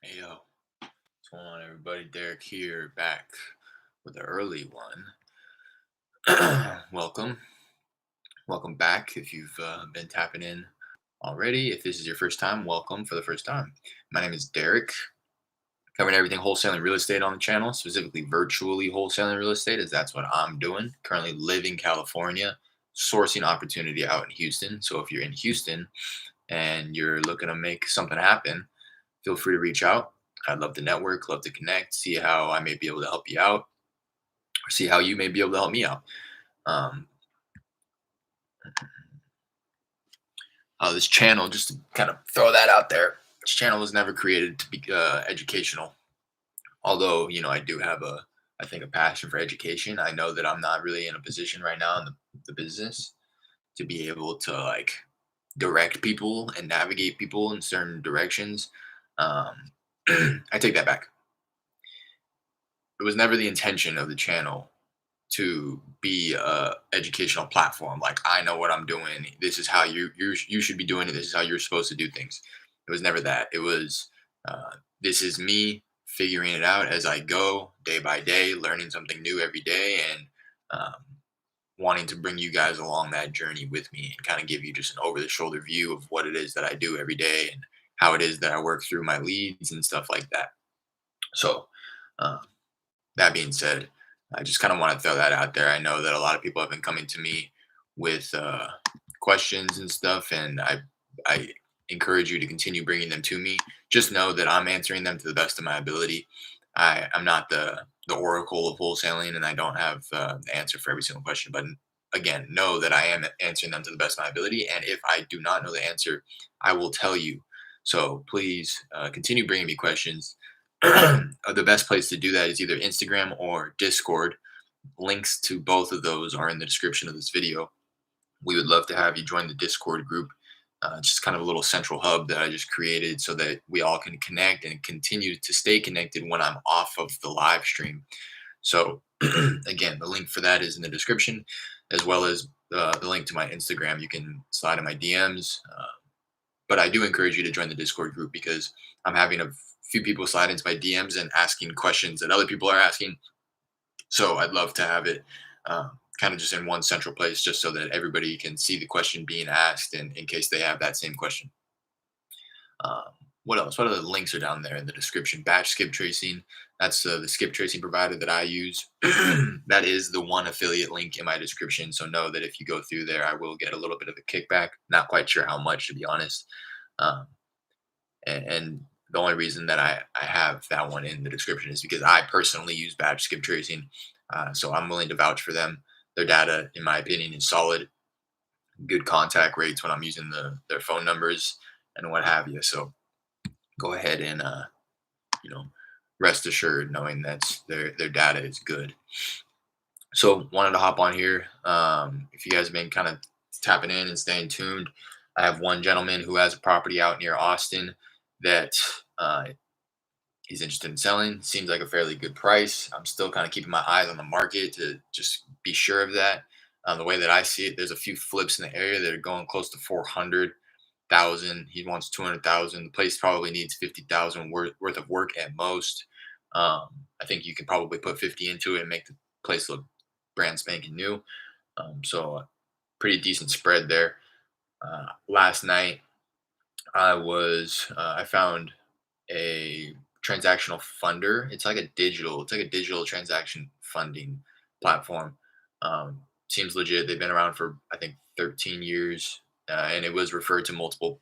Hey yo, what's going on, everybody? Derek here, back with an early one. welcome, welcome back. If you've been tapping in already, if this is your first time, welcome for the first time. My name is Derek, covering everything wholesaling real estate on the channel, specifically virtually wholesaling real estate, as that's what I'm doing. Currently live in California, sourcing opportunity out in Houston. So if you're in Houston and you're looking to make something happen, feel free to reach out. I'd love to network, love to connect, see how I may be able to help you out, or see how you may be able to help me out. Um, this channel, just to kind of throw that out there, this channel was never created to be educational. Although, I do have I think, a passion for education. I know that I'm not really in a position right now in the business to be able to like direct people and navigate people in certain directions. Um, I take that back. It was never the intention of the channel to be a educational platform. Like, I know what I'm doing. This is how you should be doing it. This is how you're supposed to do things. It was never that. It was this is me figuring it out as I go, day by day, learning something new every day, and um, wanting to bring you guys along that journey with me and kind of give you just an over the shoulder view of what it is that I do every day and how it is that I work through my leads and stuff like that. So, um, that being said, I just kind of want to throw that out there. I know that a lot of people have been coming to me with questions and stuff, and I encourage you to continue bringing them to me. Just know that I'm answering them to the best of my ability. I'm not the oracle of wholesaling, and I don't have the answer for every single question. But again, know that I am answering them to the best of my ability, and if I do not know the answer, I will tell you. So please continue bringing me questions. The best place to do that is either Instagram or Discord. Links to both of those are in the description of this video. We would love to have you join the Discord group. Just kind of a little central hub that I just created so that we all can connect and continue to stay connected when I'm off of the live stream. So, again, the link for that is in the description, as well as the link to my Instagram. You can slide in my DMs. But I do encourage you to join the Discord group because I'm having a few people slide into my DMs and asking questions that other people are asking. So I'd love to have it kind of just in one central place, just so that everybody can see the question being asked, and in case they have that same question. Um, what else? What other links are down there in the description? Batch skip tracing. That's the skip tracing provider that I use. That is the one affiliate link in my description. So know that if you go through there, I will get a little bit of a kickback. Not quite sure how much, to be honest. Um, and the only reason that I have that one in the description is because I personally use batch skip tracing. So I'm willing to vouch for them. Their data, in my opinion, is solid. Good contact rates when I'm using their phone numbers and what have you. So go ahead and you know rest assured knowing that their data is good. So wanted to hop on here. If you guys have been kind of tapping in and staying tuned, I have one gentleman who has a property out near Austin that uh, he's interested in selling. Seems like a fairly good price. I'm still kind of keeping my eyes on the market to just be sure of that. The way that I see it, there's a few flips in the area that are going close to 400,000. He wants 200,000. The place probably needs 50,000 worth of work at most. Um, I think you can probably put 50 into it and make the place look brand spanking new. So pretty decent spread there. Last night I found a transactional funder. It's like a digital transaction funding platform. Seems legit. They've been around for, I think, 13 years, and it was referred to multiple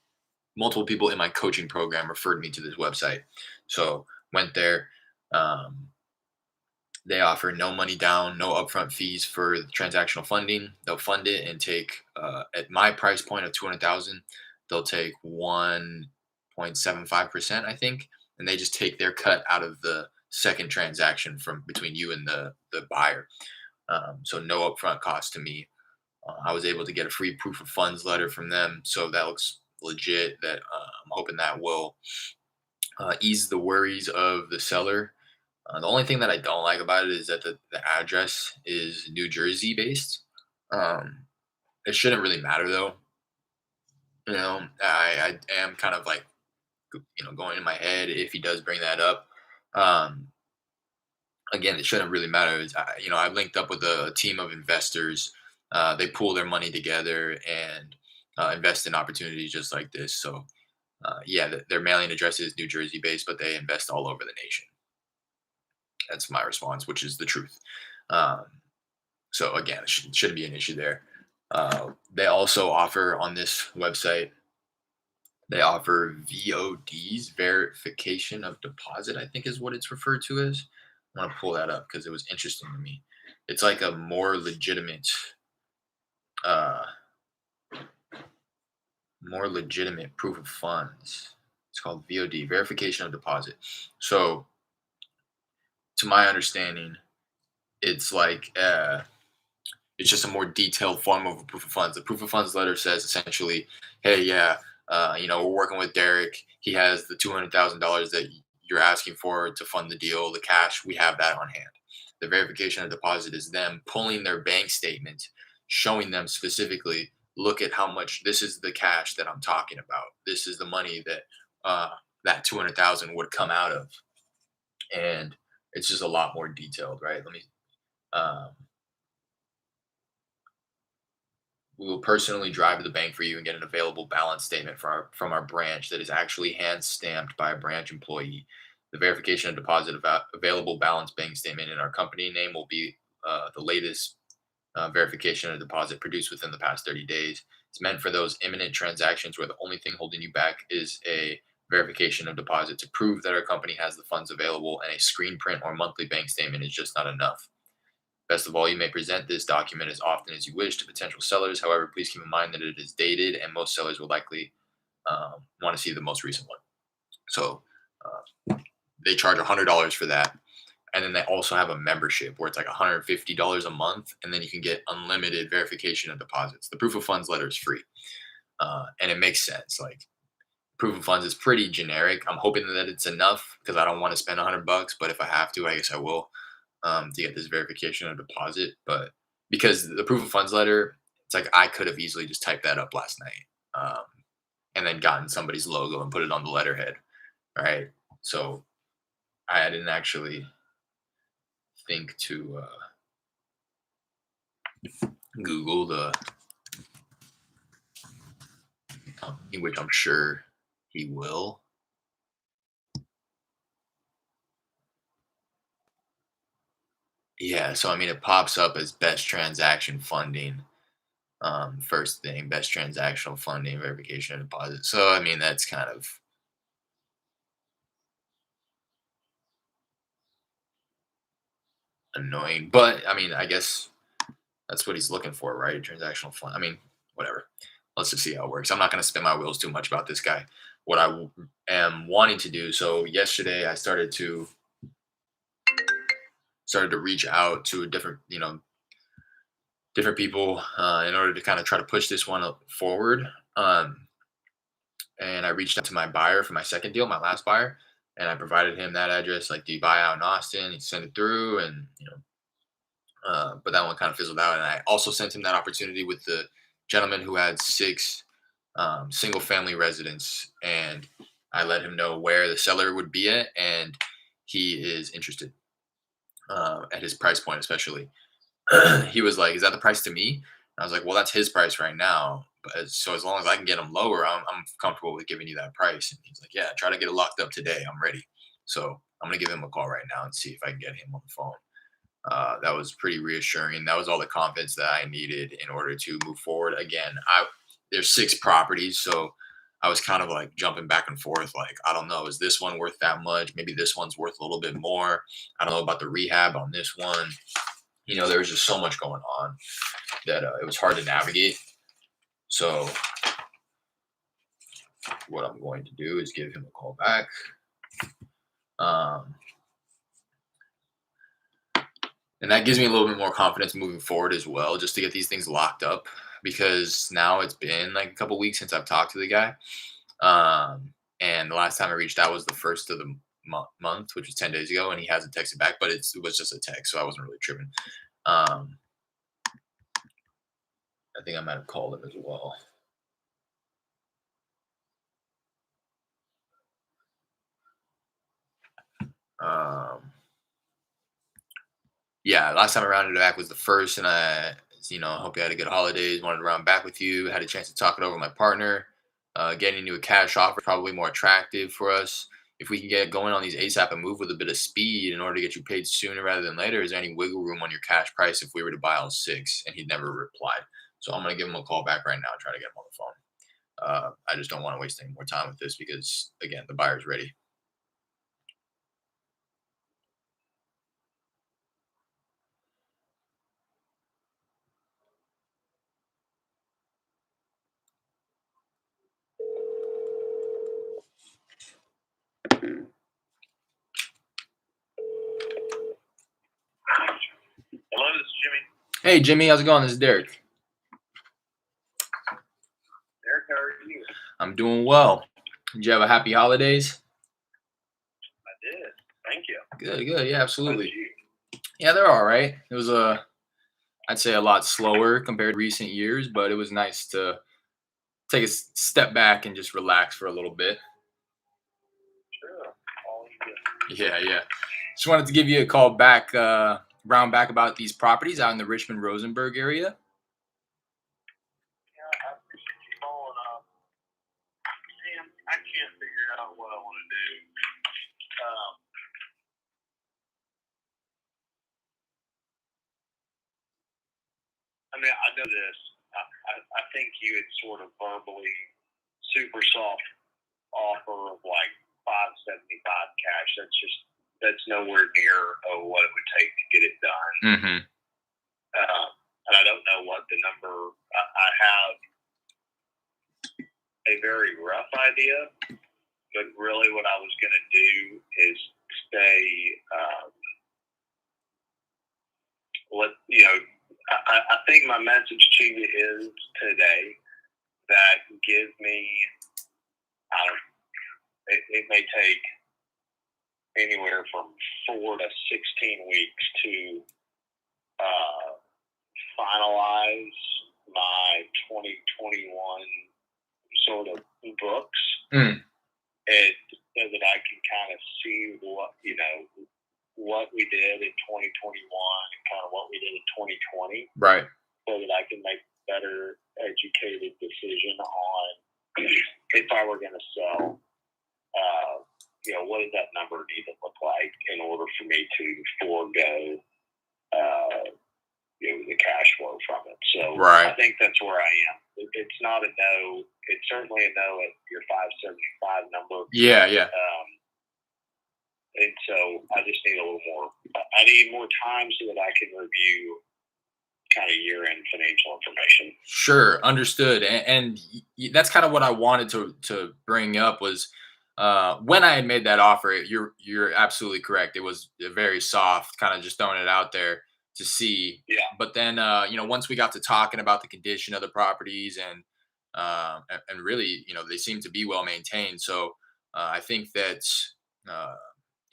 people in my coaching program referred me to this website. So went there. Um, they offer no money down, no upfront fees for the transactional funding. They'll fund it and take at my price point of 200,000. They'll take 1.75%, I think, and they just take their cut out of the second transaction from between you and the buyer. So no upfront cost to me. I was able to get a free proof of funds letter from them, so that looks legit. That I'm hoping that will ease the worries of the seller. The only thing that I don't like about it is that the address is New Jersey based. Um, it shouldn't really matter though. I am kind of like going in my head if he does bring that up. Um, Again, it shouldn't really matter. I've linked up with a team of investors. They pool their money together and invest in opportunities just like this. So, yeah, their mailing address is New Jersey based, but they invest all over the nation. That's my response, which is the truth. Um, so, again, it shouldn't be an issue there. They also offer on this website, they offer VODs, verification of deposit, I think is what it's referred to as. I want to pull that up because it was interesting to me. It's like a uh, more legitimate proof of funds. It's called VOD, verification of deposit. So, to my understanding, it's like it's just a more detailed form of a proof of funds. The proof of funds letter says essentially, "Hey, yeah, we're working with Derek. He has the $200,000 that you're asking for to fund the deal. The cash, we have that on hand." The verification of deposit is them pulling their bank statement, showing them specifically, "Look at how much. This is the cash that I'm talking about. This is the money that that 200,000 would come out of." And it's just a lot more detailed, right? Let me. Um, We will personally drive to the bank for you and get an available balance statement from our branch that is actually hand stamped by a branch employee. The verification of deposit available balance bank statement in our company name will be the latest verification of deposit produced within the past 30 days. It's meant for those imminent transactions where the only thing holding you back is a verification of deposit to prove that our company has the funds available, and a screen print or monthly bank statement is just not enough. Best of all, you may present this document as often as you wish to potential sellers. However, please keep in mind that it is dated, and most sellers will likely want to see the most recent one. So they charge $100 for that. And then they also have a membership where it's like $150 a month, and then you can get unlimited verification of deposits. The proof of funds letter is free, and it makes sense. Like, proof of funds is pretty generic. I'm hoping that it's enough because I don't want to spend $100, but if I have to, I guess I will, to get this verification of deposit. But because the proof of funds letter, it's like I could have easily just typed that up last night, and then gotten somebody's logo and put it on the letterhead, right? So I didn't actually think to Google the company, which I'm sure he will. Yeah, so I mean, it pops up as best transaction funding. First thing, best transactional funding verification of deposit. So I mean, that's kind of annoying, but I mean, I guess that's what he's looking for, right? Transactional fund. I mean, whatever. Let's just see how it works. I'm not going to spin my wheels too much about this guy. What am wanting to do. So yesterday, I started to reach out to different people in order to kind of try to push this one forward. And I reached out to my buyer for my second deal, my last buyer, and I provided him that address. Like, do you buy out in Austin? He sent it through, and but that one kind of fizzled out. And I also sent him that opportunity with the gentleman who had six single family residents, and I let him know where the seller would be at, and he is interested at his price point, especially. He was like, "Is that the price to me?" And I was like, "Well, that's his price right now. But so as long as I can get him lower, I'm comfortable with giving you that price." And he's like, "Yeah, try to get it locked up today. I'm ready." So I'm gonna give him a call right now and see if I can get him on the phone. That was pretty reassuring. That was all the confidence that I needed in order to move forward. Again, there's six properties, so I was kind of like jumping back and forth. Like, I don't know, is this one worth that much? Maybe this one's worth a little bit more. I don't know about the rehab on this one. There was just so much going on that it was hard to navigate. So what I'm going to do is give him a call back. Um, and that gives me a little bit more confidence moving forward as well, just to get these things locked up, because now it's been like a couple weeks since I've talked to the guy. And the last time I reached out was the first of the month, which was 10 days ago, and he hasn't texted back, but it was just a text, so I wasn't really tripping. Um, I think I might have called him as well. Um, yeah, last time I rounded it back was the first, and hope you had a good holidays. Wanted to round back with you. Had a chance to talk it over with my partner. Getting into a cash offer is probably more attractive for us. If we can get going on these ASAP and move with a bit of speed in order to get you paid sooner rather than later, is there any wiggle room on your cash price if we were to buy on 6? And he'd never replied. So I'm gonna give him a call back right now and try to get him on the phone. I just don't want to waste any more time with this because again, the buyer's ready. Hello, this is Jimmy. Hey Jimmy, how's it going? This is Derek. Derek, how are you? I'm doing well. Did you have a happy holidays? I did. Thank you. Good, good. Yeah, How absolutely. did you? Yeah, they're all right. It was I'd say a lot slower compared to recent years, but it was nice to take a step back and just relax for a little bit. Sure. All you good. Yeah, yeah. Just wanted to give you a call back, round back about these properties out in the Richmond Rosenberg area. Yeah, I appreciate you calling up. Sam, I can't figure out what I want to do. Um, I know this. I think you had sort of verbally super soft offer of like 575 cash. That's nowhere near what it would take to get it done. Mm-hmm. And I don't know what the number. I have a very rough idea, but really what I was going to do is stay. I think my message to you is today that give me. It may take anywhere from 4 to 16 weeks to finalize my 2021 sort of books, Mm. and so that I can kind of see what we did in 2021 and kind of what we did in 2020, Right. so that I can make a better educated decision on if I were going to sell. What does that number need to look like in order for me to forego the cash flow from it? So Right. I think that's where I am. It's not a no. It's certainly a no at your 575 number. Yeah, yeah. And so I just need a little more. I need more time so that I can review kind of year-end financial information. Sure, understood. And that's kind of what I wanted to bring up was when I had made that offer. You're absolutely correct. It was very soft, kind of just throwing it out there to see. Yeah. But then once we got to talking about the condition of the properties and really they seem to be well maintained. So I think that uh,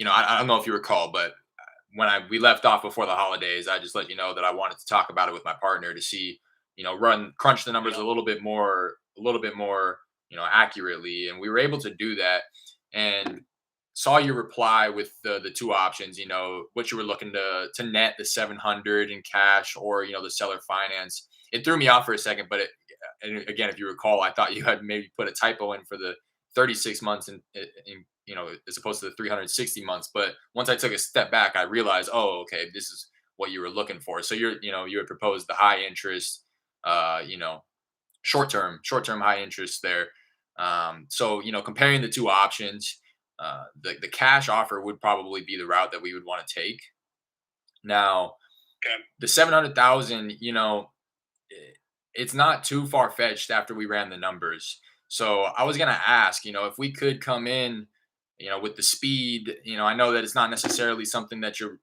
I don't know if you recall, but when we left off before the holidays, I just let you know that I wanted to talk about it with my partner to see, crunch the numbers a little bit more, accurately, and we were able to do that. And saw your reply with the two options, what you were looking to net the 700 in cash or the seller finance. It threw me off for a second, but and again, if you recall, I thought you had maybe put a typo in for the 36 months as opposed to the 360 months. But once I took a step back, I realized, oh, okay, this is what you were looking for. So you had proposed the high interest, short term high interest there. So comparing the two options, the cash offer would probably be the route that we would want to take. Now, Okay. the 700,000, it's not too far fetched after we ran the numbers. So I was gonna ask, if we could come in, with the speed. I know that it's not necessarily something that you're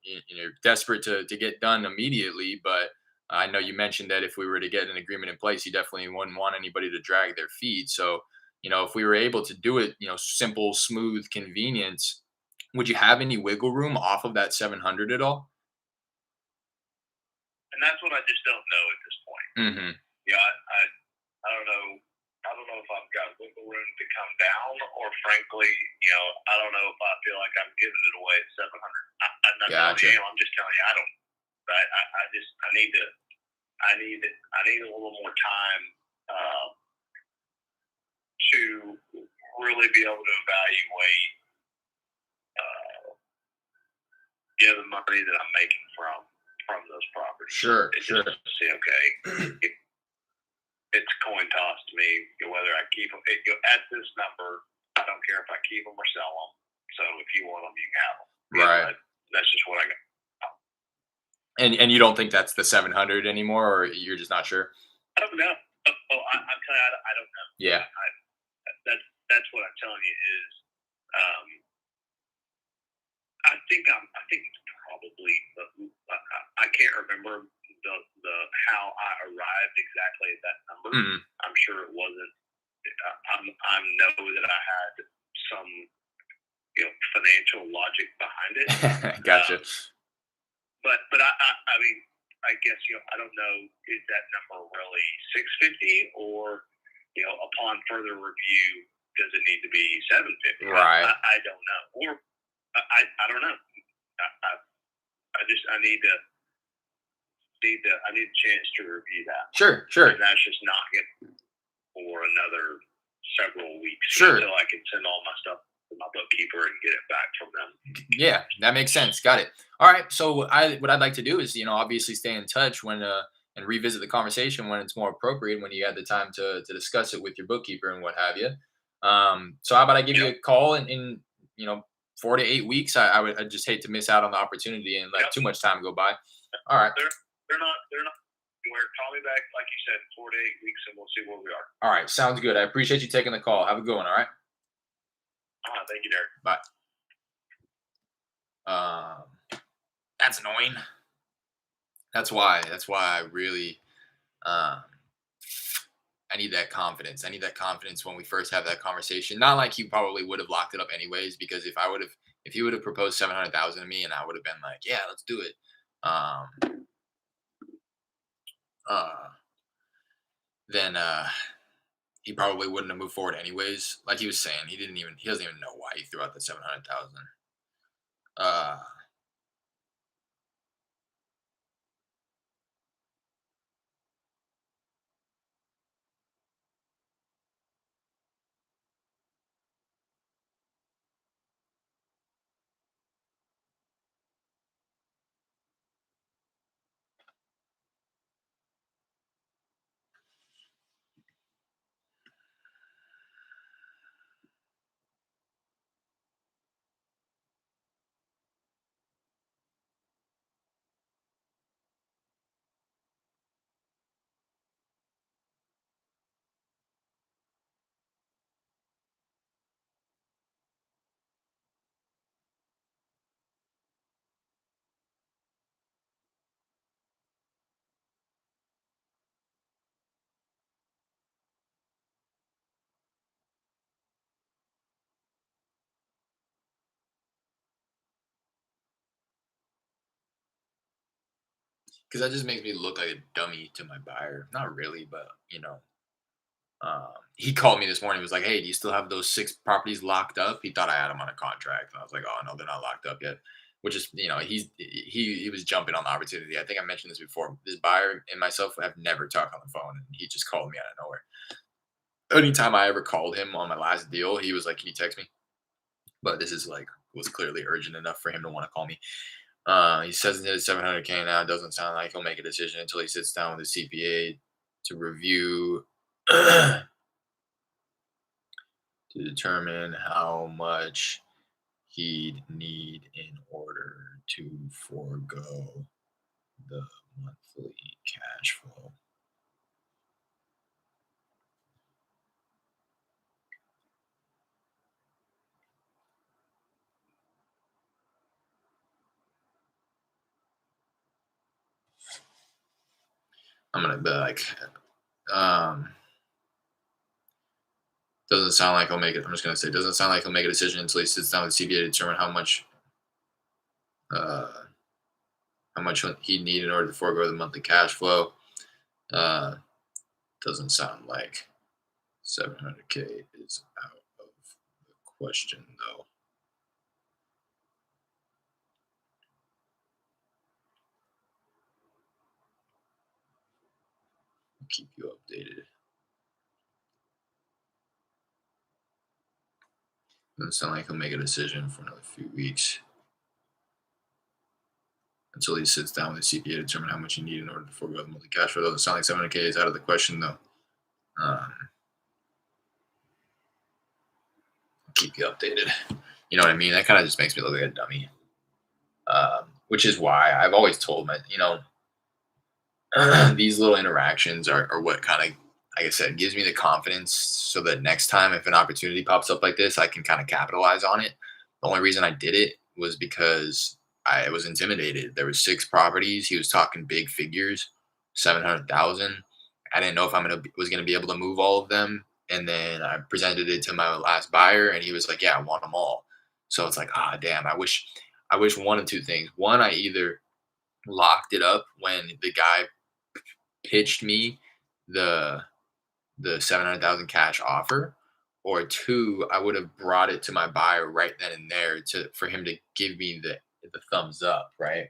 desperate to get done immediately, but I know you mentioned that if we were to get an agreement in place, you definitely wouldn't want anybody to drag their feet. So if we were able to do it, simple, smooth, convenience, would you have any wiggle room off of that 700 at all? And that's what I just don't know at this point. Mm-hmm. Yeah, I don't know. I don't know if I've got wiggle room to come down or if frankly, I don't know if I feel like I'm giving it away at 700. I'm not telling Gotcha. you. I'm just telling you I don't. I just I need a little more time uh, to really be able to evaluate uh, the money that I'm making from those properties. Sure, It's sure. just to see, okay, it, it's a coin toss to me whether I keep them. At this number, I don't care if I keep them or sell them. So if you want them, you can have them. Right. That's just what I got. And you don't think that's the 700 anymore, or you're just not sure? I don't know. I'm telling you, I don't know. Yeah. That's what I'm telling you is. Um, I think it's probably. I can't remember the how I arrived exactly at that number. Mhm. I'm sure it wasn't. I know that I had some financial logic behind it. Gotcha. But I mean, I guess I don't know, is that number really 650 or upon further review does it need to be 750? Right. I don't know, or I don't know. I need to I need a chance to review that. Sure, sure. And that's just not getting for another several weeks Sure. until I can send all my stuff to my bookkeeper and get it back from them. Yeah, that makes sense. Got it. All right. So what I'd like to do is, obviously stay in touch when and revisit the conversation when it's more appropriate, when you have the time to discuss it with your bookkeeper and what have you. So how about I give you Yep. a call in 4 to 8 weeks? I'd just hate to miss out on the opportunity and let Yep. too much time go by. All right. They're not anywhere. Call me back, like you said, 4 to 8 weeks, and we'll see where we are. All right. Sounds good. I appreciate you taking the call. Have a good one. All right. Thank you, Derek. Bye. That's annoying. That's why. I really. Um, I need that confidence. I need that confidence when we first have that conversation. Not like he probably would have locked it up anyways, because if he would have proposed 700,000 to me, and I would have been like, yeah, let's do it. Um, uh, then he probably wouldn't have moved forward anyways. Like he was saying, he doesn't even know why he threw out the 700,000. Uh, because that just makes me look like a dummy to my buyer. Not really, but he called me this morning. He was like, "Hey, do you still have those 6 properties locked up?" He thought I had them on a contract, and I was like, "Oh no, they're not locked up yet." Which is, he was jumping on the opportunity. I think I mentioned this before. This buyer and myself have never talked on the phone, and he just called me out of nowhere. Anytime I ever called him on my last deal, he was like, "Can you text me?" But this is like was clearly urgent enough for him to want to call me. He says it's 700K now. It doesn't sound like he'll make a decision until he sits down with his CPA to review. To determine how much he'd need in order to forego the monthly cash flow. I'm gonna be like, um, doesn't sound like he'll make it. I'm just gonna say, doesn't sound like he'll make a decision until he sits down with the CPA to determine uh, how much he'd need in order to forego the monthly cash flow. Uh, doesn't sound like 700K is out of the question though. Keep you updated. Doesn't sound like he'll make a decision for another few weeks until he sits down with the CPA to determine how much you need in order to forego the monthly cash flow. Doesn't sound like 700K is out of the question though. Um, keep you updated. You know what I mean? That kind of just makes me look like a dummy. Which is why I've always told my, these little interactions are what kind of, like I said, gives me the confidence so that next time if an opportunity pops up like this, I can kind of capitalize on it. The only reason I did it was because I was intimidated. There was 6 properties. He was talking big figures, 700,000. I didn't know if was gonna be able to move all of them. And then I presented it to my last buyer, and he was like, "Yeah, I want them all." So it's like, ah, damn. I wish one of two things. One, I either locked it up when the guy pitched me the 700,000 cash offer, or two, I would have brought it to my buyer right then and there to for him to give me the thumbs up, right?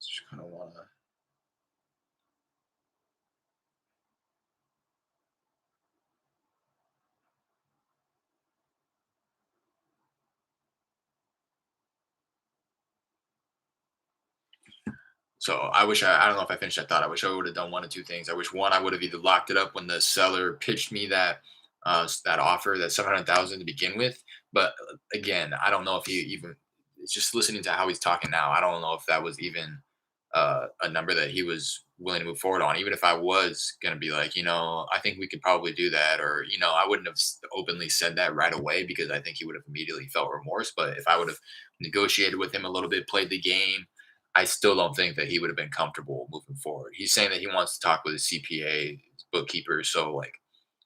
Just kind of want to. So I don't know if I finished that thought. I wish I would have done one of two things. I wish one, I would have either locked it up when the seller pitched me that offer, that 700,000 to begin with. But again, I don't know if he even, it's just listening to how he's talking now. I don't know if that was even a number that he was willing to move forward on. Even if I was going to be like, I think we could probably do that. Or, I wouldn't have openly said that right away because I think he would have immediately felt remorse. But if I would have negotiated with him a little bit, played the game, I still don't think that he would have been comfortable moving forward. He's saying that he wants to talk with his CPA, his bookkeeper. So, like,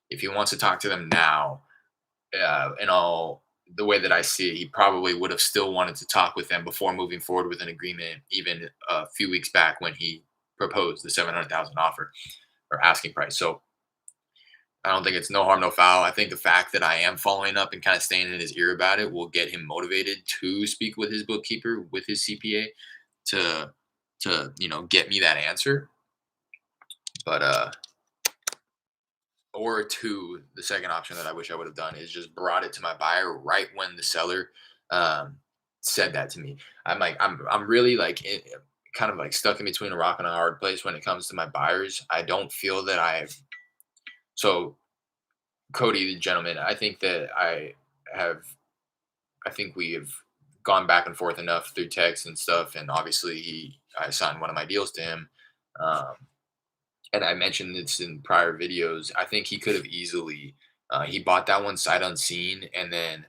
if he wants to talk to them now, and all the way that I see it, he probably would have still wanted to talk with them before moving forward with an agreement, even a few weeks back when he proposed the 700,000 offer or asking price. So I don't think it's no harm, no foul. I think the fact that I am following up and kind of staying in his ear about it will get him motivated to speak with his bookkeeper, with his CPA, to get me that answer. But or two, the second option that I wish I would have done is just brought it to my buyer right when the seller um, said that to me. I'm really like kind of like stuck in between a rock and a hard place when it comes to my buyers. I don't feel that so Cody, the gentleman, have I think we have gone back and forth enough through text and stuff, and obviously I signed one of my deals to him. Um, and I mentioned this in prior videos. I think he could have easily he bought that one sight unseen and then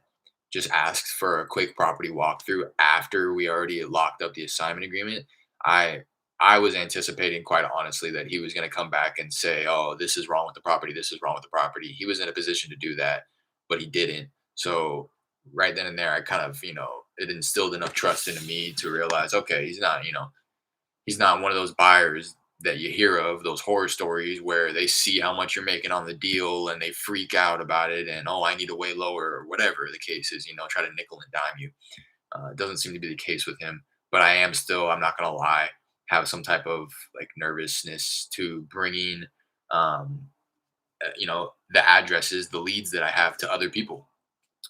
just asked for a quick property walkthrough after we already had locked up the assignment agreement. I I was anticipating quite honestly that he was going to come back and say, "Oh, this is wrong with the property. This is wrong with the property." He was in a position to do that, but he didn't. So right then and there, I kind of, it instilled enough trust into me to realize, okay, he's not one of those buyers that you hear of, those horror stories where they see how much you're making on the deal and they freak out about it and, oh, I need to way lower or whatever the case is, try to nickel and dime you. It doesn't seem to be the case with him, but I am still, I'm not going to lie, have some type of like nervousness to bringing, um, the addresses, the leads that I have to other people.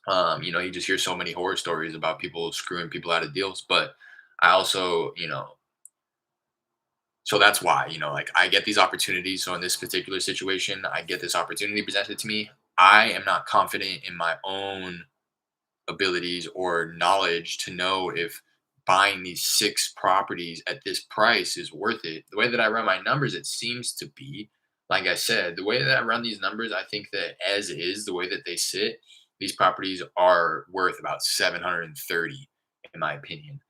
You just hear so many horror stories about people screwing people out of deals, but I also, so that's why, like I get these opportunities. So in this particular situation, I get this opportunity presented to me. I am not confident in my own abilities or knowledge to know if buying these six properties at this price is worth it. The way that I run my numbers, it seems to be, like I said, the way that I run these numbers, I think that as is, the way that they sit, these properties are worth about 730, in my opinion.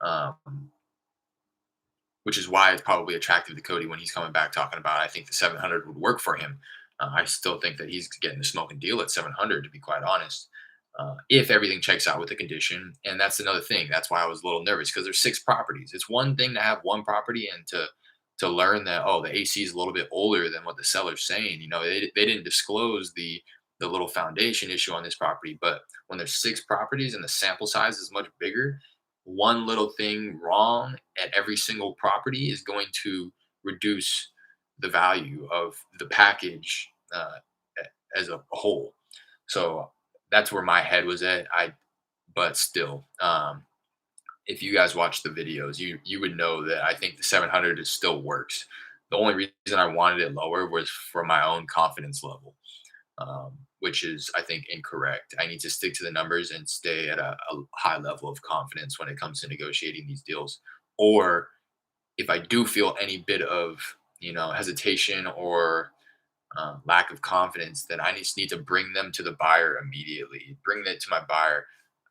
Um, which is why it's probably attractive to Cody when he's coming back talking about I think the 700 would work for him. I still think that he's getting the smoking deal at 700 to be quite honest. If everything checks out with the condition, and that's another thing. That's why I was a little nervous because there's six properties. It's one thing to have one property and to learn that the AC is a little bit older than what the seller's saying. They didn't disclose the little foundation issue on this property, but when there's six properties and the sample size is much bigger, one little thing wrong at every single property is going to reduce the value of the package as a whole. So that's where my head was at. But still, if you guys watch the videos, you would know that I think the 700 is still works. The only reason I wanted it lower was for my own confidence level, which is, I think, incorrect. I need to stick to the numbers and stay at a high level of confidence when it comes to negotiating these deals. Or if I do feel any bit of, hesitation or lack of confidence, then I just need to bring them to the buyer immediately. Bring that to my buyer.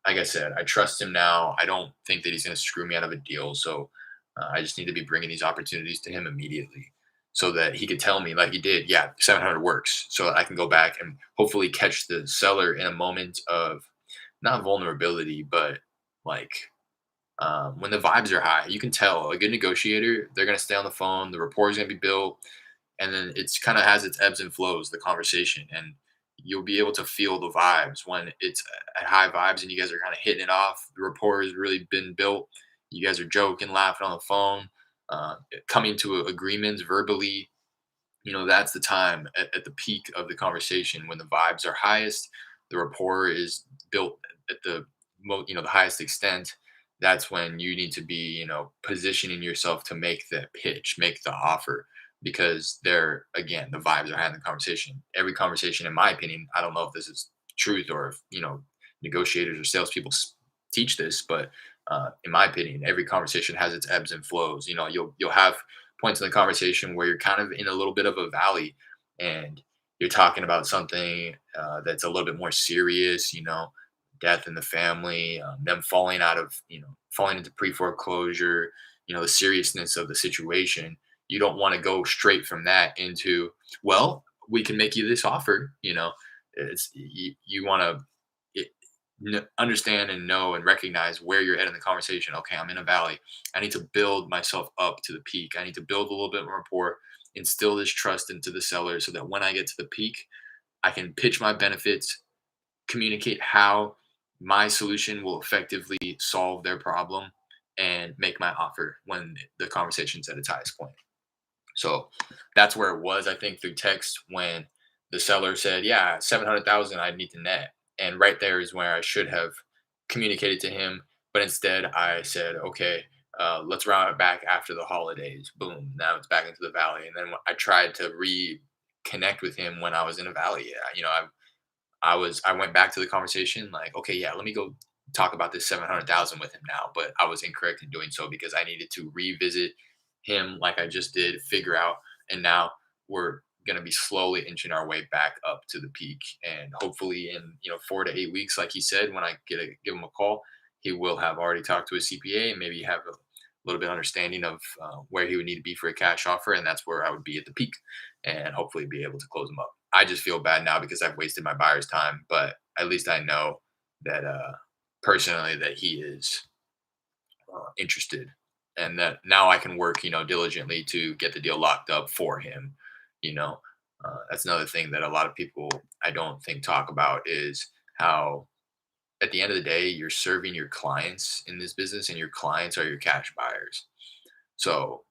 Like I said, I trust him now. I don't think that he's going to screw me out of a deal. So I just need to be bringing these opportunities to him immediately so that he could tell me, like he did, yeah, 700 works. So I can go back and hopefully catch the seller in a moment of not vulnerability, but like when the vibes are high. You can tell a good negotiator, they're going to stay on the phone, the rapport is going to be built, and then it's kind of has its ebbs and flows, the conversation, and you'll be able to feel the vibes when it's at high vibes and you guys are kind of hitting it off. The rapport has really been built. You guys are joking, laughing on the phone, coming to agreements verbally. That's the time at the peak of the conversation when the vibes are highest, the rapport is built at the highest extent. That's when you need to be, positioning yourself to make the pitch, make the offer, because they're, again, the vibes are high in the conversation. Every conversation, in my opinion, I don't know if this is truth or if, negotiators or salespeople teach this, but in my opinion, every conversation has its ebbs and flows. You'll have points in the conversation where you're kind of in a little bit of a valley and you're talking about something that's a little bit more serious, death in the family, them falling out of, falling into pre-foreclosure, the seriousness of the situation. You don't want to go straight from that into, well, we can make you this offer. You want to understand and know and recognize where you're at in the conversation. Okay, I'm in a valley. I need to build myself up to the peak. I need to build a little bit more rapport, instill this trust into the seller so that when I get to the peak, I can pitch my benefits, communicate how my solution will effectively solve their problem, and make my offer when the conversation's at its highest point. So that's where it was, I think, through text when the seller said, "Yeah, 700,000 I need to net." And right there is where I should have communicated to him, but instead I said, "Okay, let's round it back after the holidays." Boom, now it's back into the valley. And then I tried to reconnect with him when I was in a valley. I went back to the conversation like, okay, yeah, let me go talk about this 700,000 with him now. But I was incorrect in doing so because I needed to revisit him like I just did, figure out, and now we're going to be slowly inching our way back up to the peak. And hopefully in, 4 to 8 weeks, like he said, when I give him a call, he will have already talked to his CPA and maybe have a little bit of understanding of where he would need to be for a cash offer. And that's where I would be at the peak and hopefully be able to close him up. I just feel bad now because I've wasted my buyer's time, but at least I know that personally that he is interested, and that now I can work, diligently to get the deal locked up for him. You know, that's another thing that a lot of people I don't think talk about is how at the end of the day you're serving your clients in this business, and your clients are your cash buyers. So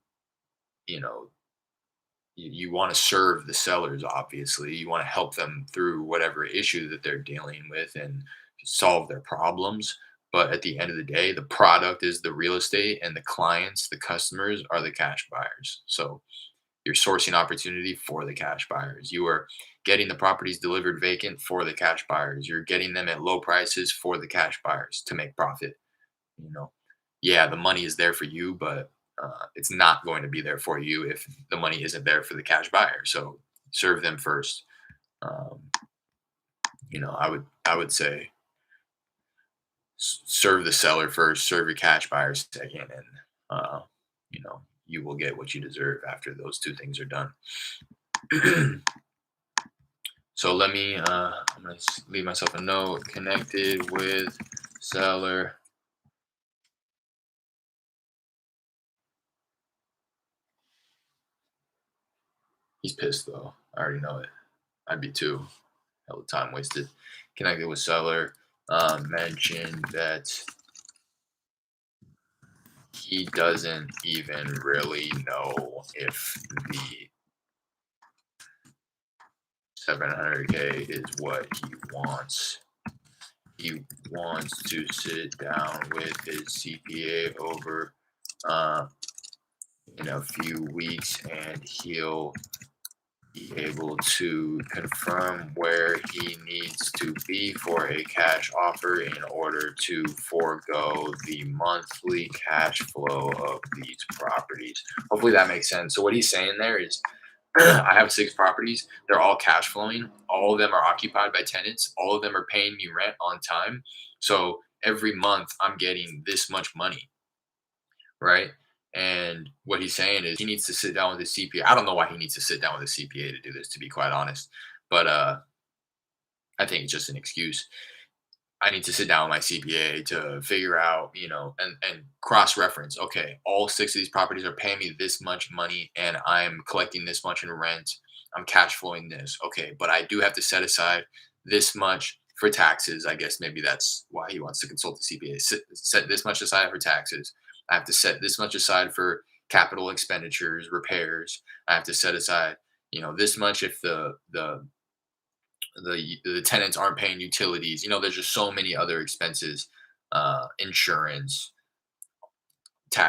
you know you want to serve the sellers. Obviously you want to help them through whatever issue that they're dealing with and solve their problems, but at the end of the day the product is the real estate, and the clients, the customers, are the cash buyers. So you're sourcing opportunity for the cash buyers. You are getting the properties delivered vacant for the cash buyers. You're getting them at low prices for the cash buyers to make profit. you know yeah, the money is there for you, but it's not going to be there for you if the money isn't there for the cash buyer. So serve them first. um, I would say serve the seller first, serve your cash buyer second, and uh, you will get what you deserve after those two things are done. So I'm gonna leave myself a note. Connected with seller. He's pissed though. I already know it. I'd be too. Hell of time wasted. Connected with seller. Mentioned that he doesn't even really know if the 700K is what he wants. He wants to sit down with his CPA over uh, in a few weeks, and he'll be able to confirm where he needs to be for a cash offer in order to forego the monthly cash flow of these properties. Hopefully that makes sense. So what he's saying there is I have 6 properties. They're all cash flowing. All of them are occupied by tenants. All of them are paying me rent on time. So every month I'm getting this much money, right? And what he's saying is he needs to sit down with his CPA. I don't know why he needs to sit down with his CPA to do this, to be quite honest. But I think it's just an excuse. I need to sit down with my CPA to figure out, and cross reference. Okay, all 6 of these properties are paying me this much money, and I'm collecting this much in rent. I'm cash flowing this. Okay, but I do have to set aside this much for taxes. I guess maybe that's why he wants to consult the CPA. Set this much aside for taxes. I have to set this much aside for capital expenditures, repairs. I have to set aside, this much if the tenants aren't paying utilities. There's just so many other expenses, insurance,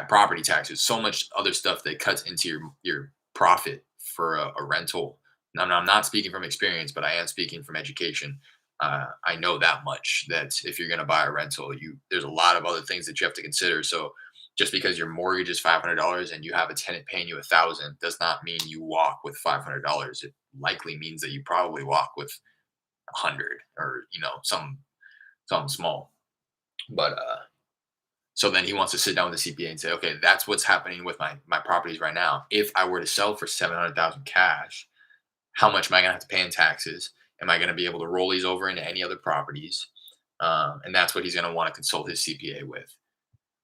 property taxes, so much other stuff that cuts into your profit for a rental. Now, I'm not speaking from experience, but I am speaking from education. I know that much, that if you're going to buy a rental, there's a lot of other things that you have to consider. So just because your mortgage is $500 and you have a tenant paying you 1,000 does not mean you walk with $500. It likely means that you probably walk with 100, or something small. But so then he wants to sit down with the CPA and say, okay, that's what's happening with my properties right now. If I were to sell for 700,000 cash, how much am I going to have to pay in taxes? Am I going to be able to roll these over into any other properties? And that's what he's going to want to consult his CPA with.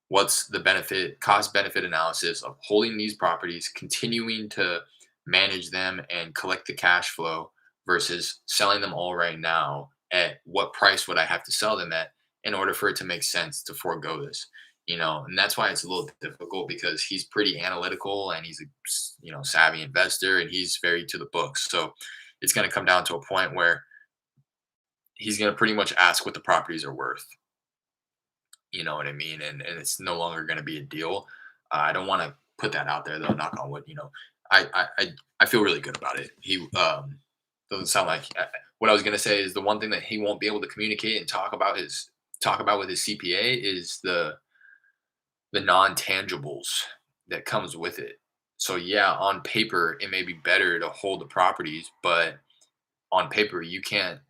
What's the cost benefit analysis of holding these properties, continuing to manage them and collect the cash flow, versus selling them all right now? At what price would I have to sell them at in order for it to make sense to forego this? And that's why it's a little difficult, because he's pretty analytical, and he's a savvy investor, and he's very to the books. So it's going to come down to a point where he's going to pretty much ask what the properties are worth. You know what I mean? And it's no longer going to be a deal. I don't want to put that out there though. Knock on wood. I feel really good about it. He doesn't sound like what I was going to say is the one thing that he won't be able to communicate and talk about with his CPA is the non tangibles that comes with it. So yeah, on paper it may be better to hold the properties, but on paper you can't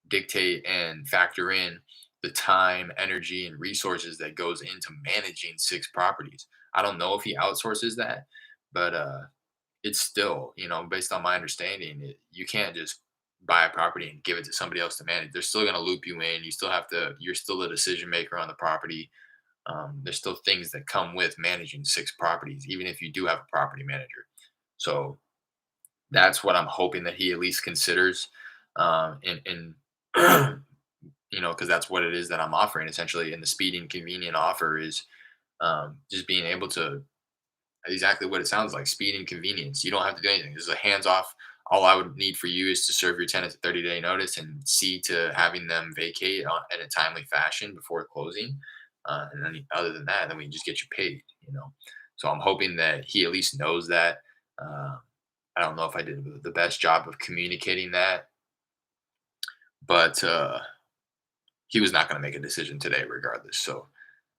dictate and factor in the time, energy, and resources that goes into managing 6 properties. I don't know if he outsources that, but it's still, based on my understanding, you can't just buy a property and give it to somebody else to manage, they're still going to loop you in. You still have to. You're still the decision maker on the property. There's still things that come with managing six properties, even if you do have a property manager. So that's what I'm hoping that he at least considers. And because that's what it is that I'm offering essentially. And the speed and convenient offer is just being able to exactly what it sounds like, speed and convenience. You don't have to do anything. This is a hands off. All I would need for you is to serve your tenants a 30-day notice and see to having them vacate in a timely fashion before closing. And then other than that, then we can just get you paid. So I'm hoping that he at least knows that. Uh, I don't know if I did the best job of communicating that, but he was not going to make a decision today regardless. So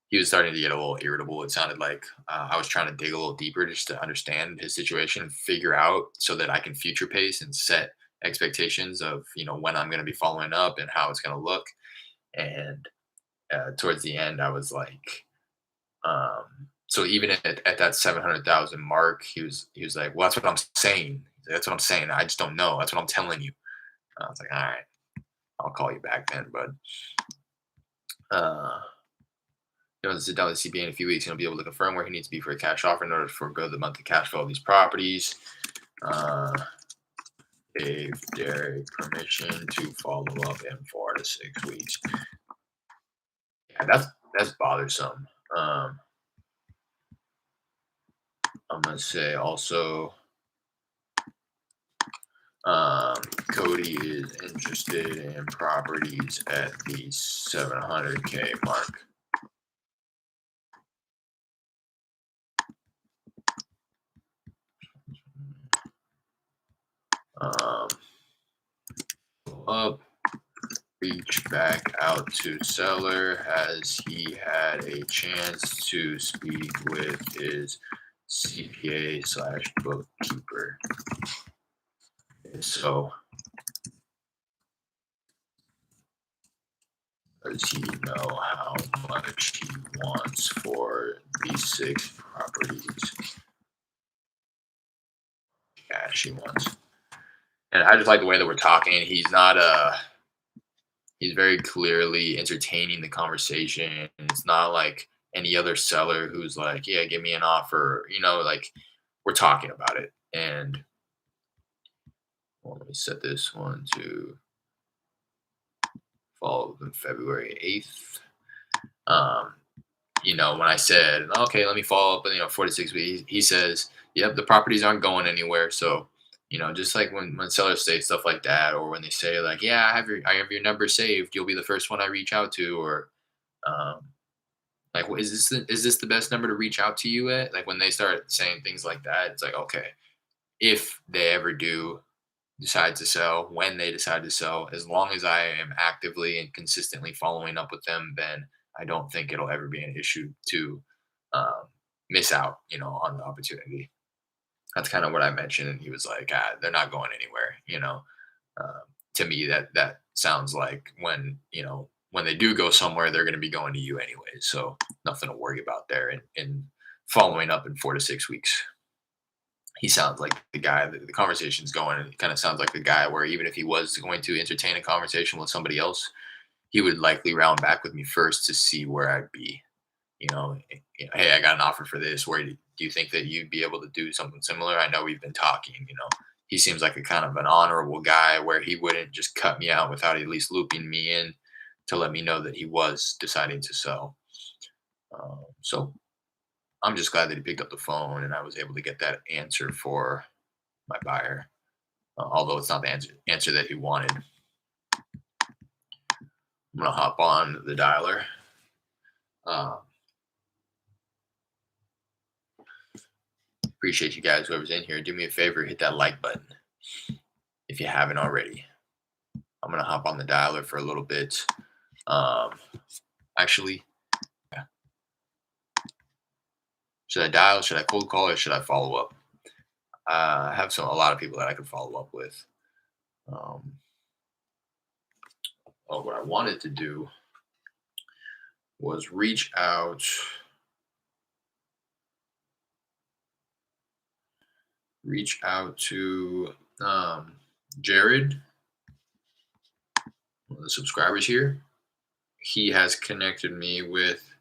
he was starting to get a little irritable. It sounded like I was trying to dig a little deeper just to understand his situation and figure out so that I can future pace and set expectations of when I'm going to be following up and how it's going to look. And towards the end, I was like, so even at that 700,000 mark, he was like, well, that's what I'm saying. That's what I'm saying. I just don't know. That's what I'm telling you. I was like, all right, I'll call you back then, bud. Uh, He wants to sit down with the CPA in a few weeks and he'll be able to confirm where he needs to be for a cash offer in order to forego the monthly cash flow of these properties. Gave Derek permission to follow up in 4 to 6 weeks. Yeah, that's bothersome. I'm gonna say also, Cody is interested in properties at the 700K mark. Um, up, reach back out to seller. Has he had a chance to speak with his CPA slash bookkeeper? So, does he know how much he wants for these six properties? Cash he wants. And I just like the way that we're talking. He's not he's very clearly entertaining the conversation. And it's not like any other seller who's like, yeah, give me an offer. Like we're talking about it. And well, let me set this one to fall on February 8th. When I said, okay, let me follow up in, 4 to 6 weeks, he says, yep, the properties aren't going anywhere. So, just like when sellers say stuff like that, or when they say like, yeah, I have your number saved, you'll be the first one I reach out to, or um, like, is this the best number to reach out to you at? Like when they start saying things like that, it's like, okay, if they ever do decide to sell, when they decide to sell, as long as I am actively and consistently following up with them, then I don't think it'll ever be an issue to um, miss out, on the opportunity. That's kind of what I mentioned, and he was like, "They're not going anywhere." Um, to me, that sounds like when they do go somewhere, they're going to be going to you anyway. So nothing to worry about there. And following up in 4 to 6 weeks, he sounds like the guy that the conversation's going, and it kind of sounds like the guy where even if he was going to entertain a conversation with somebody else, he would likely round back with me first to see where I'd be. Hey, I got an offer for this. Where do you think that you'd be able to do something similar? I know we've been talking. He seems like a kind of an honorable guy where he wouldn't just cut me out without at least looping me in to let me know that he was deciding to sell. So I'm just glad that he picked up the phone and I was able to get that answer for my buyer, although it's not the answer that he wanted. I'm gonna hop on the dialer. Uh, Appreciate you guys, whoever's in here. Do me a favor, hit that like button if you haven't already. I'm gonna hop on the dialer for a little bit. Um, Actually, yeah. Should I dial? Should I cold call, or should I follow up? I have a lot of people that I could follow up with. Um, what I wanted to do was reach out to Jared the subscribers here. He has connected me with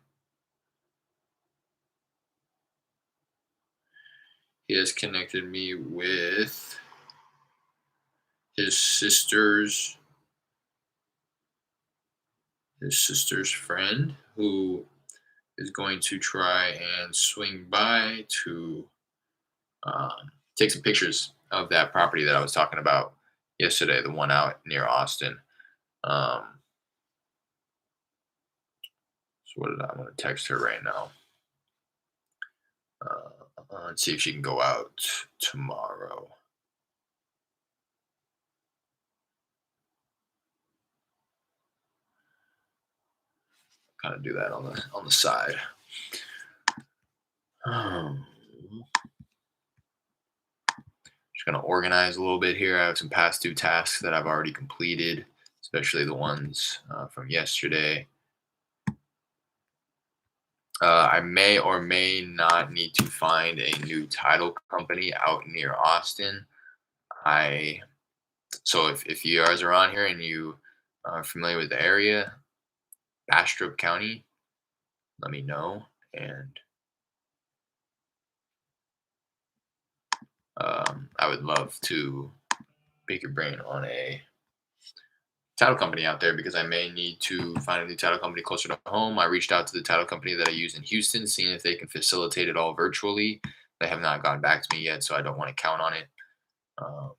his sister's friend who is going to try and swing by to take some pictures of that property that I was talking about yesterday, the one out near Austin. Um, so what did I want to text her right now? Let's see if she can go out tomorrow. Kind of do that on the side. Um, just gonna organize a little bit here. I have some past due tasks that I've already completed, especially the ones from yesterday. I may or may not need to find a new title company out near Austin. I So if you guys are on here and you are familiar with the area, Bastrop County, let me know, and I would love to pick your brain on a title company out there because I may need to find a new title company closer to home. I reached out to the title company that I use in Houston, seeing if they can facilitate it all virtually. They have not gotten back to me yet, so I don't want to count on it. Um,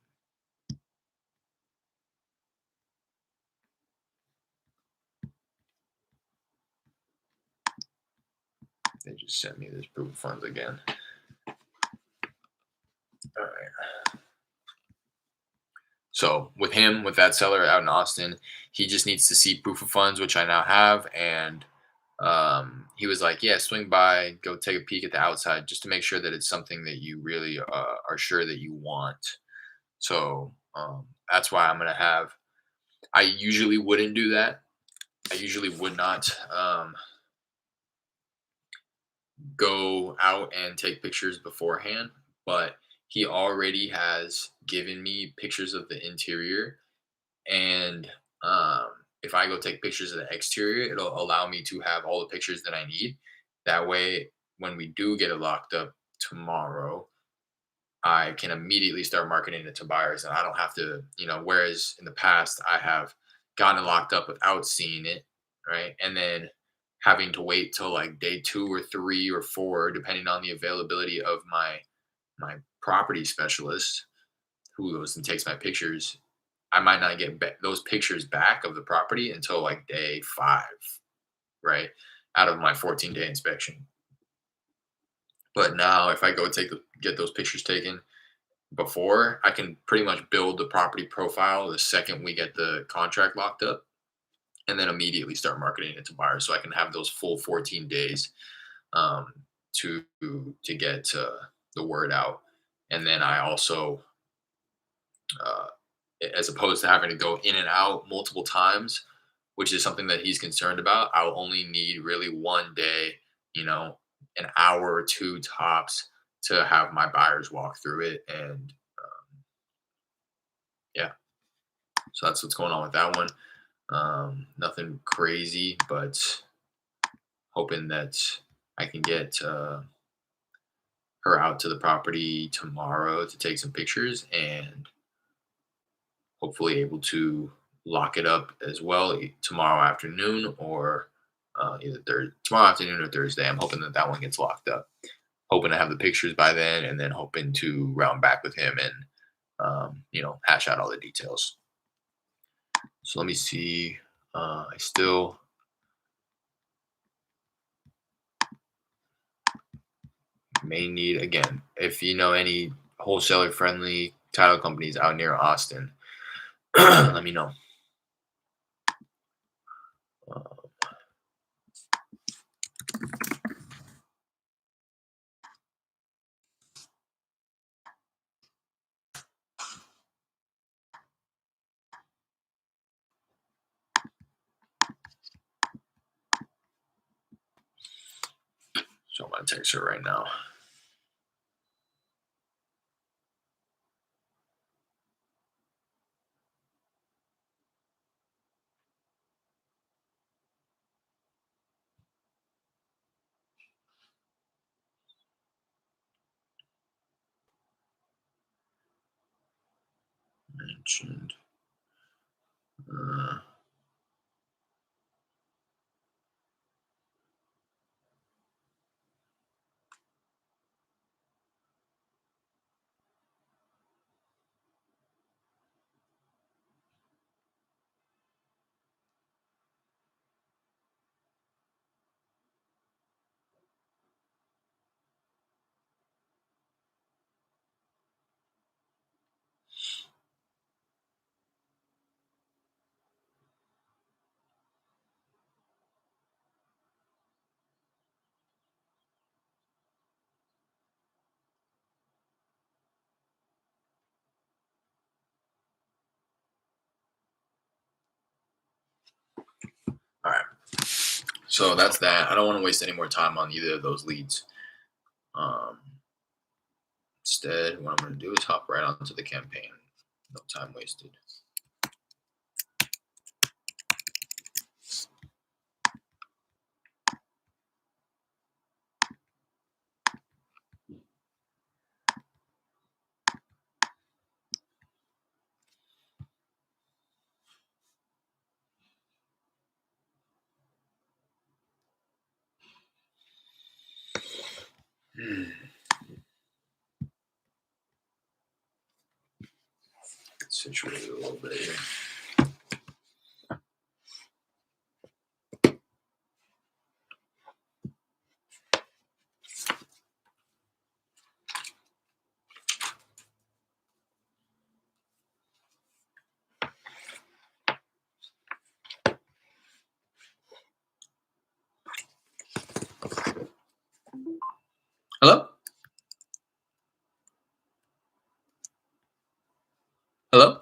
they just sent me this proof of funds again. All right. So with that seller out in Austin, he just needs to see proof of funds, which I now have, and he was like, "Yeah, swing by, go take a peek at the outside, just to make sure that it's something that you really are sure that you want." So that's why I'm gonna have. I usually wouldn't do that. I usually would not go out and take pictures beforehand, but he already has given me pictures of the interior, and um, if I go take pictures of the exterior, it'll allow me to have all the pictures that I need. That way, when we do get it locked up tomorrow, I can immediately start marketing it to buyers, and I don't have to, whereas in the past I have gotten it locked up without seeing it, right? And then having to wait till like day 2 or 3 or 4, depending on the availability of my property specialist who goes and takes my pictures. I might not get those pictures back of the property until like day 5, right? Out of my 14-day inspection. But now, if I go get those pictures taken before, I can pretty much build the property profile the second we get the contract locked up, and then immediately start marketing it to buyers, so I can have those full 14 days um, to get the word out. And then I also, uh, as opposed to having to go in and out multiple times, which is something that he's concerned about, I'll only need really one day, an hour or two tops to have my buyers walk through it. And yeah, so that's what's going on with that one. Nothing crazy, but hoping that I can get her out to the property tomorrow to take some pictures, and hopefully able to lock it up as well tomorrow afternoon, or either tomorrow afternoon or Thursday. I'm hoping that that one gets locked up. Hoping to have the pictures by then, and then hoping to round back with him and hash out all the details. So let me see. I still may need, again, if you know any wholesaler friendly title companies out near Austin, let me know. Uh, so I'm gonna text her right now. mentioned. Uh, all right. So that's that. I don't want to waste any more time on either of those leads. Um, Instead, what I'm going to do is hop right onto the campaign. No time wasted. Get situated a little bit here. Hello? Hello?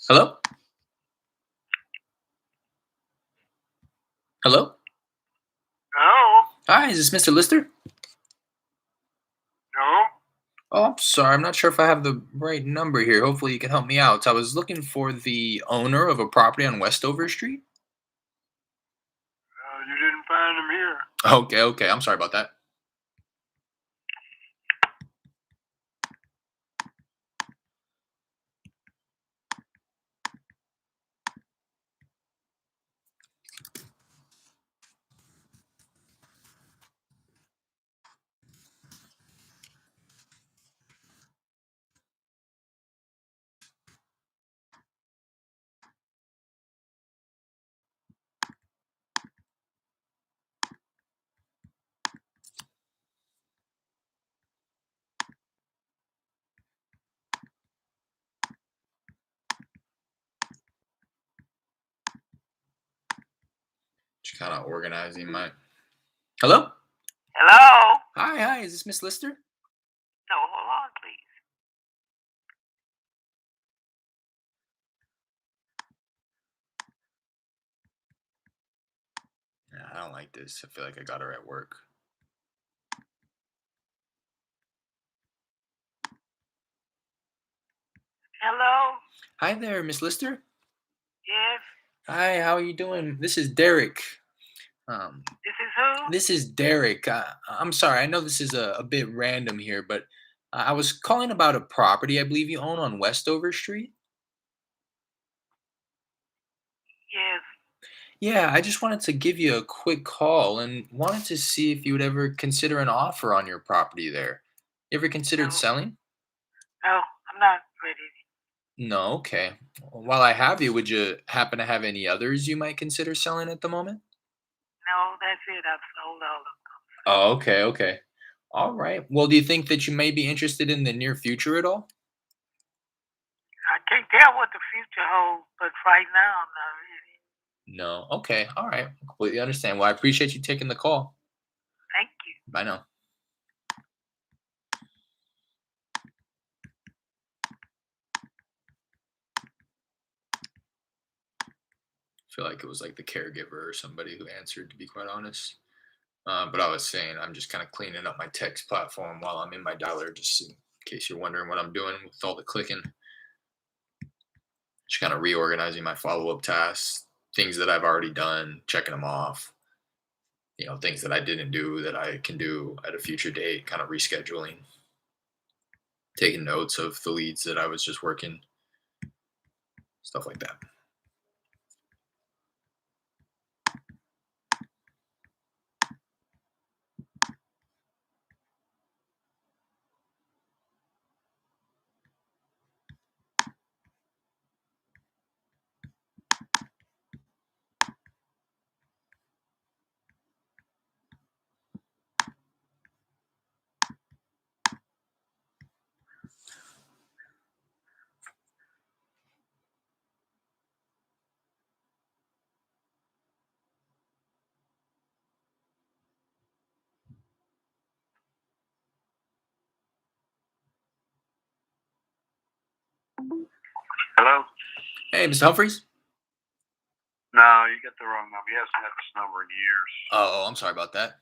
Hello? Hello? No, Hi, is this Mr. Lister? no. Oh, I'm sorry. I'm not sure if I have the right number here. Hopefully, you can help me out. I was looking for the owner of a property on Westover Street. You didn't find him here. Okay, okay. I'm sorry about that. Just kind of organizing my. Hello? Hello? Hi. Is this Miss Lister? No, hold on, please. Yeah, I don't like this. I feel like I got her at work. Hello? Hi there, Miss Lister. Yes? Hi, how are you doing? This is Derek. Um, This is who? this is Derek. I'm sorry. I know this is a bit random here, but I was calling about a property I believe you own on Westover Street. Yes. Yeah, I just wanted to give you a quick call and wanted to see if you would ever consider an offer on your property there. You ever considered No, selling? no, I'm not ready. No, okay. While I have you, would you happen to have any others you might consider selling at the moment? No, that's it. I've sold all of them. Oh, okay, okay. All right. Well, do you think that you may be interested in the near future at all? I can't tell what the future holds, but right now I'm not ready. No. Okay. All right. Completely understand. Well, I appreciate you taking the call. Thank you. Bye now. Feel like it was like the caregiver or somebody who answered, to be quite honest. But I was saying I'm just kind of cleaning up my text platform while I'm in my dialer, just in case you're wondering what I'm doing with all the clicking. Just kind of reorganizing my follow-up tasks, things that I've already done, checking them off. Things that I didn't do that I can do at a future date, kind of rescheduling, taking notes of the leads that I was just working, stuff like that. Hello? Hey, Mr. Humphreys. No, you got the wrong number. He hasn't had this number in years. Oh, I'm sorry about that.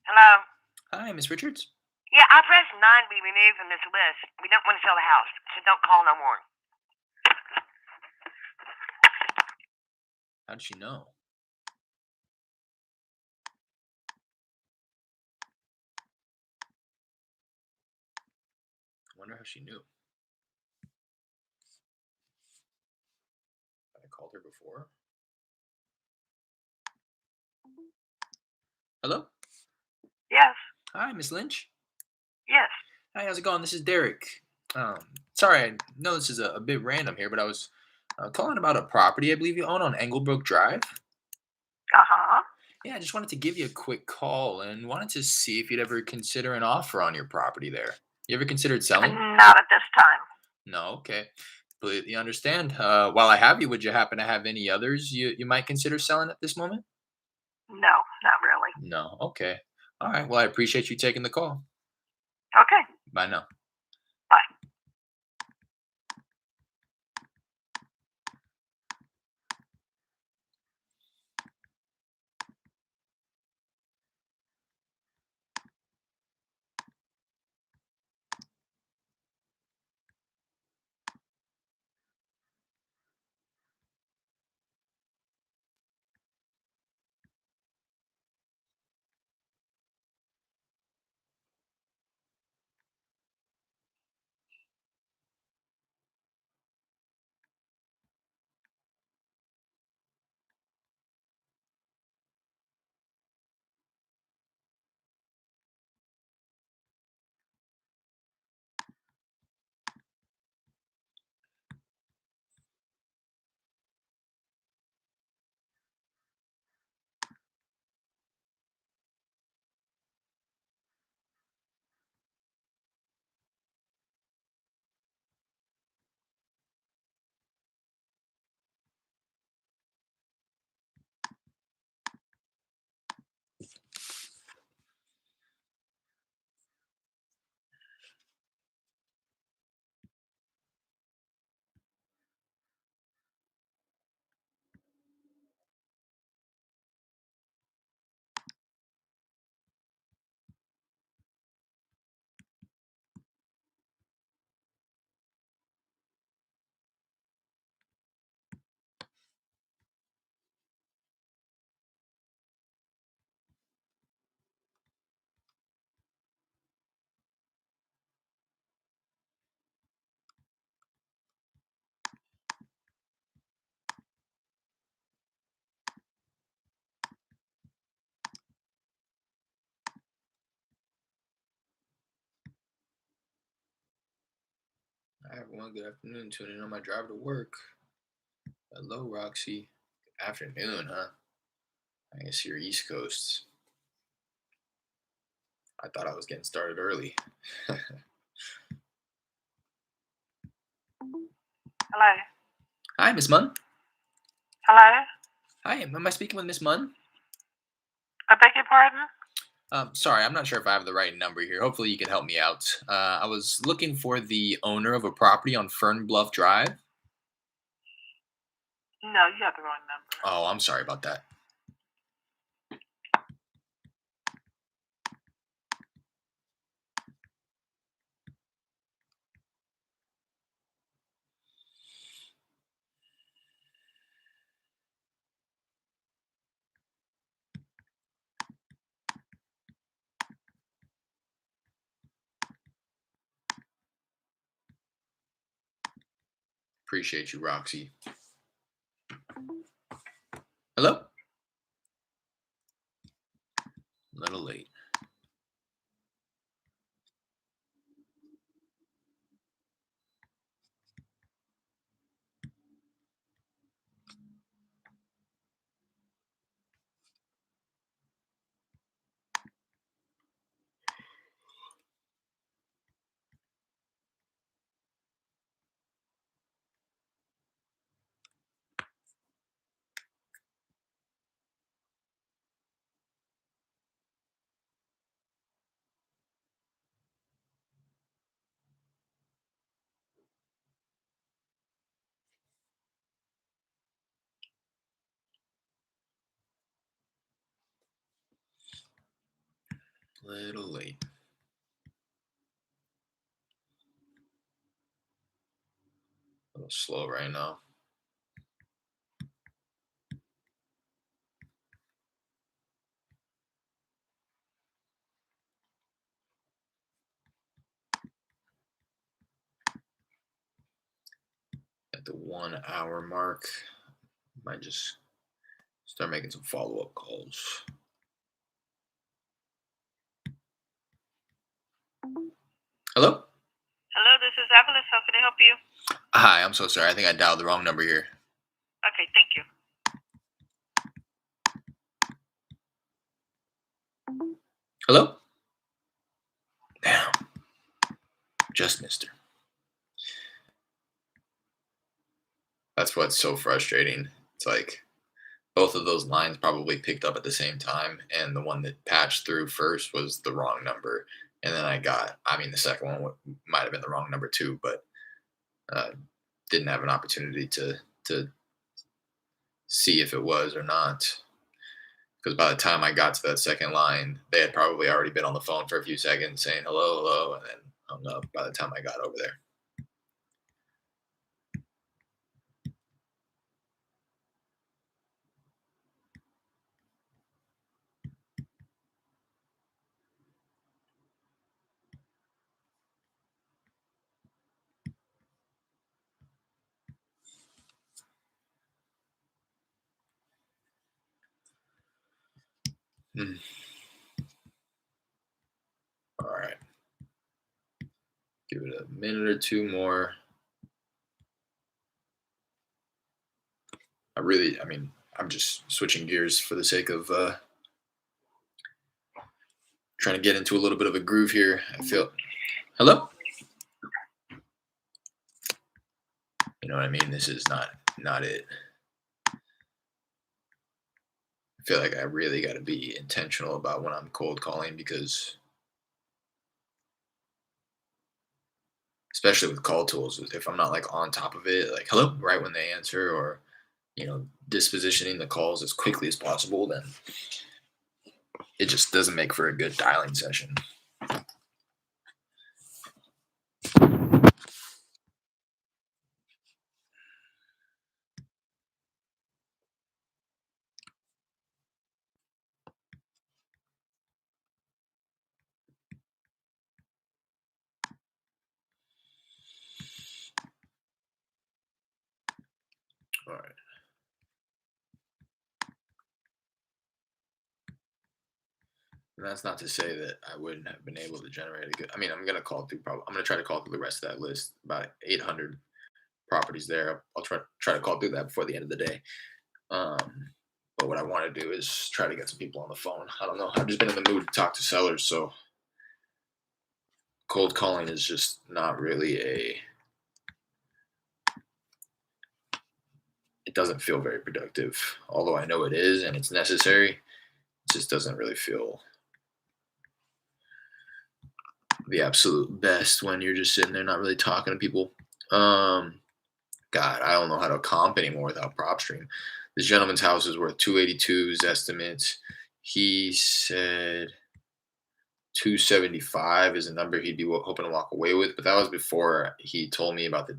Hello? Hi, Miss Richards. Yeah, I pressed 9 to be removed from this list. We don't want to sell the house, so don't call no more. How did she know? I wonder how she knew. I called her before. Hello? Yes, Hi, Miss Lynch. yes. Hi, how's it going? This is Derek. Sorry, I know this is a bit random here, but I was calling about a property I believe you own on Englebrook Drive. Uh-huh. Yeah, I just wanted to give you a quick call and wanted to see if you'd ever consider an offer on your property there. You ever considered selling? Not at this time. No, okay. Completely understand. While I have you, would you happen to have any others you might consider selling at this moment? No, not really. No, okay. All right. Well, I appreciate you taking the call. Okay, Bye now. bye. everyone. Good afternoon. Tuning in on my drive to work. Hello, Roxy. Good afternoon, huh? I guess you're East Coast. I thought I was getting started early. Hello? Hi, Miss Munn. Hello? Hi, am I speaking with Miss Munn? I beg your pardon? Sorry, I'm not sure if I have the right number here. Hopefully, you can help me out. I was looking for the owner of a property on Fern Bluff Drive. No, you have the wrong number. Oh, I'm sorry about that. Appreciate you, Roxy. Hello? A little late. Little late. A little slow right now. At the 1 hour mark, might just start making some follow up calls. Hello? Hello, this is Evelyn. How can I help you? Hi, I'm so sorry. I think I dialed the wrong number here. Okay, thank you. Hello? Damn. Just missed her. That's what's so frustrating. It's like both of those lines probably picked up at the same time, and the one that patched through first was the wrong number. And then the second one might have been the wrong number too, but uh, didn't have an opportunity to see if it was or not. Because by the time I got to that second line, they had probably already been on the phone for a few seconds saying hello, hello, and then hung up by the time I got over there. Hmm. All right. Give it a minute or two more. I'm just switching gears for the sake of trying to get into a little bit of a groove here. I feel. Hello? You know what I mean? This is not it. I feel like I really got to be intentional about when I'm cold calling because, especially with call tools, if I'm not like on top of it, like hello, right when they answer, or dispositioning the calls as quickly as possible, then it just doesn't make for a good dialing session. All right. And that's not to say that I wouldn't have been able to generate a good. I mean, I'm gonna call through. Probably, I'm gonna try to call through the rest of that list. About 800 properties there. I'll try to call through that before the end of the day. Um, but what I want to do is try to get some people on the phone. I don't know. I've just been in the mood to talk to sellers, so cold calling is just not really a. It doesn't feel very productive, although I know it is and it's necessary. It just doesn't really feel the absolute best when you're just sitting there not really talking to people. Um, God, I don't know how to comp anymore without PropStream. This gentleman's house is worth 282's estimates. He said 275 is a number he'd be hoping to walk away with, but that was before he told me about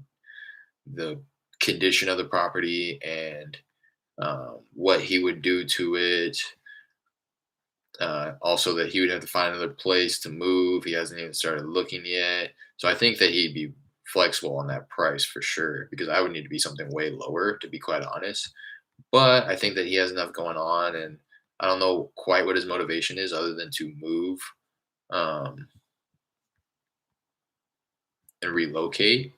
the condition of the property and what he would do to it. Also, that he would have to find another place to move. He hasn't even started looking yet. So I think that he'd be flexible on that price for sure, because I would need to be something way lower, to be quite honest. But I think that he has enough going on, and I don't know quite what his motivation is other than to move um, and relocate.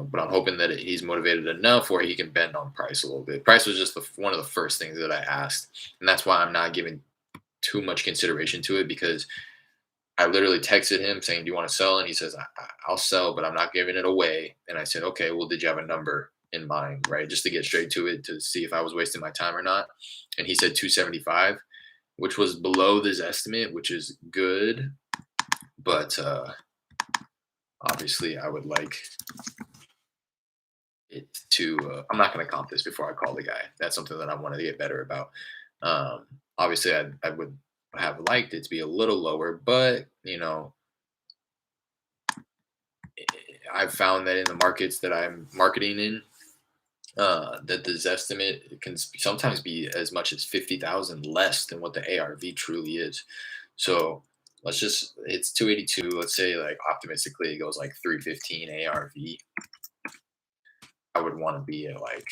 But I'm hoping that he's motivated enough where he can bend on price a little bit. Price was just one of the first things that I asked, and that's why I'm not giving too much consideration to it, because I literally texted him saying, "Do you want to sell?" And he says, "I'll sell, but I'm not giving it away." And I said, "Okay, well, did you have a number in mind, right? Just to get straight to it, to see if I was wasting my time or not." And he said 275, which was below this estimate, which is good, but obviously I would like it to. I'm not going to comp this before I call the guy. That's something that I want to get better about. Obviously, I would have liked it to be a little lower, but I've found that in the markets that I'm marketing in, that this estimate can sometimes be as much as 50,000 less than what the ARV truly is. So it's 282. Let's say, like, optimistically it goes like 315 ARV. I would want to be at, like,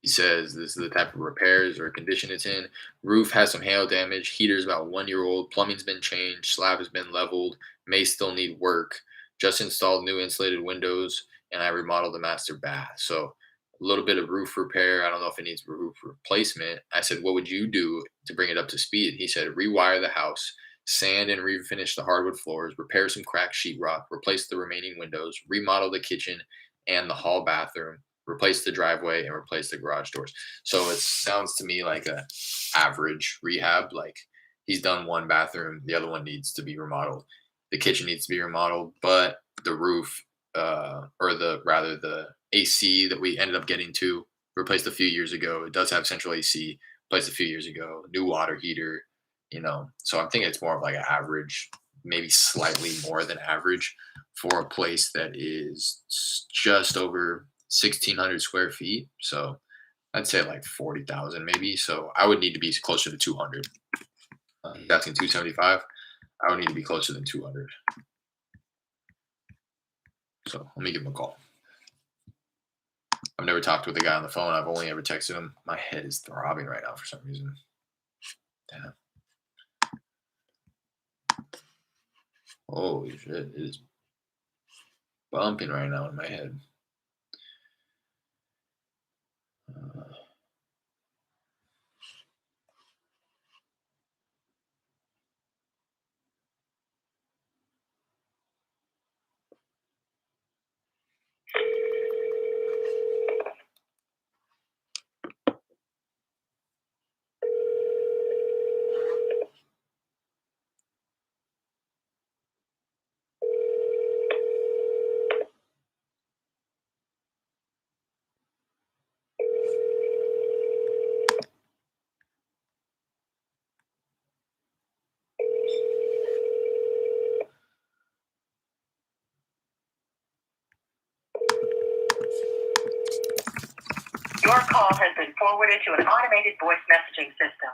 he says this is the type of repairs or condition it's in. Roof has some hail damage. Heater's about 1 year old. Plumbing's been changed. Slab has been leveled. May still need work. Just installed new insulated windows, and I remodeled the master bath. So a little bit of roof repair. I don't know if it needs roof replacement. I said, "What would you do to bring it up to speed?" He said, "Rewire the house, sand and refinish the hardwood floors, repair some cracked sheetrock, replace the remaining windows, remodel the kitchen and the hall bathroom, replace the driveway, and replace the garage doors." So it sounds to me like a average rehab. Like, he's done one bathroom, the other one needs to be remodeled. The kitchen needs to be remodeled, but the roof, or the AC that we ended up getting to, replaced a few years ago. It does have central AC, replaced a few years ago, new water heater. So I'm thinking it's more of like an average, maybe slightly more than average, for a place that is just over 1,600 square feet. So I'd say like 40,000 maybe. So I would need to be closer to 200. He's asking 275. I would need to be closer than 200. So let me give him a call. I've never talked with the guy on the phone. I've only ever texted him. My head is throbbing right now for some reason. Damn. Holy shit. It is bumping right now in my head. Your call has been forwarded to an automated voice messaging system.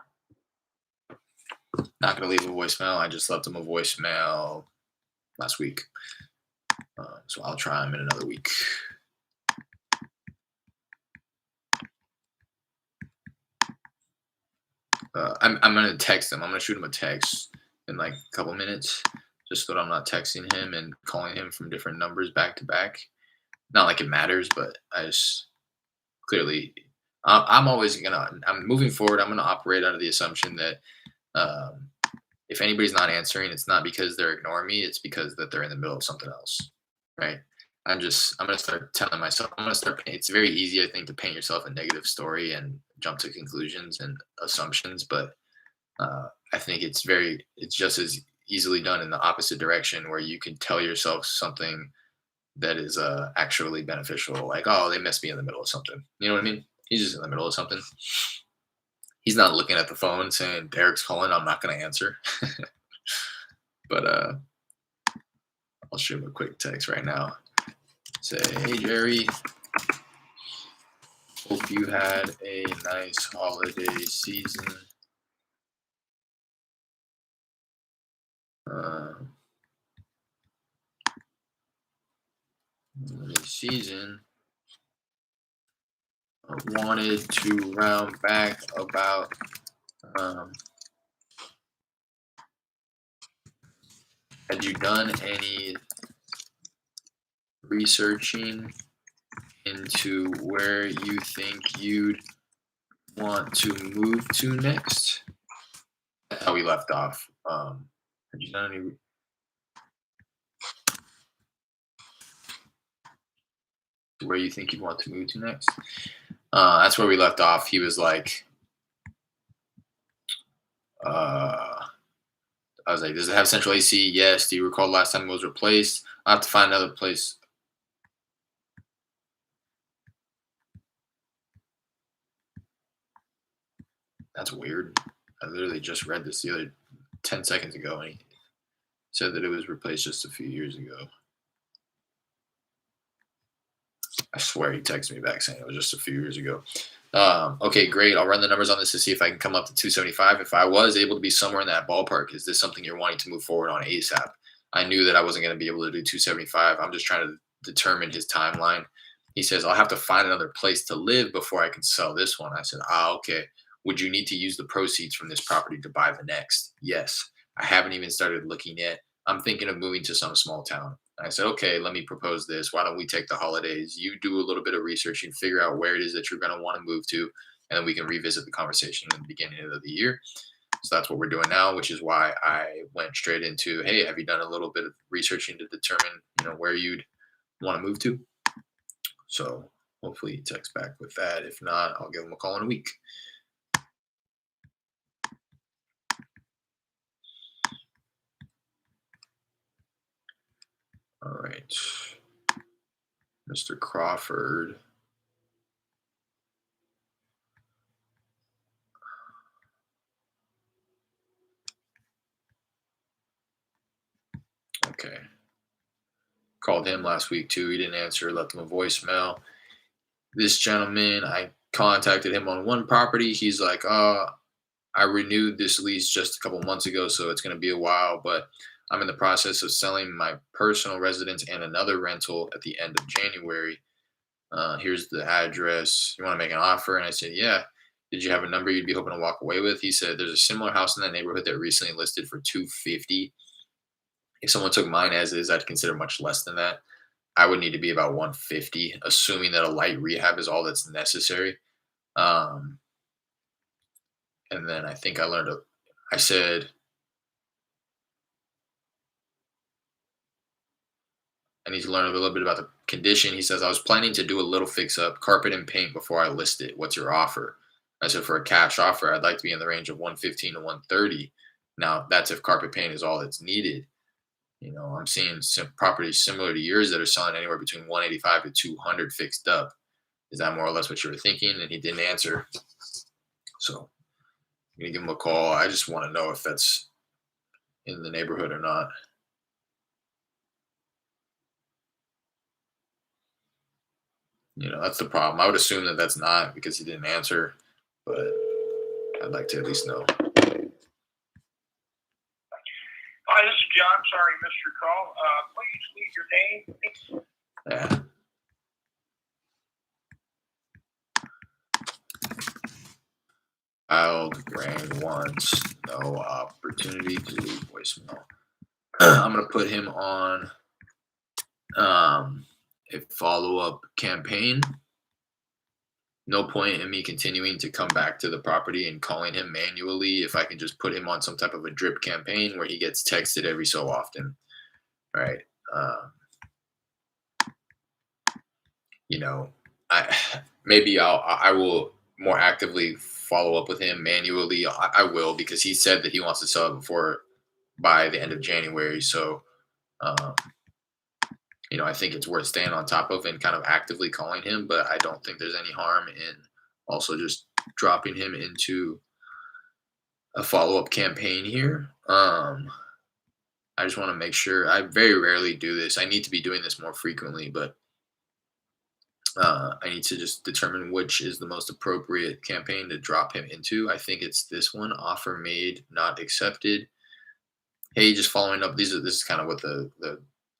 Not going to leave a voicemail. I just left him a voicemail last week. So I'll try him in another week. I'm gonna text him. I'm gonna shoot him a text in like a couple minutes, just so that I'm not texting him and calling him from different numbers back to back. Not like it matters, but I just clearly, I'm always gonna. I'm moving forward. I'm gonna operate under the assumption that um, if anybody's not answering, it's not because they're ignoring me. It's because that they're in the middle of something else, right? I'm gonna start telling myself. I'm gonna start. It's very easy, I think, to paint yourself a negative story and jump to conclusions and assumptions, but I think it's just as easily done in the opposite direction where you can tell yourself something that is actually beneficial. Like, oh, they missed me in the middle of something. You know what I mean? He's just in the middle of something. He's not looking at the phone saying, Derek's calling, I'm not going to answer. But I'll shoot him a quick text right now. Say, hey, Jerry, hope you had a nice holiday season. Season. I wanted to round back about had you done any researching into where you think you'd want to move to next? That's how we left off. Have you done any? Where you think you'd want to move to next? That's where we left off. He was like, I was like, does it have central AC? Yes. Do you recall the last time it was replaced? I'll have to find another place. That's weird. I literally just read this the other 10 seconds ago, and he said that it was replaced just a few years ago. I swear he texted me back saying it was just a few years ago. Okay, great. I'll run the numbers on this to see if I can come up to 275. If I was able to be somewhere in that ballpark, is this something you're wanting to move forward on ASAP? I knew that I wasn't going to be able to do 275. I'm just trying to determine his timeline. He says, I'll have to find another place to live before I can sell this one. I said, okay. Would you need to use the proceeds from this property to buy the next? Yes. I haven't even started looking yet. I'm thinking of moving to some small town. I said, okay, let me propose this. Why don't we take the holidays? You do a little bit of research and figure out where it is that you're going to want to move to, and then we can revisit the conversation in the beginning of the year. So that's what we're doing now, which is why I went straight into, hey, have you done a little bit of researching to determine, where you'd want to move to? So hopefully he texts back with that. If not, I'll give him a call in a week. All right. Mr. Crawford. Okay. Called him last week too. He didn't answer, left him a voicemail. This gentleman, I contacted him on one property. He's like, I renewed this lease just a couple months ago, so it's going to be a while, but I'm in the process of selling my personal residence and another rental at the end of January. Here's the address. You want to make an offer? And I said, yeah. Did you have a number you'd be hoping to walk away with? He said, there's a similar house in that neighborhood that recently listed for 250. If someone took mine as is, I'd consider much less than that. I would need to be about 150, assuming that a light rehab is all that's necessary. And then I think I said, I need to learn a little bit about the condition. He says, I was planning to do a little fix up, carpet and paint before I list it. What's your offer? I said, for a cash offer, I'd like to be in the range of 115 to 130. Now, that's if carpet paint is all that's needed. I'm seeing some properties similar to yours that are selling anywhere between 185 to 200 fixed up. Is that more or less what you were thinking? And he didn't answer. So I'm going to give him a call. I just want to know if that's in the neighborhood or not. That's the problem. I would assume that that's not because he didn't answer, but I'd like to at least know. Hi, this is John. Sorry, missed your call. Please leave your name. Yeah. Child rang once, no opportunity to leave voicemail. I'm gonna put him on a follow-up campaign. No point in me continuing to come back to the property and calling him manually if I can just put him on some type of a drip campaign where he gets texted every so often. All right. You know, I will more actively follow up with him manually. I will, because he said that he wants to sell it by the end of January. So, um, I think it's worth staying on top of and kind of actively calling him, but I don't think there's any harm in also just dropping him into a follow-up campaign here. I just want to make sure. I very rarely do this. I need to be doing this more frequently, but I need to just determine which is the most appropriate campaign to drop him into. I think it's this one: offer made, not accepted. Hey, just following up. This is kind of what the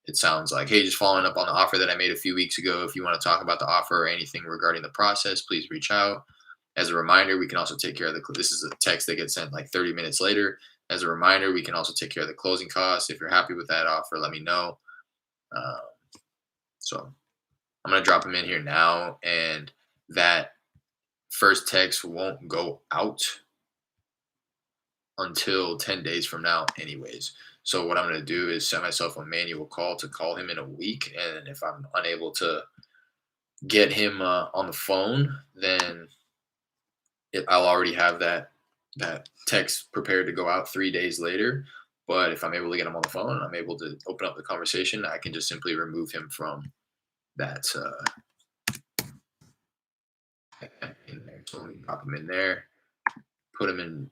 it sounds like. Hey, just following up on the offer that I made a few weeks ago. If you want to talk about the offer or anything regarding the process, please reach out. As a reminder, we can also take care of this is a text that gets sent like 30 minutes later. As a reminder, we can also take care of the closing costs. If you're happy with that offer, let me know. Um, so I'm going to drop him in here now, and that first text won't go out until 10 days from now anyways. So what I'm going to do is send myself a manual call to call him in a week, and if I'm unable to get him on the phone, then I'll already have that text prepared to go out 3 days later. But if I'm able to get him on the phone and I'm able to open up the conversation, I can just simply remove him from that in there. So let me drop him in there, put him in,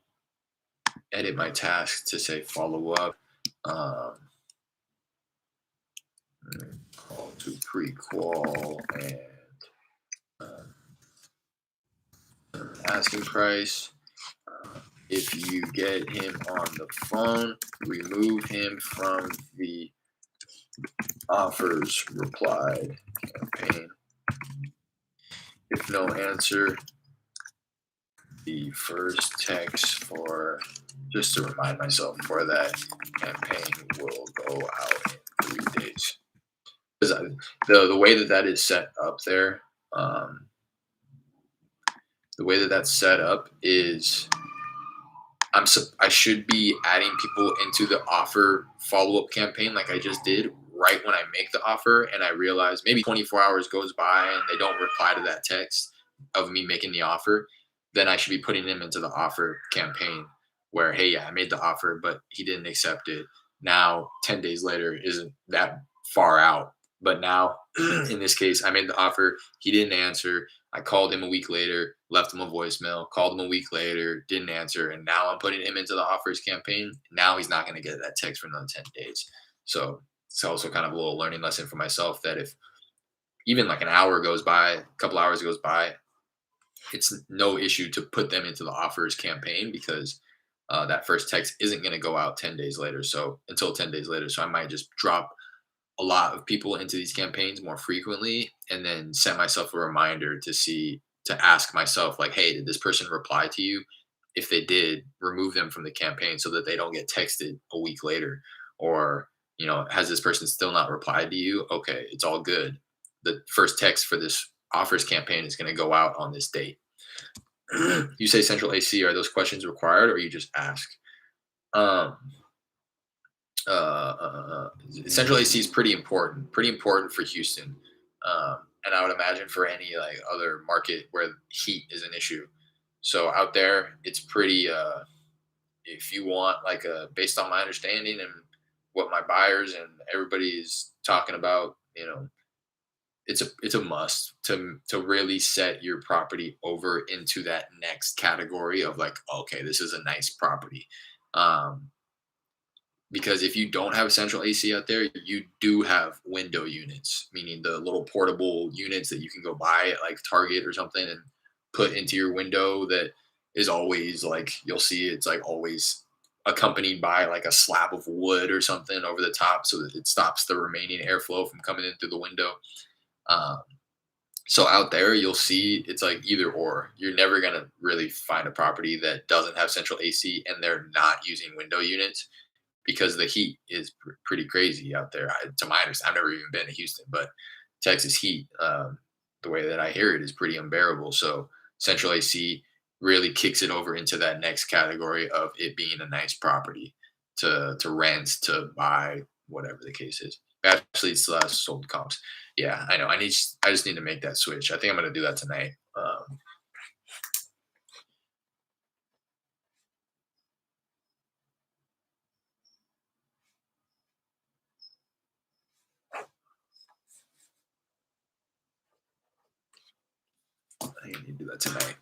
edit my task to say follow up, call to pre-qual, and asking price. If you get him on the phone, remove him from the offers replied campaign. If no answer, the first text for, just to remind myself, for that campaign will go out in 3 days. Because the way that is set up there, the way that that's set up is I should be adding people into the offer follow-up campaign like I just did right when I make the offer, and I realize maybe 24 hours goes by and they don't reply to that text of me making the offer. Then I should be putting them into the offer campaign where, hey, yeah, I made the offer, but he didn't accept it. Now, 10 days later isn't that far out. But now, in this case, I made the offer. He didn't answer. I called him a week later, left him a voicemail, called him a week later, didn't answer. And now I'm putting him into the offers campaign. Now he's not going to get that text for another 10 days. So it's also kind of a little learning lesson for myself that if even like an hour goes by, a couple hours goes by, it's no issue to put them into the offers campaign because that first text isn't going to go out 10 days later. So until 10 days later. So I might just drop a lot of people into these campaigns more frequently and then set myself a reminder to ask myself like, hey, did this person reply to you? If they did, remove them from the campaign so that they don't get texted a week later. Or, has this person still not replied to you? Okay, it's all good. The first text for this offers campaign is going to go out on this date. You say central AC, are those questions required or you just ask? Central AC is pretty important for Houston, and I would imagine for any like other market where heat is an issue. So out there, it's pretty. If you want like based on my understanding and what my buyers and everybody is talking about, it's a must to really set your property over into that next category of like, okay, this is a nice property. Because if you don't have central AC out there, you do have window units, meaning the little portable units that you can go buy at like Target or something and put into your window that is always like, you'll see it's like always accompanied by like a slab of wood or something over the top so that it stops the remaining airflow from coming in through the window. Um, So out there, you'll see it's like either or. You're never gonna really find a property that doesn't have central AC and they're not using window units because the heat is pretty crazy out there. To my understanding, I've never even been to Houston, but Texas heat, the way that I hear it, is pretty unbearable. So central AC really kicks it over into that next category of it being a nice property to rent, to buy, whatever the case is. Actually, still has sold comps. Yeah, I know. I just need to make that switch. I think I'm gonna do that tonight. I need to do that tonight.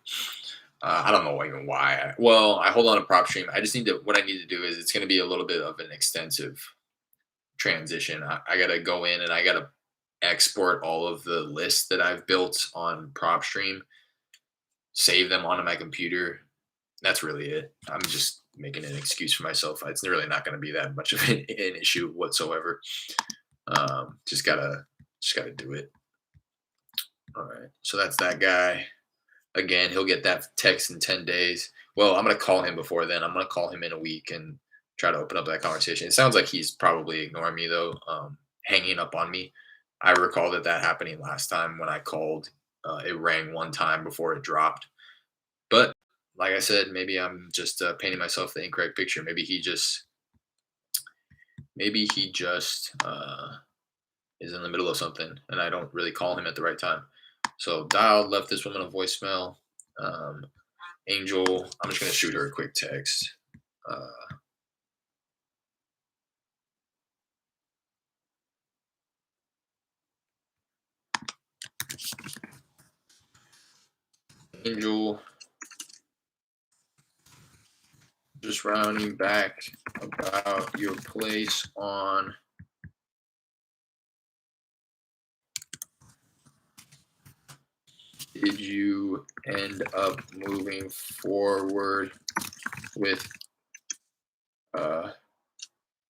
I don't know even why. Well, I hold on to prop stream. I just need to. What I need to do is it's going to be a little bit of an extensive transition. I got to go in and I got to export all of the lists that I've built on prop stream, save them onto my computer. That's really it. I'm just making an excuse for myself. It's really not going to be that much of an issue whatsoever. Just gotta do it. All right. So that's that guy. Again, he'll get that text in 10 days. Well, I'm going to call him before then. I'm going to call him in a week and try to open up that conversation. It sounds like he's probably ignoring me, though, hanging up on me. I recall that happening last time when I called. It rang one time before it dropped. But like I said, maybe I'm just painting myself the incorrect picture. Maybe he just is in the middle of something and I don't really call him at the right time. So dialed, left this woman a voicemail. Um, Angel, I'm just gonna shoot her a quick text. Uh, Angel, just rounding back about your place on did you end up moving forward with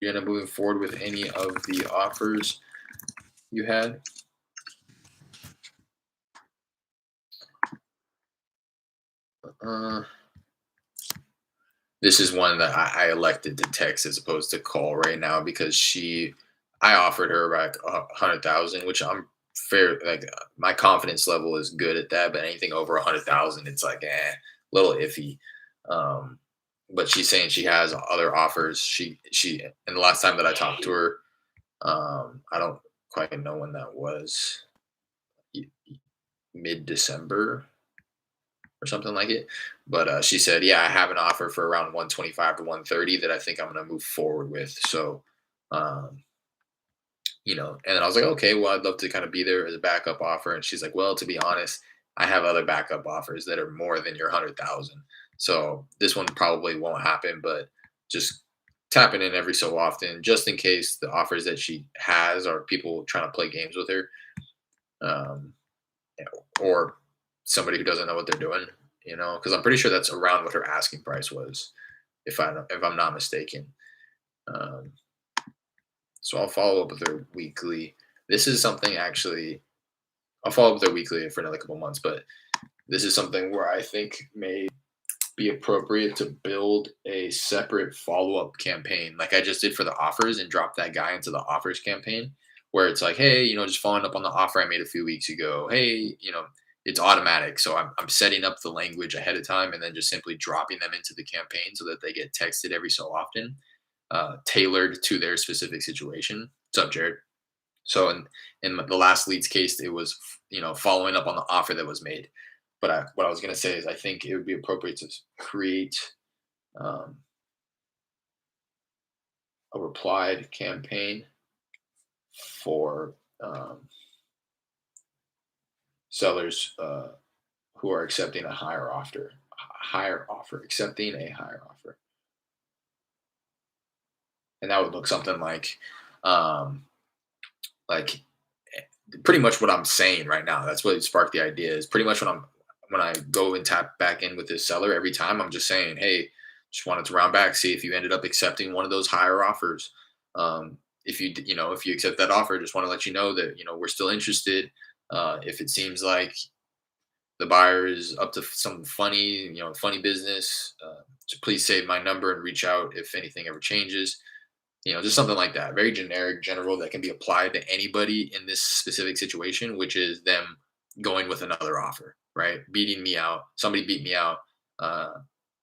you end up moving forward with any of the offers you had? This is one that I elected to text as opposed to call right now because I offered her like 100,000, which I'm fair. Like my confidence level is good at that, but anything over 100,000, it's like, little iffy. Um, but she's saying she has other offers. And the last time that I talked to her, I don't quite know when that was, mid December or something like it. But she said, "Yeah, I have an offer for around 125 to 130 that I think I'm going to move forward with." So, um, and then I was like, "Okay, well, I'd love to kind of be there as a backup offer." And she's like, "Well, to be honest, I have other backup offers that are more than your 100,000. So this one probably won't happen, but just tapping in every so often, just in case the offers that she has are people trying to play games with her." Um, or somebody who doesn't know what they're doing, because I'm pretty sure that's around what her asking price was, if I'm not mistaken. Um, so I'll follow up with her weekly. This is something actually I'll follow up with her weekly for another couple months, but this is something where I think may be appropriate to build a separate follow up campaign, like I just did for the offers, and drop that guy into the offers campaign, where it's like, hey, just following up on the offer I made a few weeks ago. Hey, it's automatic. So I'm setting up the language ahead of time and then just simply dropping them into the campaign so that they get texted every so often, tailored to their specific situation. What's up, Jared? So in the last leads case, it was following up on the offer that was made. But what I was going to say is I think it would be appropriate to create um, a replied campaign for sellers who are accepting a accepting a higher offer, and that would look something um, like pretty much what I'm saying right now. That's what sparked the idea. Is pretty much when I go and tap back in with this seller every time. I'm just saying, hey, just wanted to round back, see if you ended up accepting one of those higher offers. If you accept that offer, just want to let you know that we're still interested. If it seems like the buyer is up to some funny business, so please save my number and reach out if anything ever changes. Just something like that. Very generic, general that can be applied to anybody in this specific situation, which is them going with another offer, right? Beating me out. Somebody beat me out. Uh,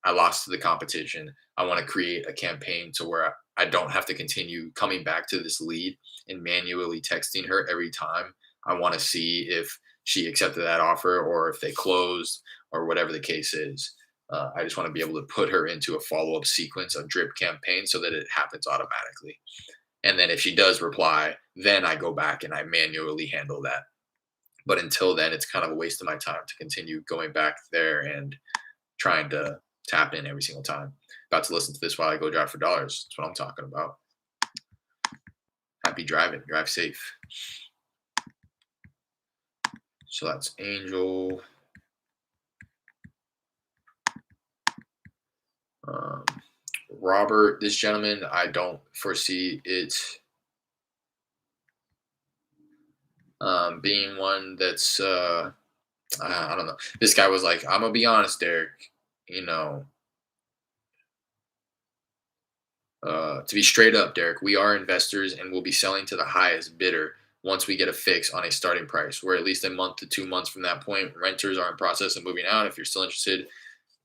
I lost to the competition. I want to create a campaign to where I don't have to continue coming back to this lead and manually texting her every time. I want to see if she accepted that offer or if they closed or whatever the case is. I just want to be able to put her into a follow up sequence, a drip campaign, so that it happens automatically. And then if she does reply, then I go back and I manually handle that. But until then, it's kind of a waste of my time to continue going back there and trying to tap in every single time. About to listen to this while I go drive for dollars. That's what I'm talking about. Happy driving. Drive safe. So that's Angel. Robert, this gentleman, I don't foresee it being one that's I don't know. This guy was like, I'm gonna be honest, Derek. You know, to be straight up, Derek, we are investors and we'll be selling to the highest bidder once we get a fix on a starting price. We're at least a month to 2 months from that point. Renters are in process of moving out. If you're still interested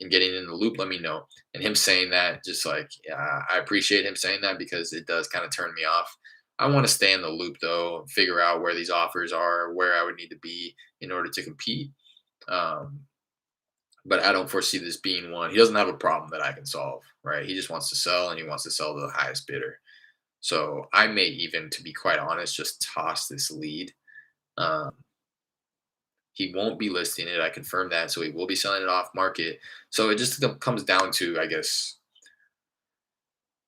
in getting in the loop, let me know. And him saying that, just like, yeah, I appreciate him saying that because it does kind of turn me off. I want to stay in the loop though, figure out where these offers are, where I would need to be in order to compete. Um, but I don't foresee this being one. He doesn't have a problem that I can solve, right? He just wants to sell and he wants to sell to the highest bidder. So I may even, to be quite honest, just toss this lead. Um, he won't be listing it. I confirmed that. So he will be selling it off market. So it just comes down to, I guess,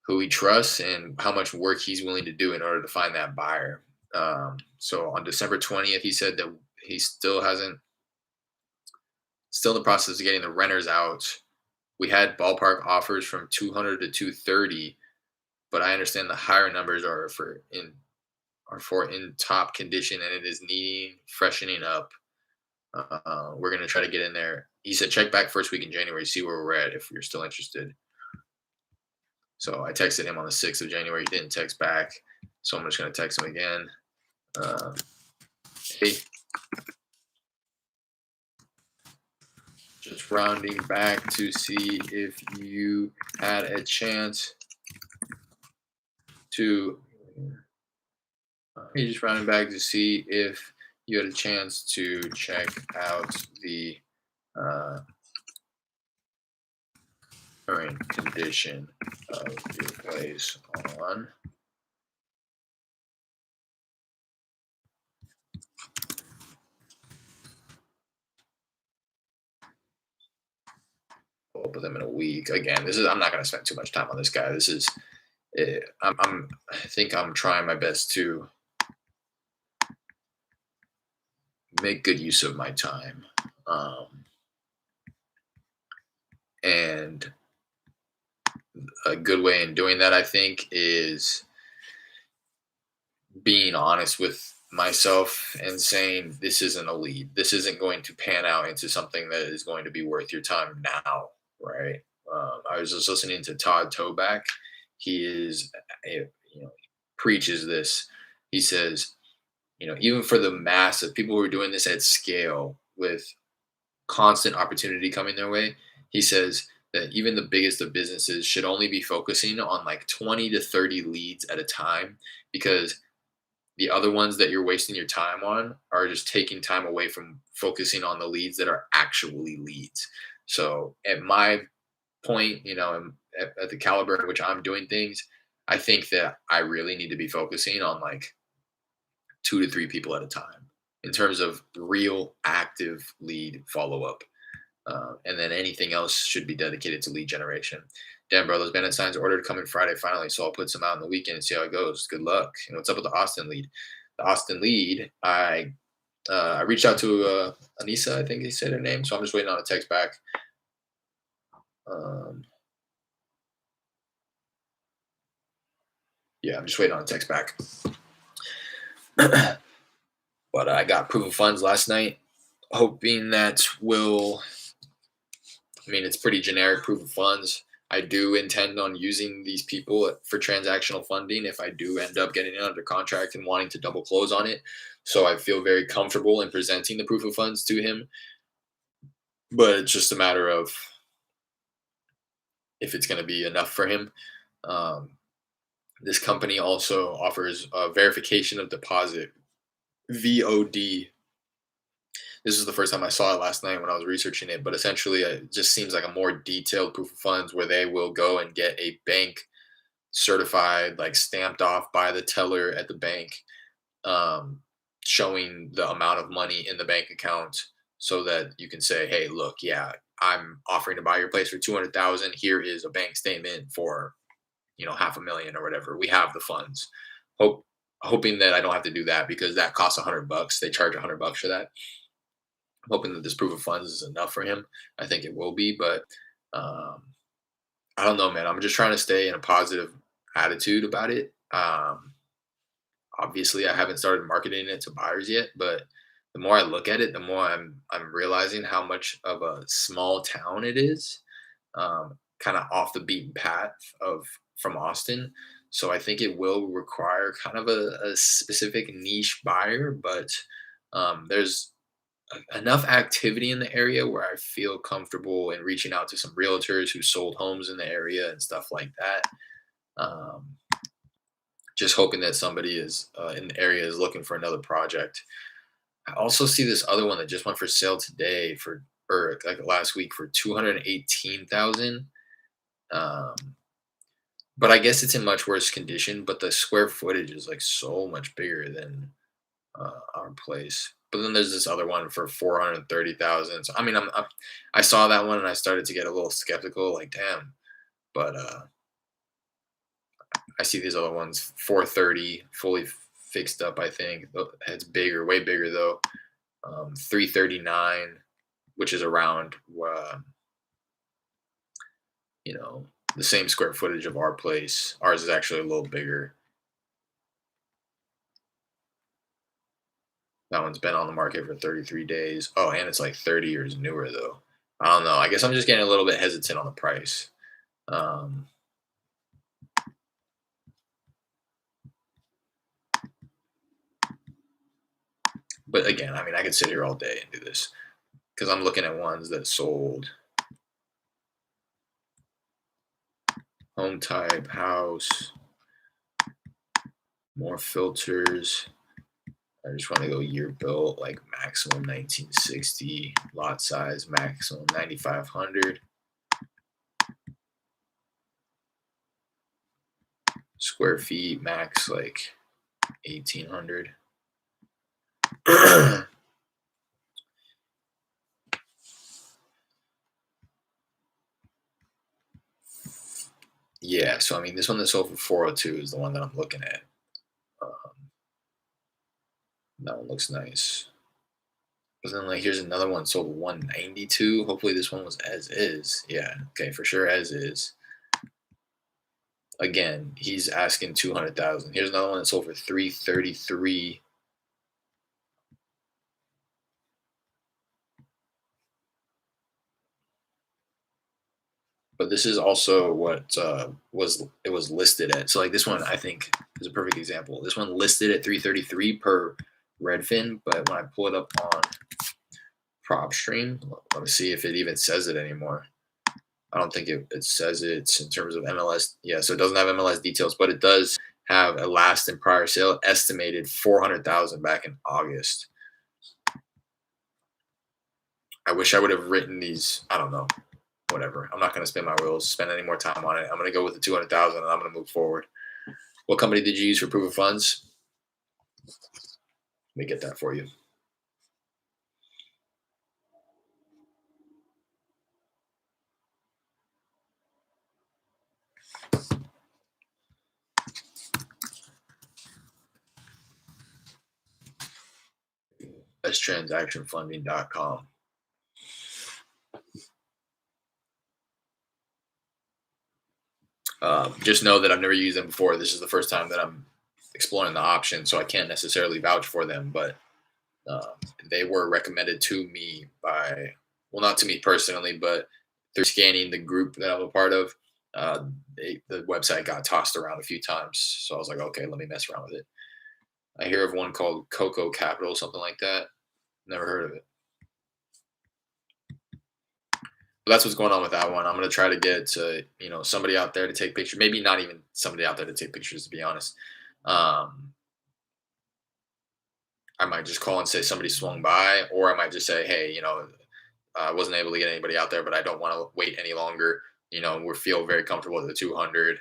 who he trusts and how much work he's willing to do in order to find that buyer. So on December 20th, he said that he still in the process of getting the renters out. We had ballpark offers from 200 to 230, but I understand the higher numbers are for in top condition and it is needing freshening up. We're gonna try to get in there. He said check back first week in January, see where we're at if you're still interested. So I texted him on the 6th of January. He didn't text back, so I'm just gonna text him again. Hey, just rounding back to see if you had a chance to. He's just rounding back to see if you had a chance to check out the current condition of your place on. I'll put them in a week. Again, I'm not going to spend too much time on this guy. This is I think I'm trying my best to make good use of my time. And a good way in doing that, I think, is being honest with myself and saying this isn't a lead. This isn't going to pan out into something that is going to be worth your time now, right? I was just listening to Todd Toback. He is, preaches this. He says, even for the mass of people who are doing this at scale with constant opportunity coming their way, he says that even the biggest of businesses should only be focusing on like 20 to 30 leads at a time because the other ones that you're wasting your time on are just taking time away from focusing on the leads that are actually leads. So at my point, at the caliber in which I'm doing things, I think that I really need to be focusing on like 2 to 3 people at a time in terms of real active lead follow up. And then anything else should be dedicated to lead generation. Damn, bro, those Bennett signs ordered coming Friday finally, so I'll put some out in the weekend and see how it goes. Good luck. And what's up with the Austin lead? The Austin lead, I reached out to Anissa, I think he said her name, so I'm just waiting on a text back. Yeah, I'm just waiting on a text back. But I got proof of funds last night, hoping that will. I mean, it's pretty generic proof of funds. I do intend on using these people for transactional funding if I do end up getting it under contract and wanting to double close on it. So I feel very comfortable in presenting the proof of funds to him. But it's just a matter of if it's going to be enough for him. Um, this company also offers a verification of deposit, VOD. This is the first time I saw it last night when I was researching it, but essentially it just seems like a more detailed proof of funds where they will go and get a bank certified, like stamped off by the teller at the bank, um, showing the amount of money in the bank account so that you can say, hey, look, yeah, I'm offering to buy your place for 200,000. Here is a bank statement for, 500,000 or whatever. We have the funds. Hoping that I don't have to do that because that costs $100. They charge $100 for that. I'm hoping that this proof of funds is enough for him. I think it will be, but um, I don't know, man. I'm just trying to stay in a positive attitude about it. Obviously, I haven't started marketing it to buyers yet, but the more I look at it, the more I'm realizing how much of a small town it is, kind of off the beaten path of from Austin. So I think it will require kind of a specific niche buyer, but there's enough activity in the area where I feel comfortable in reaching out to some realtors who sold homes in the area and stuff like that. Um, just hoping that somebody is in the area is looking for another project. I also see this other one that just went for sale today for or like last week for 218,000. Um, but I guess it's in much worse condition. But the square footage is like so much bigger than our place. But then there's this other one for 430,000. So I mean, I saw that one and I started to get a little skeptical, like damn. But I see these other ones 430, fully fixed up. I think it's bigger, way bigger though. 339, which is around you know the same square footage of our place. Ours is actually a little bigger. That one's been on the market for 33 days. Oh, and it's like 30 years newer though. I don't know. I guess I'm just getting a little bit hesitant on the price. Um, but again, I mean, I could sit here all day and do this because I'm looking at ones that sold home type, house, more filters. I just want to go year built, like maximum 1960, lot size maximum 9,500, square feet max like 1,800. Yeah, so I mean, this one that sold for 402 is the one that I'm looking at. Um, that one looks nice. But then, like, here's another one sold for 192. Hopefully, this one was as is. Yeah, okay, for sure, as is. Again, he's asking 200,000. Here's another one that sold for 333. But this is also what was listed at. So like this one, I think is a perfect example. This one listed at 333 per Redfin, but when I pull it up on PropStream, let me see if it even says it anymore. I don't think it says it in terms of MLS. Yeah, so it doesn't have MLS details, but it does have a last and prior sale estimated 400,000 back in August. I wish I would have written these. I don't know. Whatever. I'm not going to spin my wheels, spend any more time on it. I'm going to go with the 200,000 and I'm going to move forward. What company did you use for proof of funds? Let me get that for you. That's transactionfunding.com. Just know that I've never used them before. This is the first time that I'm exploring the option, so I can't necessarily vouch for them, but They were recommended to me by, well, not to me personally, but through scanning the group that I'm a part of. The website got tossed around a few times, so I was like, okay, let me mess around with it. I hear of one called Coco Capital, something like that. Never heard of it. But that's what's going on with that one. I'm gonna try to get somebody out there to take pictures. Maybe not even somebody out there to take pictures, to be honest. Um, I might just call and say somebody swung by, or I might just say, hey, I wasn't able to get anybody out there, but I don't want to wait any longer. We feel very comfortable at the 200,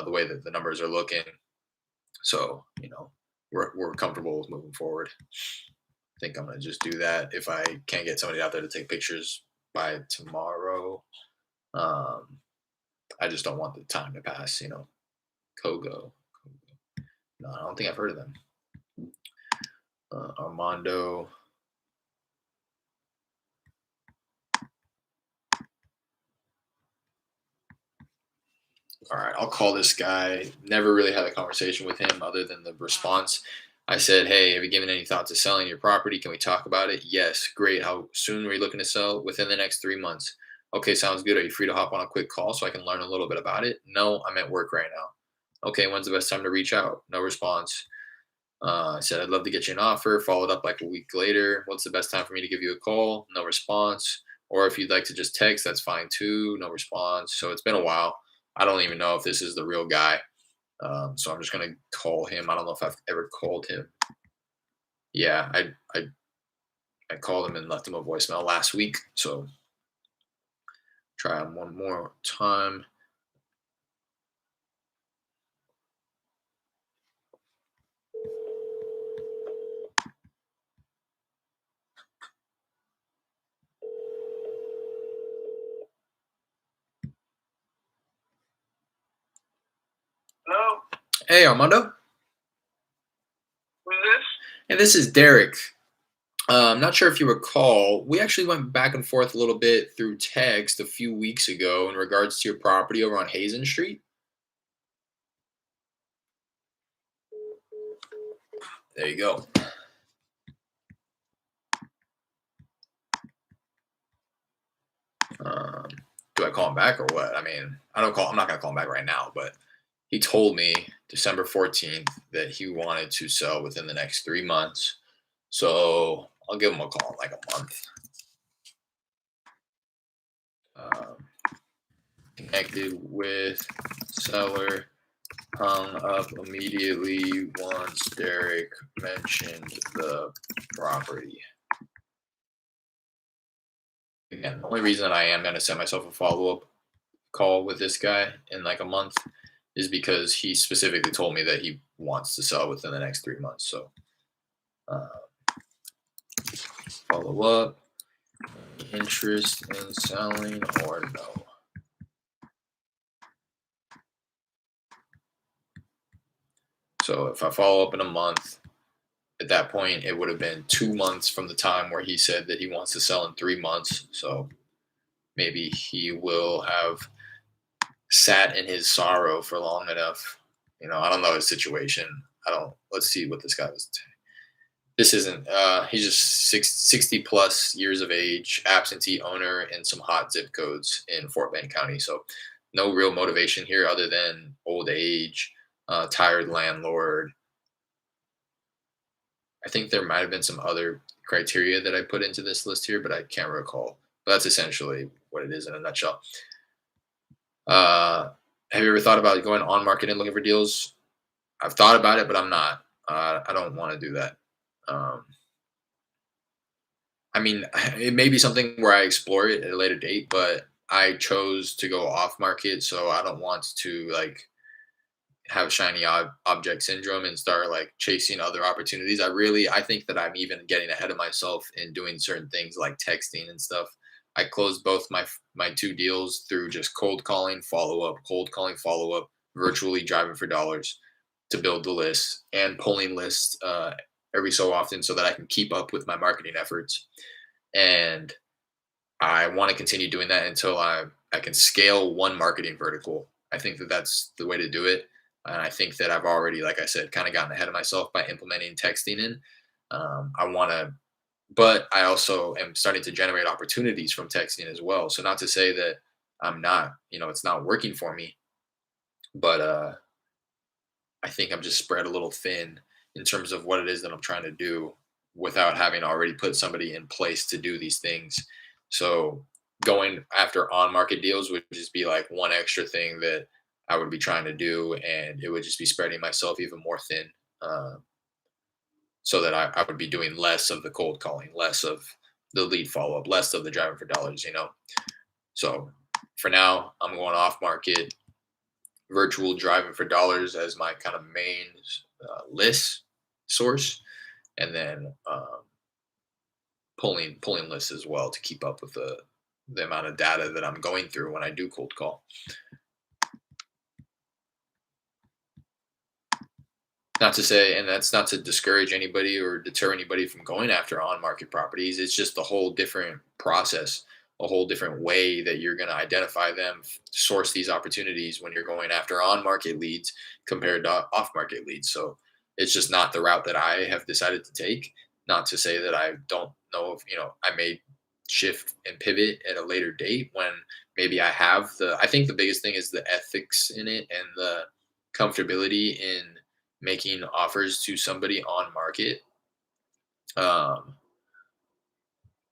the way that the numbers are looking. So, we're comfortable with moving forward. I think I'm going to just do that if I can't get somebody out there to take pictures by tomorrow. I just don't want the time to pass, Kogo. No, I don't think I've heard of them. Armando. All right, I'll call this guy. Never really had a conversation with him other than the response. I said, hey, have you given any thought to selling your property? Can we talk about it? Yes, great. How soon are you looking to sell? Within the next 3 months. Okay, sounds good. Are you free to hop on a quick call so I can learn a little bit about it? No, I'm at work right now. Okay, when's the best time to reach out? No response. I said, I'd love to get you an offer. Followed up like a week later. What's the best time for me to give you a call? No response. Or if you'd like to just text, that's fine too. No response. So it's been a while. I don't even know if this is the real guy. So I'm just gonna call him. I don't know if I've ever called him. Yeah, I called him and left him a voicemail last week. So try him one more time. Hello, Hey, Armando. who's this? Hey, this is Derek. I'm not sure if you recall, we actually went back and forth a little bit through text a few weeks ago in regards to your property over on Hazen Street. There you go. Um, do I call him back or what? I mean, I'm not gonna call him back right now, but he told me December 14th that he wanted to sell within the next 3 months. So I'll give him a call in like a month. Connected with seller, hung up immediately once Derek mentioned the property. Again, the only reason I am going to set myself a follow-up call with this guy in like a month is because he specifically told me that he wants to sell within the next 3 months. So follow up, interest in selling or no. So if I follow up in a month, at that point, it would have been 2 months from the time where he said that he wants to sell in 3 months. So maybe he will have sat in his sorrow for long enough. I don't know his situation. Let's see what this guy was. This isn't, he's just 60 plus years of age, absentee owner in some hot zip codes in Fort Bend County. So no real motivation here other than old age, tired landlord. I think there might have been some other criteria that I put into this list here, but I can't recall. But that's essentially what it is in a nutshell. Have you ever thought about going on market and looking for deals? I've thought about it, but I'm not. I don't want to do that. I mean, it may be something where I explore it at a later date, but I chose to go off market, so I don't want to like have shiny object syndrome and start like chasing other opportunities. I think that I'm even getting ahead of myself in doing certain things like texting and stuff. I closed both my 2 deals through just cold calling, follow up, virtually driving for dollars to build the list and pulling lists every so often so that I can keep up with my marketing efforts. And I want to continue doing that until I can scale one marketing vertical. I think that that's the way to do it. And I think that I've already, like I said, kind of gotten ahead of myself by implementing texting in. I want to, but I also am starting to generate opportunities from texting as well. So not to say that I'm not, it's not working for me, but I think I'm just spread a little thin in terms of what it is that I'm trying to do without having already put somebody in place to do these things. So going after on market deals would just be like one extra thing that I would be trying to do, and it would just be spreading myself even more thin. Uh, so that I would be doing less of the cold calling, less of the lead follow up, less of the driving for dollars. So for now, I'm going off market, virtual driving for dollars as my kind of main list source, and then pulling lists as well to keep up with the amount of data that I'm going through when I do cold call. Not to say, and that's not to discourage anybody or deter anybody from going after on market properties. It's just a whole different process, a whole different way that you're going to identify them, source these opportunities when you're going after on market leads compared to off market leads. So it's just not the route that I have decided to take. Not to say that I don't know if, I may shift and pivot at a later date when maybe I think the biggest thing is the ethics in it and the comfortability in making offers to somebody on market um,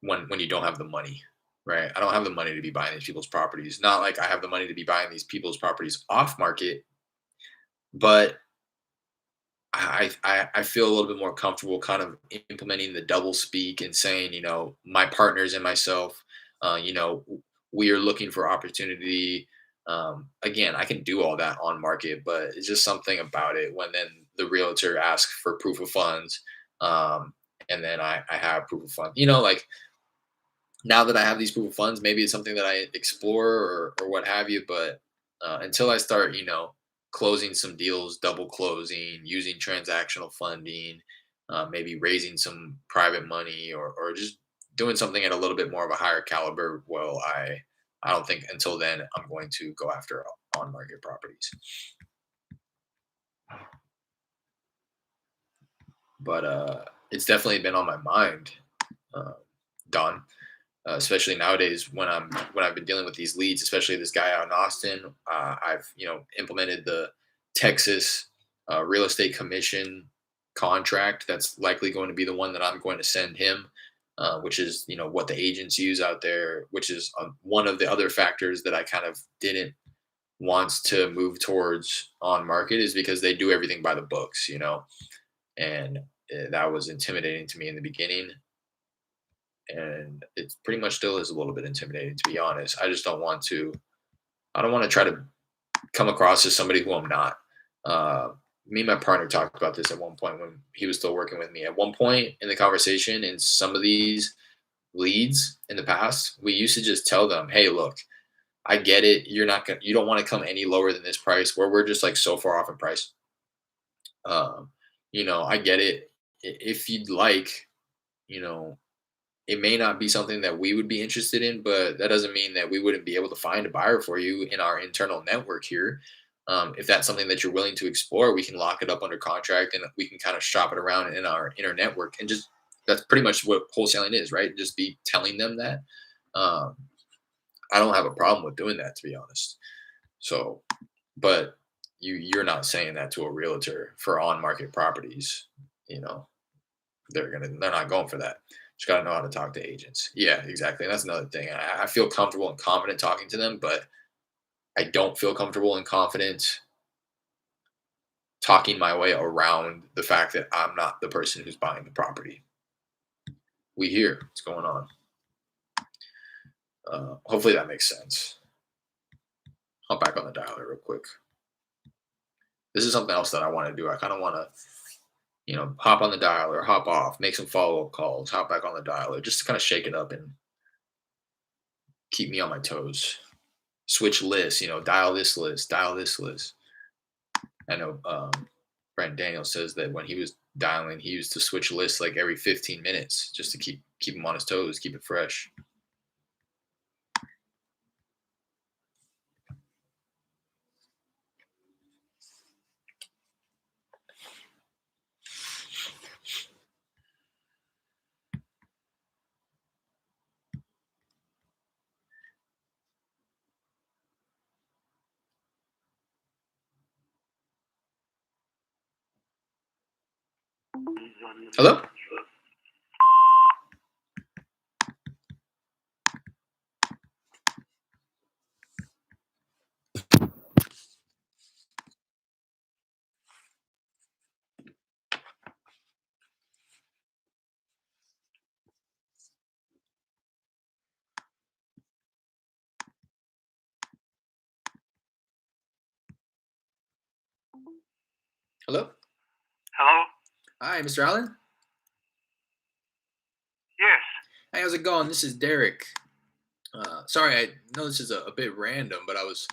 when you don't have the money, right? I don't have the money to be buying these people's properties. Not like I have the money to be buying these people's properties off market, but I feel a little bit more comfortable kind of implementing the double speak and saying, my partners and myself, we are looking for opportunity. Again, I can do all that on market, but it's just something about it when then the realtor asks for proof of funds. Um, and then I have proof of funds, like now that I have these proof of funds, maybe it's something that I explore or what have you. But until I start, closing some deals, double closing, using transactional funding, maybe raising some private money or just doing something at a little bit more of a higher caliber, well, I don't think until then I'm going to go after on market properties. But it's definitely been on my mind, uh, Don. Especially nowadays when I've been dealing with these leads, especially this guy out in Austin. I've implemented the Texas real estate commission contract. That's likely going to be the one that I'm going to send him, which is what the agents use out there. Which is one of the other factors that I kind of didn't want to move towards on market is because they do everything by the books, and that was intimidating to me in the beginning, and it pretty much still is a little bit intimidating, to be honest. I don't want to try to come across as somebody who I'm not. Me and my partner talked about this at one point when he was still working with me. At one point in the conversation, in some of these leads in the past, we used to just tell them, "Hey, look, I get it. You don't want to come any lower than this price, where we're just like so far off in price. Um, I get it. If you'd like, you know, it may not be something that we would be interested in, but that doesn't mean that we wouldn't be able to find a buyer for you in our internal network here. If that's something that you're willing to explore, we can lock it up under contract and we can kind of shop it around in our inner network and just that's pretty much what wholesaling is, right? Just be telling them that. Um, I don't have a problem with doing that, to be honest. So, but you're not saying that to a realtor for on market properties, you know they're not going for that. Just got to know how to talk to agents. Yeah, exactly. And that's another thing. I feel comfortable and confident talking to them, but I don't feel comfortable and confident talking my way around the fact that I'm not the person who's buying the property. We hear what's going on. Hopefully that makes sense. Hop back on the dialer real quick. This is something else that I want to do. I kind of want to, hop on the dialer, hop off, make some follow up calls, hop back on the dialer, just to kind of shake it up and keep me on my toes. Switch lists, dial this list, dial this list. I know Brent Daniel says that when he was dialing, he used to switch lists like every 15 minutes just to keep him on his toes, keep it fresh. Hello? Hello? Hello? Hi, Mr. Allen. Yes. Hey, how's it going? This is Derek. Sorry, I know this is a bit random, but I was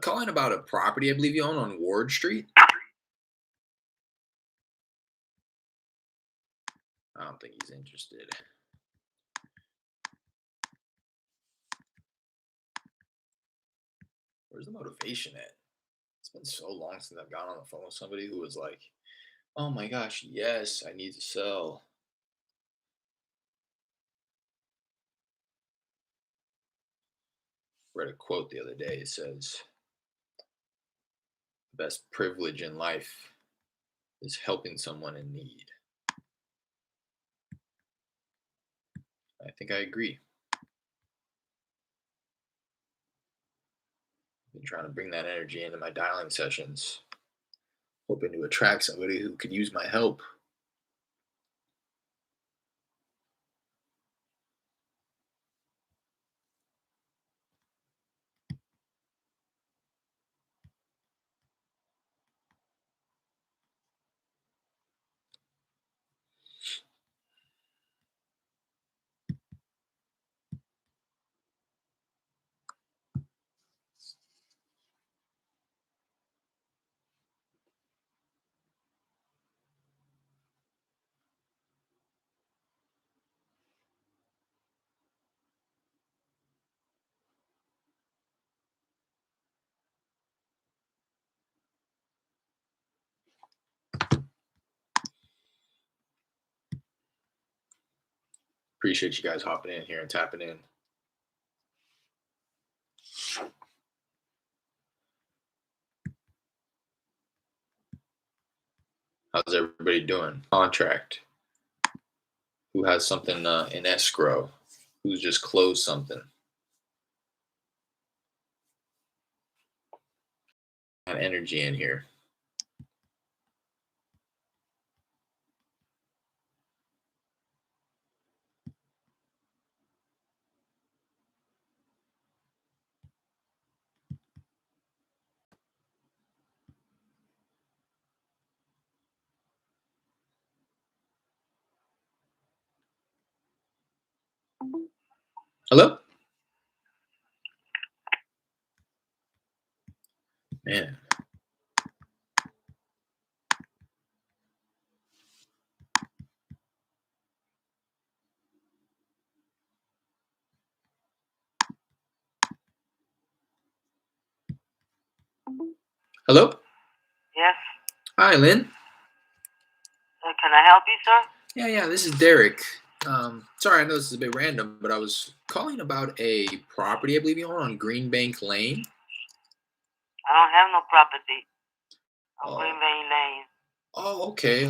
calling about a property I believe you own on Ward Street. I don't think he's interested. Where's the motivation at? It's been so long since I've gone on the phone with somebody who was like, oh my gosh, yes, I need to sell. Read a quote the other day. It says, the best privilege in life is helping someone in need. I think I agree. Been trying to bring that energy into my dialing sessions, hoping to attract somebody who could use my help. Appreciate you guys hopping in here and tapping in. How's everybody doing? Contract. Who has something in escrow? Who's just closed something? Got energy in here. Hello? Man. Hello? Yes. Hi, Lynn. Can I help you, sir? Yeah, this is Derek. Sorry, I know this is a bit random, but I was calling about a property I believe you own on Greenbank Lane. I don't have no property on Oh. Green Bay Lane. Oh, okay.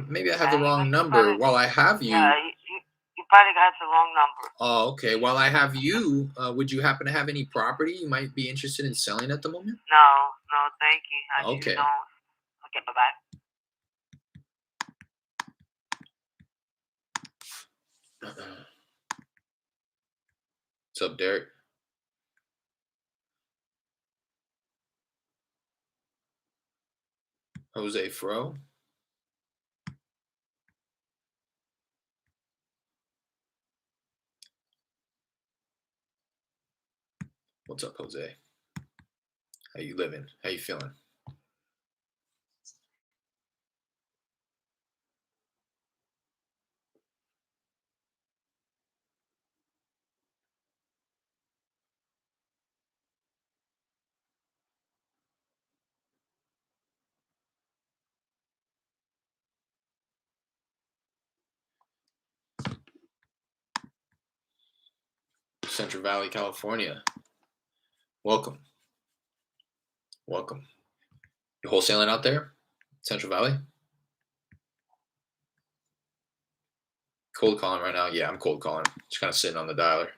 Maybe I have the wrong You number. probably, While I have you, yeah, you probably got the wrong number. oh, okay. While I have you, would you happen to have any property you might be interested in selling at the moment? No, thank you. I Okay. just don't. Okay, bye-bye. What's up, Derek? Jose Fro? What's up, Jose? How you living? How you feeling? Central Valley, California. Welcome. You wholesaling out there? Central Valley? Cold calling right now. Yeah, I'm cold calling. Just kind of sitting on the dialer.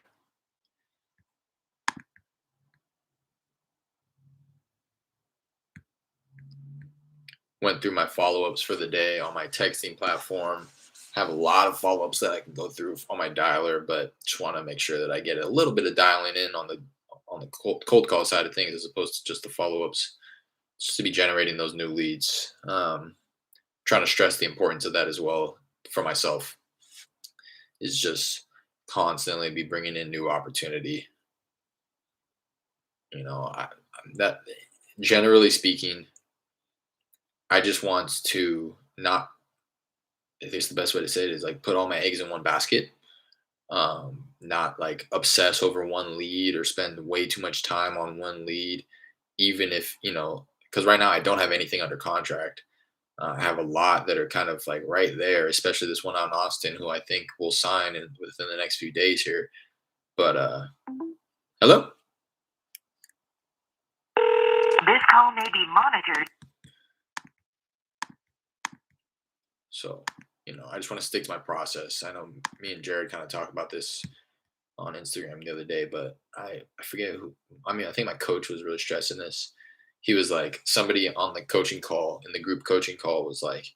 Went through my follow-ups for the day on my texting platform. Have a lot of follow-ups that I can go through on my dialer, but just want to make sure that I get a little bit of dialing in on the cold call side of things as opposed to just the follow-ups, just to be generating those new leads. Trying to stress the importance of that as well for myself is just constantly be bringing in new opportunity. That generally speaking, I just want to not. I think the best way to say it is like put all my eggs in one basket. Not like obsess over one lead or spend way too much time on one lead, even if because right now I don't have anything under contract. I have a lot that are kind of like right there, especially this one out in Austin, who I think will sign within the next few days here. But hello. This call may be monitored. So, I just want to stick to my process. I know me and Jared kind of talked about this on Instagram the other day, but I forget who. I mean, I think my coach was really stressing this. He was like, somebody on the coaching call, in the group coaching call, was like,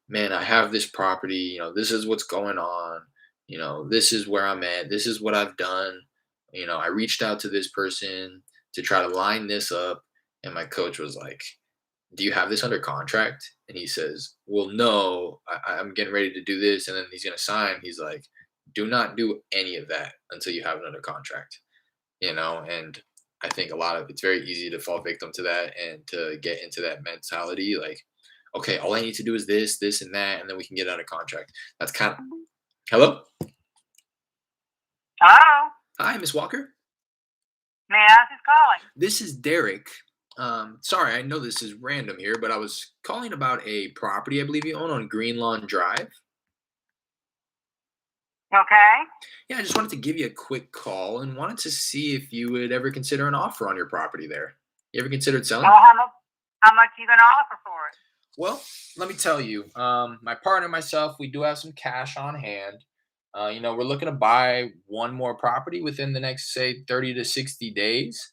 man, I have this property, this is what's going on, this is where I'm at, this is what I've done. I reached out to this person to try to line this up. And my coach was like, do you have this under contract? And he says, well, no, I'm getting ready to do this. And then he's going to sign. He's like, do not do any of that until you have it under contract, and I think it's very easy to fall victim to that and to get into that mentality. Like, okay, all I need to do is this, and that, and then we can get under contract. That's kind of, hello? Hello? Hi, Miss Walker. May I ask who's calling? This is Derek. Sorry, I know this is random here, but I was calling about a property I believe you own on Green Lawn Drive. Okay. Yeah, I just wanted to give you a quick call and wanted to see if you would ever consider an offer on your property there. You ever considered selling? Well, how much are you going to offer for it? Well, let me tell you, my partner and myself, we do have some cash on hand. We're looking to buy one more property within the next, say, 30 to 60 days.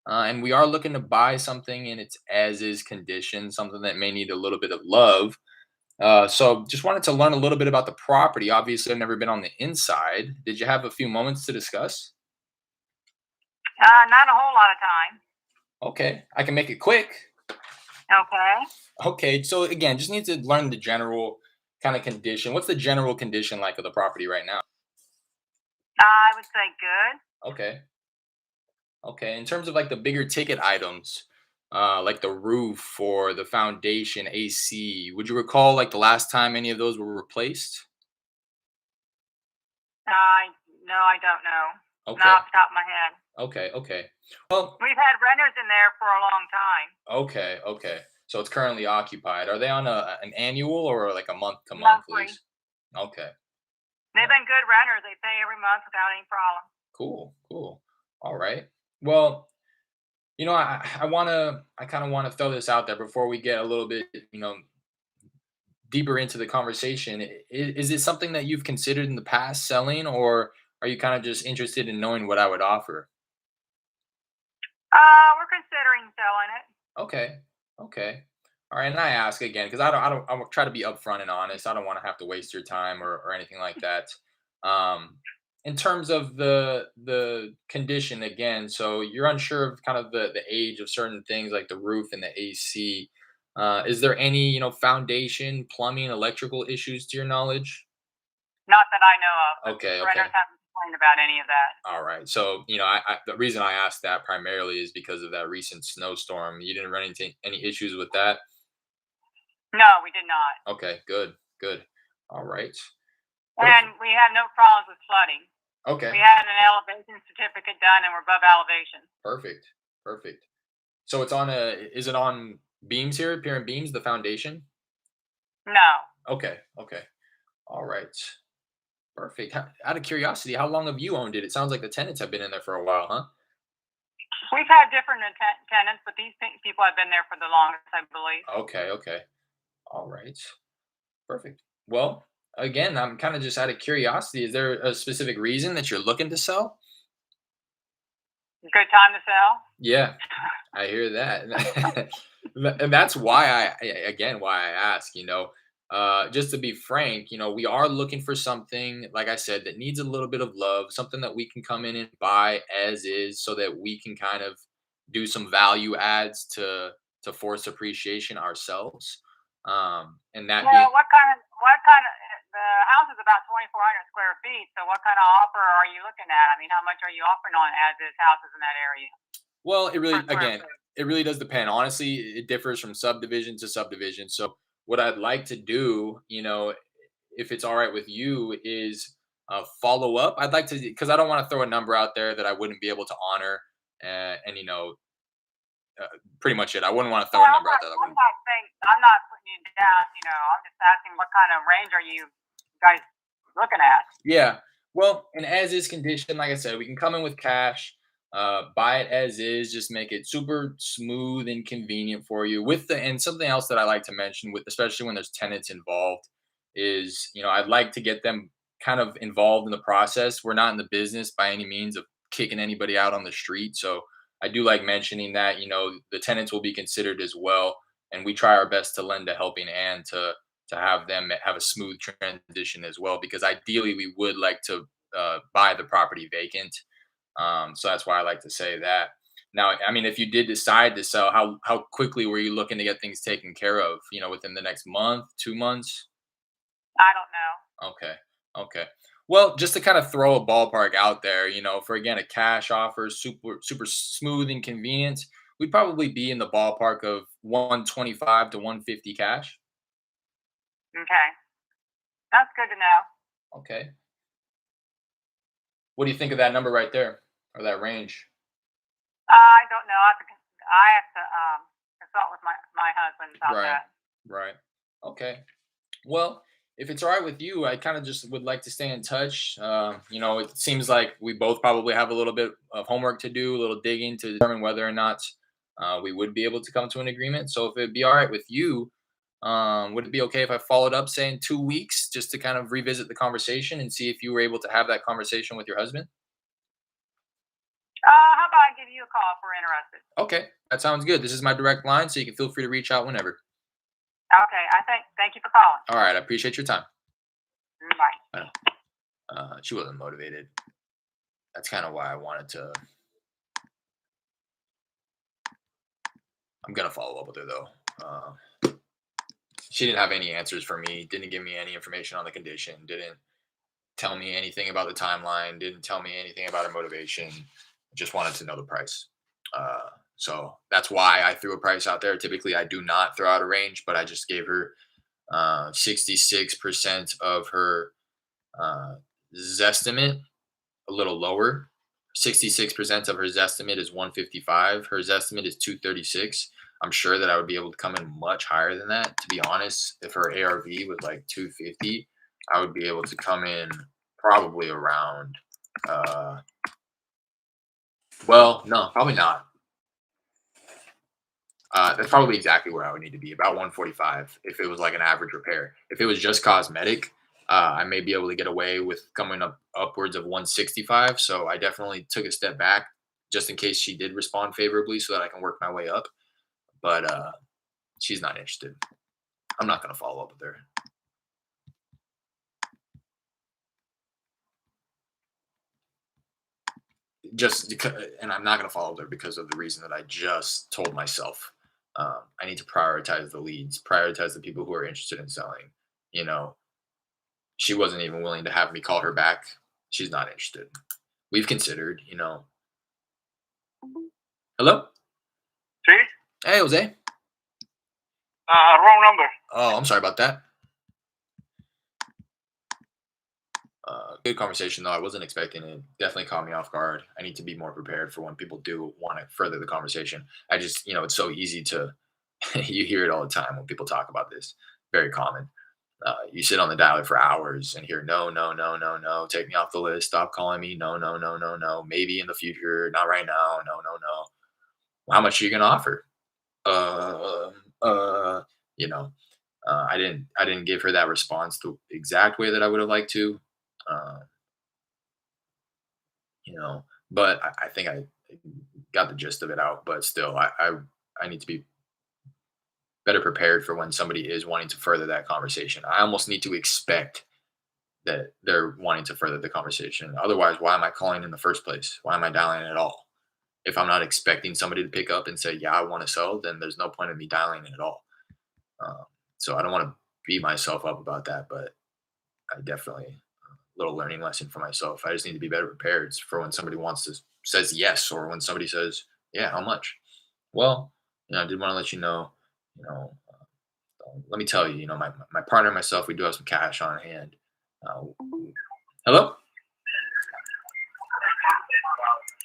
And we are looking to buy something in its as is condition, something that may need a little bit of love. So just wanted to learn a little bit about the property. Obviously, I've never been on the inside. Did you have a few moments to discuss? Not a whole lot of time. Okay, I can make it quick. Okay. Okay, so again, just need to learn the general kind of condition. What's the general condition like of the property right now? I would say good. Okay. Okay. In terms of like the bigger ticket items, like the roof or the foundation, AC, would you recall like the last time any of those were replaced? No, I don't know. Okay. Not off the top of my head. Okay. Okay. Well, We've had renters in there for a long time. okay. Okay. So it's currently occupied. Are they on an annual or like a month to month Monthly. lease? Okay. They've been good renters. They pay every month without any problem. Cool. Cool. All right. Well, I kind of want to throw this out there before we get a little bit, deeper into the conversation. Is it something that you've considered in the past selling, or are you kind of just interested in knowing what I would offer? We're considering selling it. Okay. Okay. All right. And I ask again because I will try to be upfront and honest. I don't want to have to waste your time or anything like that. Um, in terms of the condition again, so you're unsure of kind of the age of certain things like the roof and the AC. Is there any foundation, plumbing, electrical issues to your knowledge? Not that I know of. Okay. The Okay. renters haven't complained about any of that. All right. So, the reason I asked that primarily is because of that recent snowstorm. You didn't run into any issues with that? No, we did not. Okay, good, good. All right. And we had no problems with flooding. Okay, We had an elevation certificate done and we're above elevation. perfect, perfect. So is it on beams here, apparent beams, the foundation? No. Okay, okay. All right. Perfect. Out of curiosity, how long have you owned it? It sounds like the tenants have been in there for a while, huh? We've had different tenants, but these people have been there for the longest, I believe. Okay, okay. All right. Perfect. Well, Again, I'm kind of just out of curiosity. Is there a specific reason that you're looking to sell? Good time to sell. Yeah, I hear that. And that's why again, why I ask, just to be frank, we are looking for something, like I said, that needs a little bit of love, something that we can come in and buy as is so that we can kind of do some value adds to force appreciation ourselves. And that being, Well, what kind of the house is about 2,400 square feet. So what kind of offer are you looking at? I mean, how much are you offering on as is houses in that area well, per square foot? it really does depend. Honestly, it differs from subdivision to subdivision. So what I'd like to do, if it's all right with you, is follow up. I'd like to, because I don't want to throw a number out there that I wouldn't be able to honor, and pretty much it. I wouldn't want to throw Well, a number out there that I I'm wouldn't. not saying I'm not putting you down. I'm just asking what kind of range are you guys looking at? Yeah. Well, an as is condition, like I said, we can come in with cash, buy it as is, just make it super smooth and convenient for you. And something else that I like to mention with, especially when there's tenants involved, is, I'd like to get them kind of involved in the process. We're not in the business by any means of kicking anybody out on the street. So I do like mentioning that, the tenants will be considered as well. And we try our best to lend a helping hand to have them have a smooth transition as well, because ideally we would like to buy the property vacant. So that's why I like to say that. Now, I mean, if you did decide to sell, how quickly were you looking to get things taken care of? Within the next month, 2 months? I don't know. Okay, okay. Well, just to kind of throw a ballpark out there, for again a cash offer, super smooth and convenient, we'd probably be in the ballpark of 125 to 150 cash. Okay, that's good to know. Okay. What do you think of that number right there, or that range? I don't know. I have to consult with my husband about Right, that. right. Okay. Well, if it's all right with you, I kind of just would like to stay in touch. It seems like we both probably have a little bit of homework to do, a little digging to determine whether or not we would be able to come to an agreement. So if it'd be all right with you, would it be okay if I followed up, say, in 2 weeks, just to kind of revisit the conversation and see if you were able to have that conversation with your husband? How about I give you a call if we're interested? Okay, that sounds good. This is my direct line, so you can feel free to reach out whenever. Okay, thank you for calling. All right, I appreciate your time. Bye. I know. She wasn't motivated. That's kind of why I wanted to. I'm gonna follow up with her though. She didn't have any answers for me. Didn't give me any information on the condition. Didn't tell me anything about the timeline. Didn't tell me anything about her motivation. Just wanted to know the price. So that's why I threw a price out there. Typically, I do not throw out a range, but I just gave her 66% of her Zestimate, a little lower. 66% of her Zestimate is 155. Her Zestimate is 236. I'm sure that I would be able to come in much higher than that. To be honest, if her ARV was like 250, I would be able to come in probably around. Well, no, probably not. That's probably exactly where I would need to be, about 145 if it was like an average repair. If it was just cosmetic, I may be able to get away with coming up upwards of 165. So I definitely took a step back just in case she did respond favorably so that I can work my way up. But she's not interested. I'm not going to follow up with her. And I'm not going to follow with her because of the reason that I just told myself. I need to prioritize the leads, prioritize the people who are interested in selling. You know, she wasn't even willing to have me call her back. She's not interested. We've considered. Hello? See? Hey, Jose. Wrong number. Oh, I'm sorry about that. Good conversation, though. I wasn't expecting it. Definitely caught me off guard. I need to be more prepared for when people do want to further the conversation. I just, it's so easy to, you hear it all the time when people talk about this. Very common. You sit on the dialer for hours and hear no, no, no, no, no. Take me off the list. Stop calling me. No, no, no, no, no. Maybe in the future. Not right now. No, no, no. How much are you gonna offer? Uh, uh, you know. I didn't give her that response the exact way that I would have liked to. Uh, you know, but I think I got the gist of it out. But still, I need to be better prepared for when somebody is wanting to further that conversation. I almost need to expect that they're wanting to further the conversation. Otherwise, why am I calling in the first place? Why am I dialing at all? If I'm not expecting somebody to pick up and say, "Yeah, I want to sell," then there's no point in me dialing it at all. Um, so I don't want to beat myself up about that, but I definitely little learning lesson for myself. I just need to be better prepared for when somebody wants to says yes, or when somebody says, "Yeah, how much?" Well, I did want to let you know. You know, let me tell you. My partner and myself, we do have some cash on hand. Uh, hello,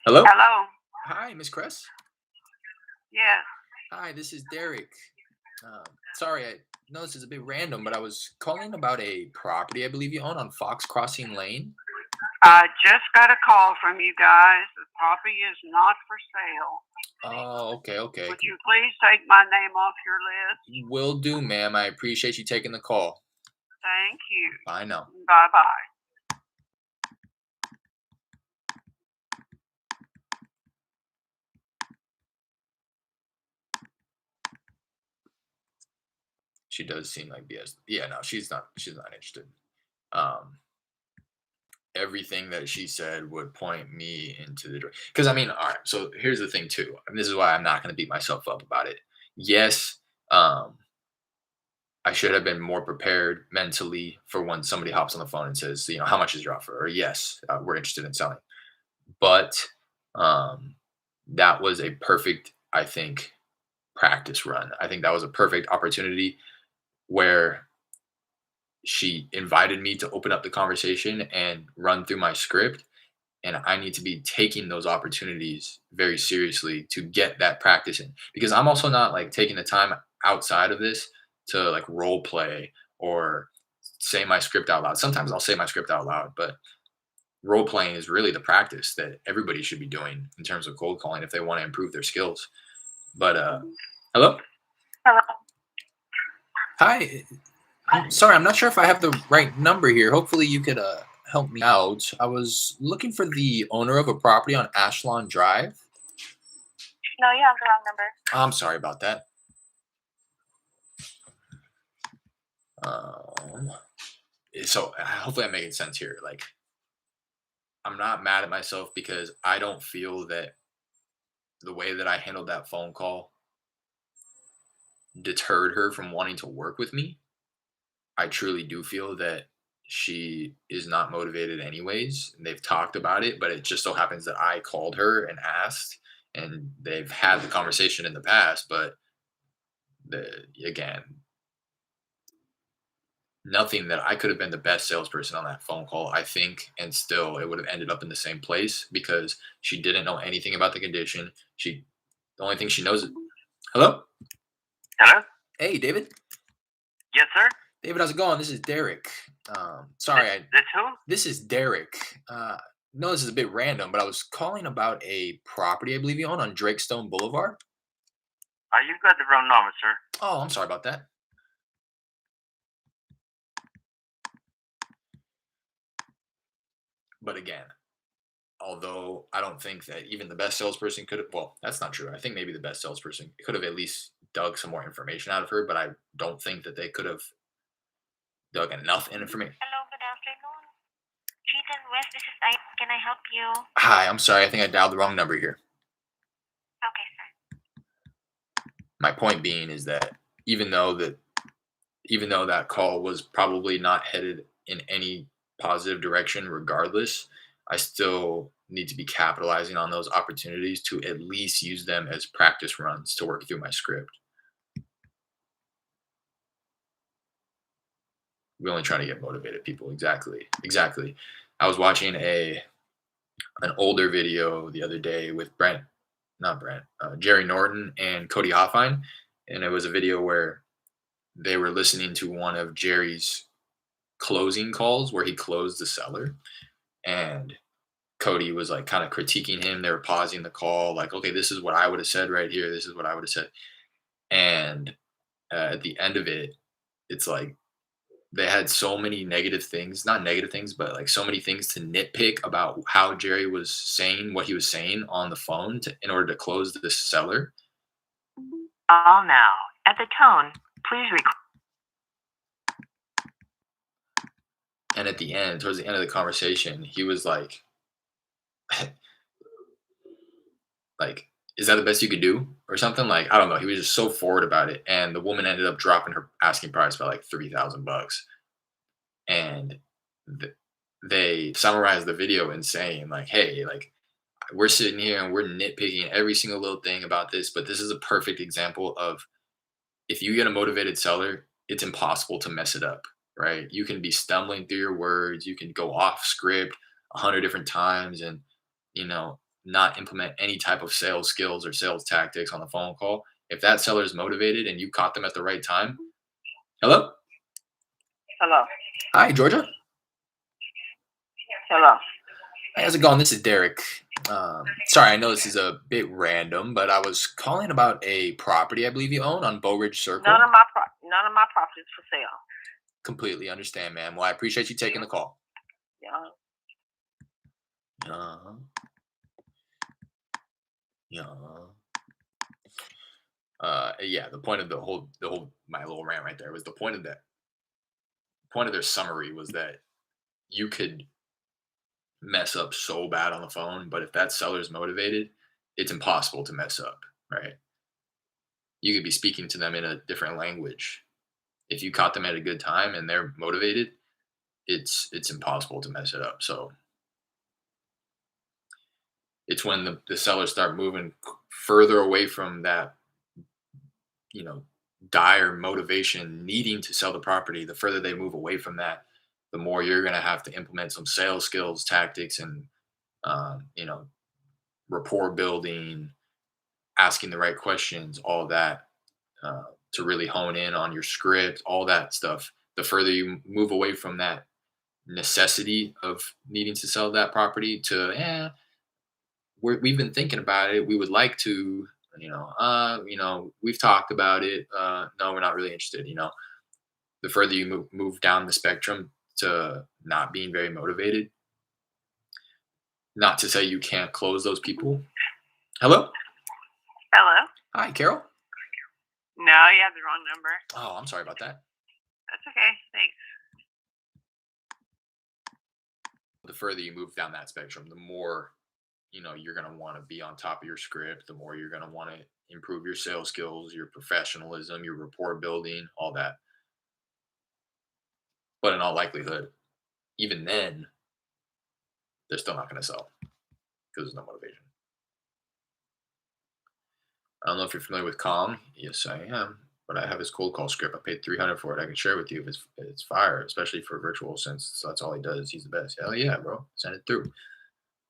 hello. Hello. Hi, Miss Cress. Yes. Hi, this is Derek. Uh, Sorry, I know this is a bit random, but I was calling about a property I believe you own on Fox Crossing Lane. I just got a call from you guys. The property is not for sale. Oh, okay, okay. Would you please take my name off your list? Will do, ma'am. I appreciate you taking the call. Thank you. Bye now. Bye bye. She does seem like BS. Yeah, no, she's not. She's not interested. Um, Everything that she said would point me into the because I mean, all right. So here's the thing too. And this is why I'm not going to beat myself up about it. Yes, I should have been more prepared mentally for when somebody hops on the phone and says, how much is your offer? Or yes, we're interested in selling. But um, that was a perfect, I think, practice run. I think that was a perfect opportunity where she invited me to open up the conversation and run through my script. And I need to be taking those opportunities very seriously to get that practice in because I'm also not like taking the time outside of this to like role play or say my script out loud. Sometimes I'll say my script out loud, but role playing is really the practice that everybody should be doing in terms of cold calling if they want to improve their skills. But hello? Hello. Hi. I'm sorry, I'm not sure if I have the right number here. Hopefully you could help me out. I was looking for the owner of a property on Ashlon Drive. No, you have the wrong number. I'm sorry about that. Um, so hopefully I'm making sense here. Like, I'm not mad at myself because I don't feel that the way that I handled that phone call deterred her from wanting to work with me. I truly do feel that she is not motivated anyways. And they've talked about it, but it just so happens that I called her and asked, and they've had the conversation in the past. But again, nothing that I could have been the best salesperson on that phone call, I think, and still it would have ended up in the same place because she didn't know anything about the condition. The only thing she knows is, hello, Hello? hey, David. Yes, sir? David, how's it going? This is Derek. Sorry, That's who? this is Derek. No, this is a bit random, but I was calling about a property I believe you own on Drakestone Boulevard. You got the wrong number, sir. Oh, I'm sorry about that. But again, although I don't think that even the best salesperson could have, well, that's not true. I think maybe the best salesperson could have at least dug some more information out of her, but I don't think that they could have dug enough information. Hello, good afternoon. Cheaton West, this is I. Can I help you? Hi, I'm sorry. I think I dialed the wrong number here. Okay, sir. My point being is that even though that call was probably not headed in any positive direction regardless, I still need to be capitalizing on those opportunities to at least use them as practice runs to work through my script. We only try to get motivated people. Exactly. I was watching an older video the other day with Jerry Norton and Cody Hoffine, and it was a video where they were listening to one of Jerry's closing calls where he closed the seller, and Cody was like kind of critiquing him. They were pausing the call, like, okay, this is what I would have said right here. This is what I would have said. And at the end of it, it's like they had so many negative things, not negative things, but like so many things to nitpick about how Jerry was saying what he was saying on the phone in order to close this seller. All now. At the tone, please record. And at the end, towards the end of the conversation, he was like, like, is that the best you could do or something? Like, I don't know. He was just so forward about it. And the woman ended up dropping her asking price by like $3,000. And th- they summarized the video in saying like, hey, like, we're sitting here and we're nitpicking every single little thing about this, but this is a perfect example of if you get a motivated seller, it's impossible to mess it up, right? You can be stumbling through your words, you can go off script 100 different times and, you know, not implement any type of sales skills or sales tactics on the phone call. If that seller is motivated and you caught them at the right time, hello? Hello. Hi, Georgia. Hello. Hey, how's it going? This is Derek. Sorry, I know this is a bit random, but I was calling about a property I believe you own on Bow Ridge Circle. None of my properties for sale. Completely understand, ma'am. Well, I appreciate you taking the call. Yeah. Yeah. The point of the whole my little rant right there was the point of their summary was that you could mess up so bad on the phone, but if that seller's motivated, it's impossible to mess up, right? You could be speaking to them in a different language. If you caught them at a good time and they're motivated, it's impossible to mess it up. So it's when the sellers start moving further away from that, you know, dire motivation needing to sell the property, the further they move away from that, the more you're going to have to implement some sales skills, tactics, and you know, rapport building, asking the right questions, all that, to really hone in on your script, all that stuff. The further you move away from that necessity of needing to sell that property to, we've been thinking about it. We would like to, we've talked about it. No, we're not really interested. The further you move down the spectrum to not being very motivated, not to say you can't close those people. Hello? Hello. Hi, Carol. No, you have the wrong number. Oh, I'm sorry about that. That's okay. Thanks. The further you move down that spectrum, the more, you're going to want to be on top of your script, the more you're going to want to improve your sales skills, your professionalism, your rapport building, all that. But in all likelihood, even then, they're still not going to sell because there's no motivation. I don't know if you're familiar with Kong. Yes, I am. But I have his cold call script. I paid $300 for it. I can share it with you if it's fire, especially for virtual, since that's all he does. He's the best. Hell yeah, bro. Send it through.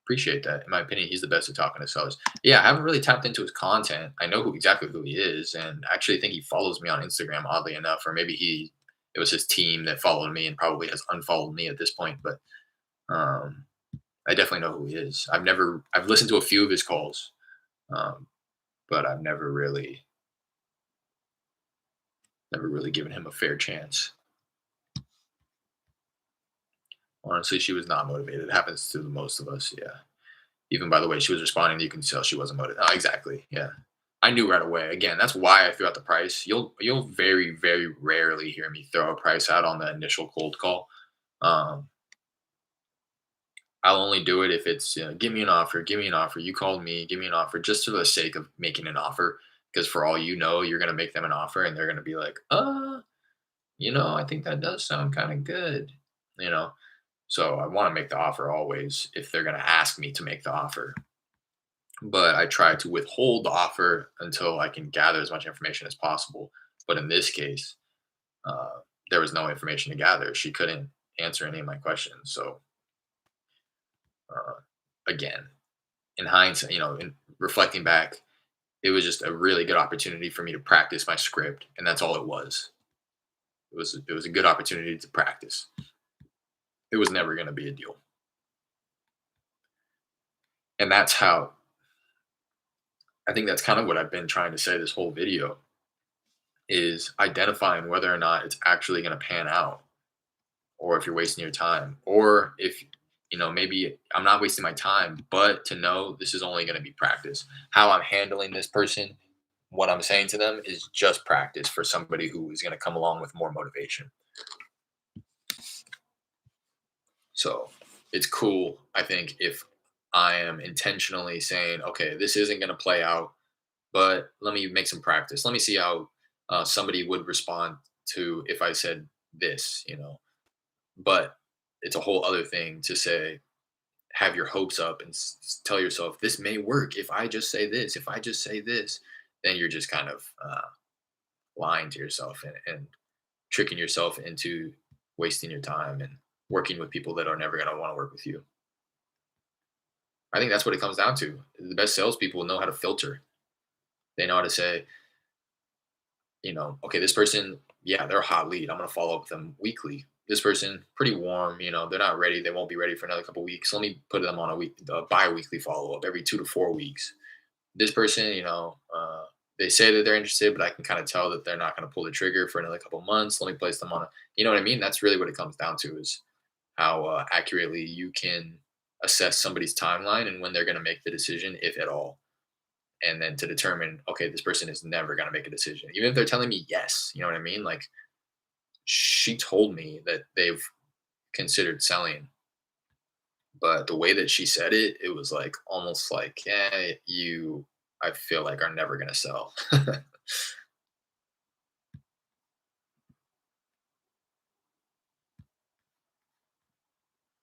Appreciate that. In my opinion, he's the best at talking to sellers. Yeah, I haven't really tapped into his content. I know exactly who he is, and actually think he follows me on Instagram, oddly enough, or maybe it was his team that followed me and probably has unfollowed me at this point. But I definitely know who he is. I've listened to a few of his calls, but I've never really given him a fair chance. Honestly, she was not motivated. It happens to most of us. Yeah. Even by the way she was responding, you can tell she wasn't motivated. Oh, exactly. Yeah. I knew right away. Again, that's why I threw out the price. You'll very, very rarely hear me throw a price out on the initial cold call. I'll only do it if it's, give me an offer, give me an offer. You called me, give me an offer, just for the sake of making an offer. Because for all you know, you're going to make them an offer and they're going to be like, I think that does sound kind of good, you know? So I want to make the offer always if they're going to ask me to make the offer. But I try to withhold the offer until I can gather as much information as possible. But in this case, there was no information to gather. She couldn't answer any of my questions. So again, in hindsight, in reflecting back, it was just a really good opportunity for me to practice my script, and that's all it was. It was a good opportunity to practice. It was never going to be a deal. And that's how, I think that's kind of what I've been trying to say this whole video. is identifying whether or not it's actually going to pan out, or if you're wasting your time, or if maybe I'm not wasting my time, but to know this is only going to be practice. How I'm handling this person, what I'm saying to them is just practice for somebody who is going to come along with more motivation. So it's cool, I think, if I am intentionally saying, okay, this isn't going to play out, but let me make some practice. Let me see how somebody would respond to if I said this. But it's a whole other thing to say, have your hopes up and tell yourself, this may work if I just say this. If I just say this, then you're just kind of lying to yourself and tricking yourself into wasting your time and working with people that are never going to want to work with you. I think that's what it comes down to. The best salespeople know how to filter. They know how to say, okay, this person, yeah, they're a hot lead. I'm going to follow up with them weekly. This person, pretty warm, they're not ready. They won't be ready for another couple of weeks. Let me put them on a bi-weekly follow-up every 2 to 4 weeks. This person, they say that they're interested, but I can kind of tell that they're not going to pull the trigger for another couple of months. Let me place them on you know what I mean? That's really what it comes down to, is how accurately you can assess somebody's timeline and when they're going to make the decision, if at all. And then to determine, okay, this person is never going to make a decision, even if they're telling me yes. You know what I mean? Like, she told me that they've considered selling, but the way that she said it, it was like almost like, I feel like are never going to sell.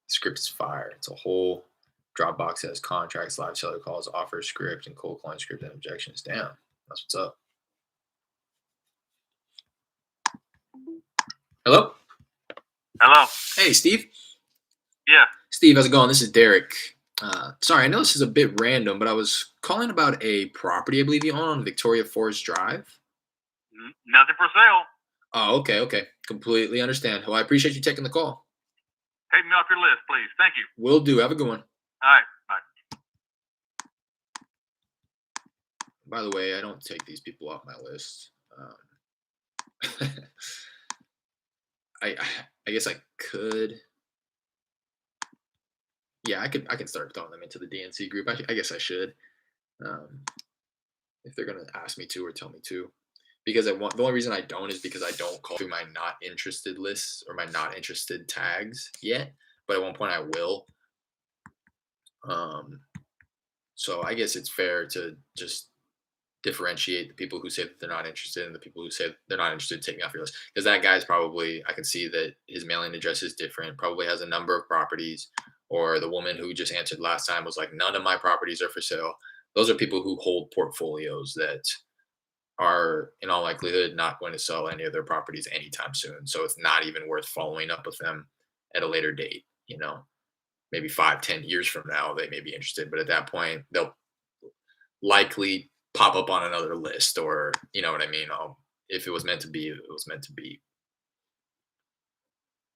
Script is fire. It's a whole Dropbox has contracts, live seller calls, offer script, and cold calling script and objections. Damn, that's what's up. Hello? Hello. Hey, Steve. Yeah. Steve, how's it going? This is Derek. Sorry, I know this is a bit random, but I was calling about a property I believe you own on Victoria Forest Drive. Nothing for sale. Oh, okay. Completely understand. Well, I appreciate you taking the call. Take me off your list, please. Thank you. Will do. Have a good one. All right. Bye. By the way, I don't take these people off my list. I guess I could. Yeah, I can start throwing them into the DNC group. I guess I should, if they're gonna ask me to or tell me to. Because the only reason I don't is because I don't call through my not interested lists or my not interested tags yet. But at one point I will. So I guess it's fair to just differentiate the people who say that they're not interested and the people who say they're not interested, take me off your list. Because that guy's probably, I can see that his mailing address is different, probably has a number of properties. Or the woman who just answered last time was like, none of my properties are for sale. Those are people who hold portfolios that are in all likelihood not going to sell any of their properties anytime soon. So it's not even worth following up with them at a later date. Maybe 5-10 years from now, they may be interested. But at that point, they'll likely pop up on another list, or you know what I mean? If it was meant to be, it was meant to be.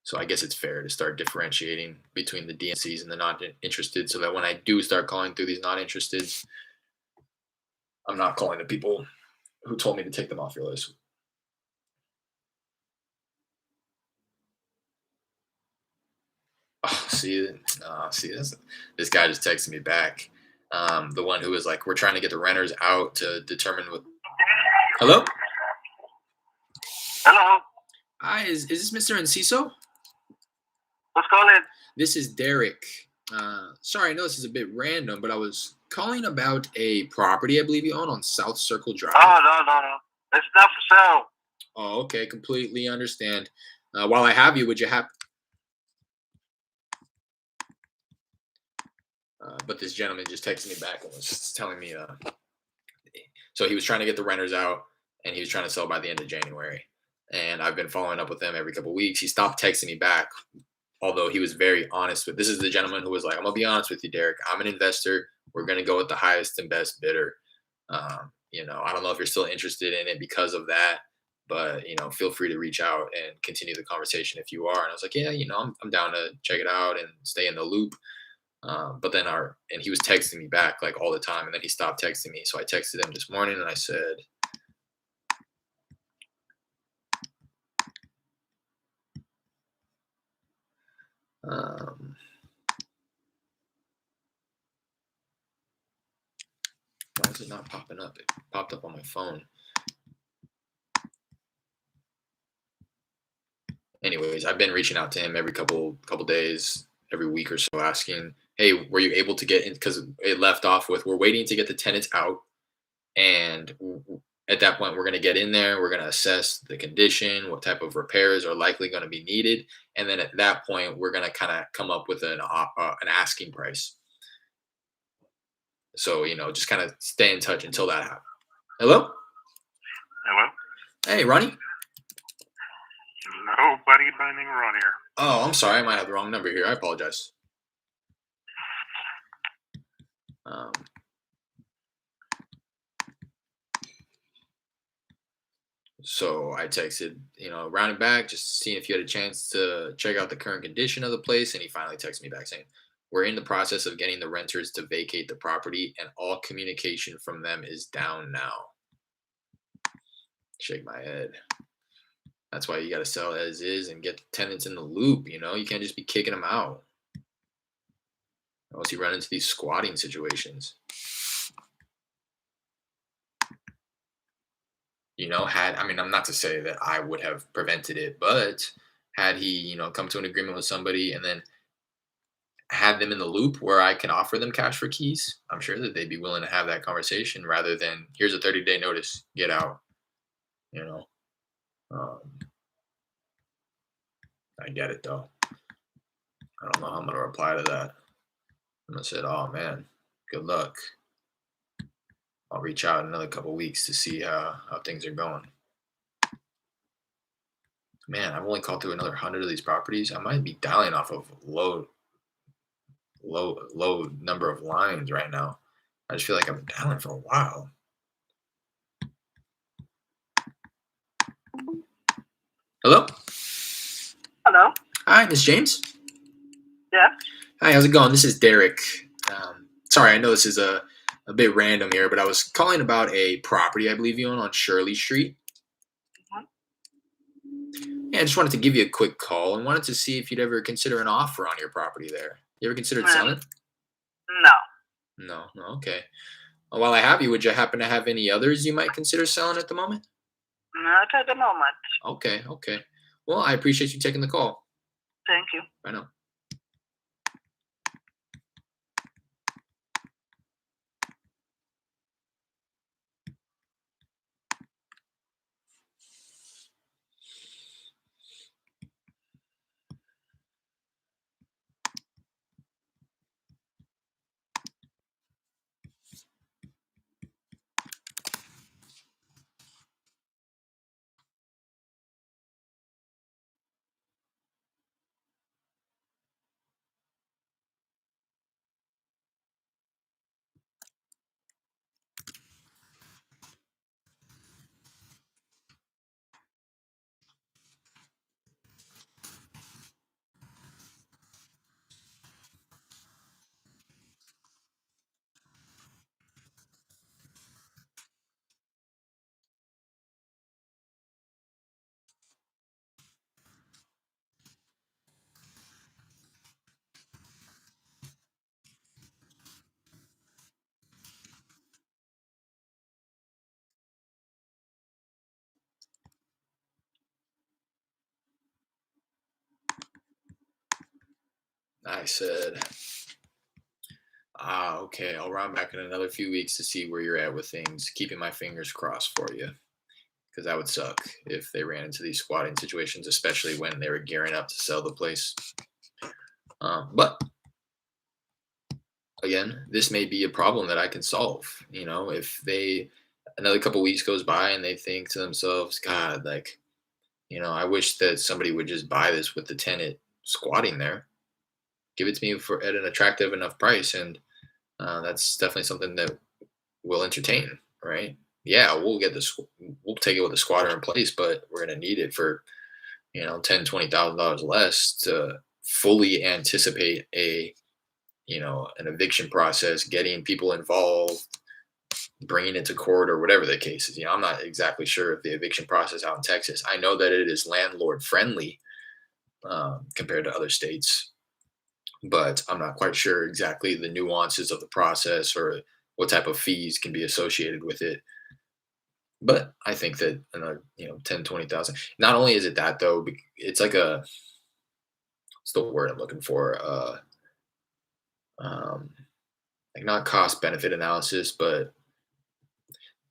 So I guess it's fair to start differentiating between the DNCs and the not interested, so that when I do start calling through these not interested, I'm not calling the people who told me to take them off your list. Oh, see, this guy just texted me back. The one who was like, we're trying to get the renters out to determine what. Hello? Hello. Hi, is this Mr. Enciso? What's calling? This is Derek. Sorry, I know this is a bit random, but I was calling about a property I believe you own on South Circle Drive. Oh, no. It's not for sale. Oh, okay. Completely understand. While I have you, would you have... but this gentleman just texted me back and was telling me... so he was trying to get the renters out, and he was trying to sell by the end of January. And I've been following up with him every couple of weeks. He stopped texting me back, although he was very honest with. This is the gentleman who was like, I'm gonna be honest with you, Derek. I'm an investor. We're gonna go with the highest and best bidder. I don't know if you're still interested in it because of that, but feel free to reach out and continue the conversation if you are. And I was like, yeah, I'm down to check it out and stay in the loop. But then and he was texting me back like all the time, and then he stopped texting me. So I texted him this morning and I said, Um, why is it not popping up? It popped up on my phone. Anyways, I've been reaching out to him every couple days, every week or so, asking, "Hey, were you able to get in?" Because it left off with, "We're waiting to get the tenants out, and at that point, we're going to get in there. We're going to assess the condition, what type of repairs are likely going to be needed, and then at that point, we're going to kind of come up with an asking price." So just kind of stay in touch until that happens. Hello, Hello? hey Ronnie. Nobody by the name of Ron here. Oh, I'm sorry, I might have the wrong number here. I apologize. Um, So I texted, rounding back, just seeing if you had a chance to check out the current condition of the place. And he finally texted me back saying, "We're in the process of getting the renters to vacate the property, and all communication from them is down now." Shake my head. That's why you got to sell as is and get the tenants in the loop. You can't just be kicking them out. Or else you run into these squatting situations. I'm not to say that I would have prevented it, but had he, come to an agreement with somebody and then had them in the loop where I can offer them cash for keys, I'm sure that they'd be willing to have that conversation rather than, "Here's a 30-day notice, get out." You know, um, I get it though. I don't know how I'm gonna reply to that. I'm gonna say, "Oh man, good luck. I'll reach out in another couple weeks to see how things are going." Man, I've only called through another 100 of these properties. I might be dialing off of low number of lines right now. I just feel like I've been dialing for a while. Hello? Hello? Hi, Miss James. Yeah? Hi, how's it going? This is Derek. Sorry, I know this is a bit random here, but I was calling about a property I believe you own on Shirley Street. Yeah, I just wanted to give you a quick call and wanted to see if you'd ever consider an offer on your property there. You ever considered selling? No. No, okay. Well, while I have you, would you happen to have any others you might consider selling at the moment? Not at the moment. Okay. Well, I appreciate you taking the call. Thank you. Bye now. I said, okay, I'll round back in another few weeks to see where you're at with things, keeping my fingers crossed for you. Because that would suck if they ran into these squatting situations, especially when they were gearing up to sell the place. But again, this may be a problem that I can solve. If another couple weeks goes by and they think to themselves, "God, like, I wish that somebody would just buy this with the tenant squatting there, give it to me for at an attractive enough price," and that's definitely something that we'll entertain, right? Yeah, we'll take it with a squatter in place, but we're gonna need it for $10,000-$20,000 less to fully anticipate an eviction process, getting people involved, bringing it to court, or whatever the case is. I'm not exactly sure of the eviction process out in Texas. I know that it is landlord friendly compared to other states. but I'm not quite sure exactly the nuances of the process or what type of fees can be associated with it. But I think that another, 10, 20,000. Not only is it that though, it's like what's the word I'm looking for? Um, like not cost benefit analysis, but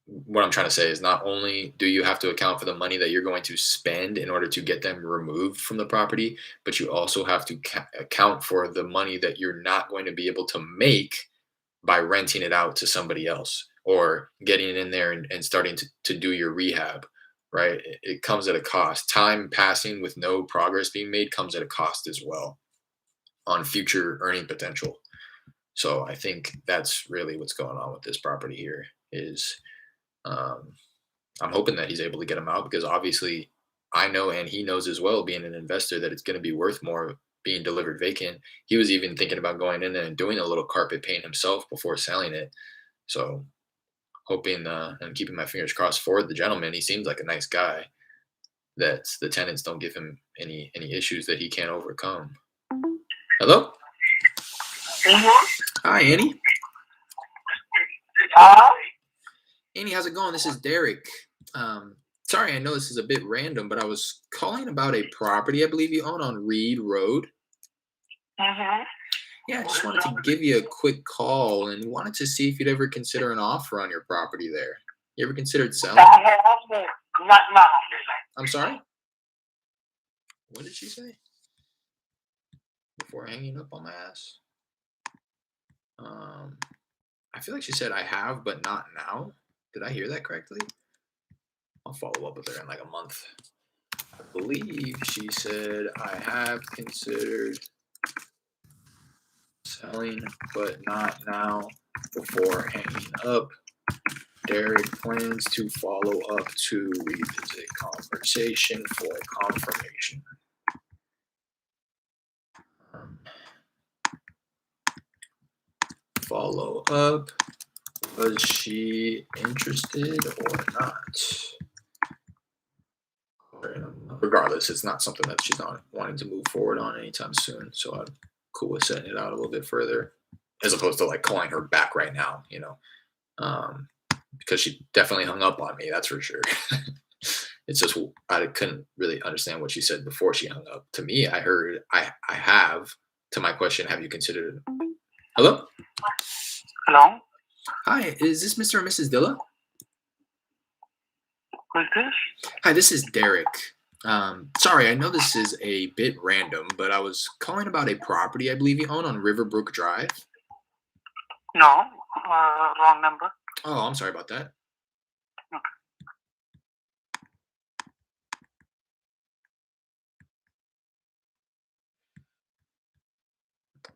what I'm trying to say is not only do you have to account for the money that you're going to spend in order to get them removed from the property, but you also have to account for the money that you're not going to be able to make by renting it out to somebody else or getting in there and starting to do your rehab, right? It comes at a cost. Time passing with no progress being made comes at a cost as well on future earning potential. So I think that's really what's going on with this property here is um, I'm hoping that he's able to get him out because obviously I know and he knows as well, being an investor, that it's going to be worth more being delivered vacant. He was even thinking about going in there and doing a little carpet paint himself before selling it. So hoping and keeping my fingers crossed for the gentleman. He seems like a nice guy. That the tenants don't give him any issues that he can't overcome. Hello. Hi, Annie. Annie, how's it going? This is Derek. Sorry, I know this is a bit random, but I was calling about a property I believe you own on Reed Road. Yeah, I just wanted to give you a quick call and wanted to see if you'd ever consider an offer on your property there. You ever considered selling? Not now. I'm sorry? What did she say? Before hanging up on my ass? I feel like she said I have, but not now. Did I hear that correctly? I'll follow up with her in like a month. I believe she said I have considered selling, but not now. Before hanging up, Derek plans to follow up to revisit conversation for confirmation. Follow up. Was she interested or not? Regardless, it's not something that she's not wanting to move forward on anytime soon. So I'm cool with setting it out a little bit further, as opposed to like calling her back right now, because she definitely hung up on me. That's for sure. It's just I couldn't really understand what she said before she hung up. To me, I heard I have. To my question, have you considered? Hello. Hello. Hi, is this Mr. and Mrs. Dilla? Who's this? Hi, this is Derek. Sorry, I know this is a bit random, but I was calling about a property I believe you own on Riverbrook Drive. No, wrong number. Oh, I'm sorry about that. Okay.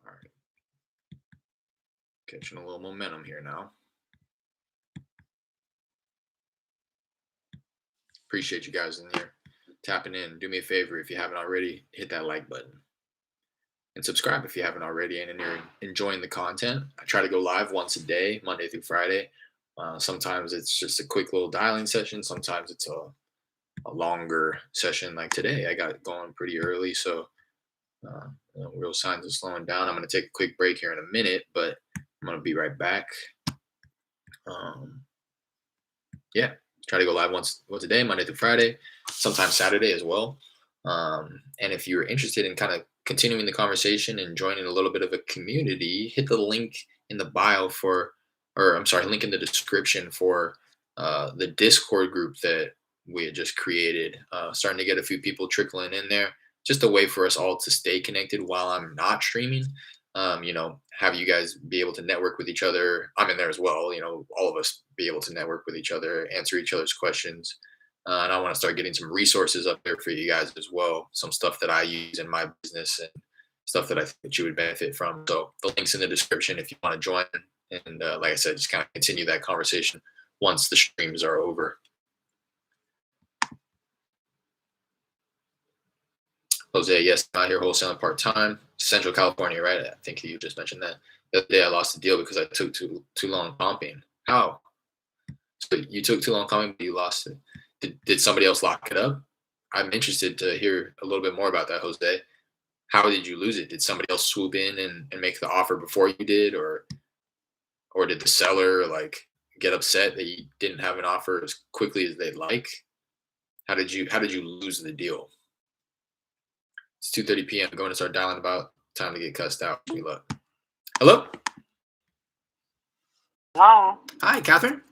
All right. Catching a little momentum here now. Appreciate you guys in here tapping in. Do me a favor, if you haven't already, hit that like button and subscribe if you haven't already and you're enjoying the content. I try to go live once a day, Monday through Friday. Sometimes it's just a quick little dialing session. Sometimes it's a longer session. Like today, I got going pretty early, so real signs of slowing down. I'm going to take a quick break here in a minute, but I'm going to be right back. Yeah, try to go live once a day, Monday through Friday, sometimes Saturday as well. And if you're interested in kind of continuing the conversation and joining a little bit of a community, hit the link in the bio link in the description for the Discord group that we had just created. Starting to get a few people trickling in there. Just a way for us all to stay connected while I'm not streaming. Have you guys be able to network with each other. I'm in there as well. All of us be able to network with each other, answer each other's questions. And I want to start getting some resources up there for you guys as well. Some stuff that I use in my business and stuff that I think that you would benefit from. So the link's in the description if you want to join. And like I said, just kind of continue that conversation once the streams are over. Jose, yes, I'm out here wholesaling part-time. Central California, right? I think you just mentioned that. The other day I lost the deal because I took too long comping. How? So you took too long comping, but you lost it. Did somebody else lock it up? I'm interested to hear a little bit more about that, Jose. How did you lose it? Did somebody else swoop in and make the offer before you did, or did the seller like get upset that you didn't have an offer as quickly as they'd like? How did you lose the deal? It's 2:30 p.m. Going to start dialing about time to get cussed out. Wish me luck. Hello? Hello? Hi, Catherine.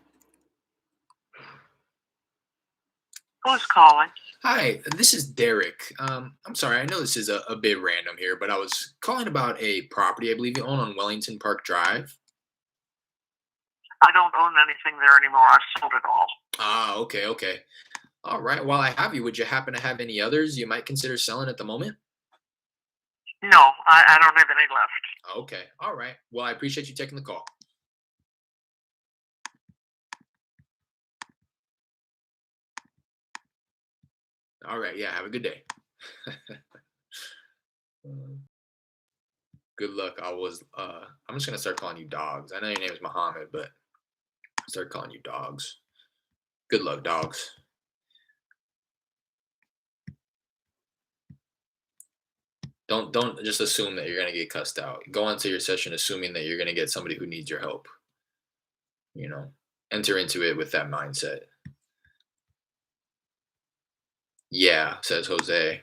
Who's calling? Hi, this is Derek. I'm sorry, I know this is a bit random here, but I was calling about a property I believe you own on Wellington Park Drive. I don't own anything there anymore. I sold it all. Ah, okay, okay. All right. While I have you, would you happen to have any others you might consider selling at the moment? No, I don't have any left. Okay. All right. Well, I appreciate you taking the call. All right. Yeah. Have a good day. Good luck. I'm just gonna start calling you dogs. I know your name is Muhammad, but I'll start calling you dogs. Good luck, dogs. Don't just assume that you're gonna get cussed out. Go into your session assuming that you're gonna get somebody who needs your help. You know, enter into it with that mindset. Yeah, says Jose.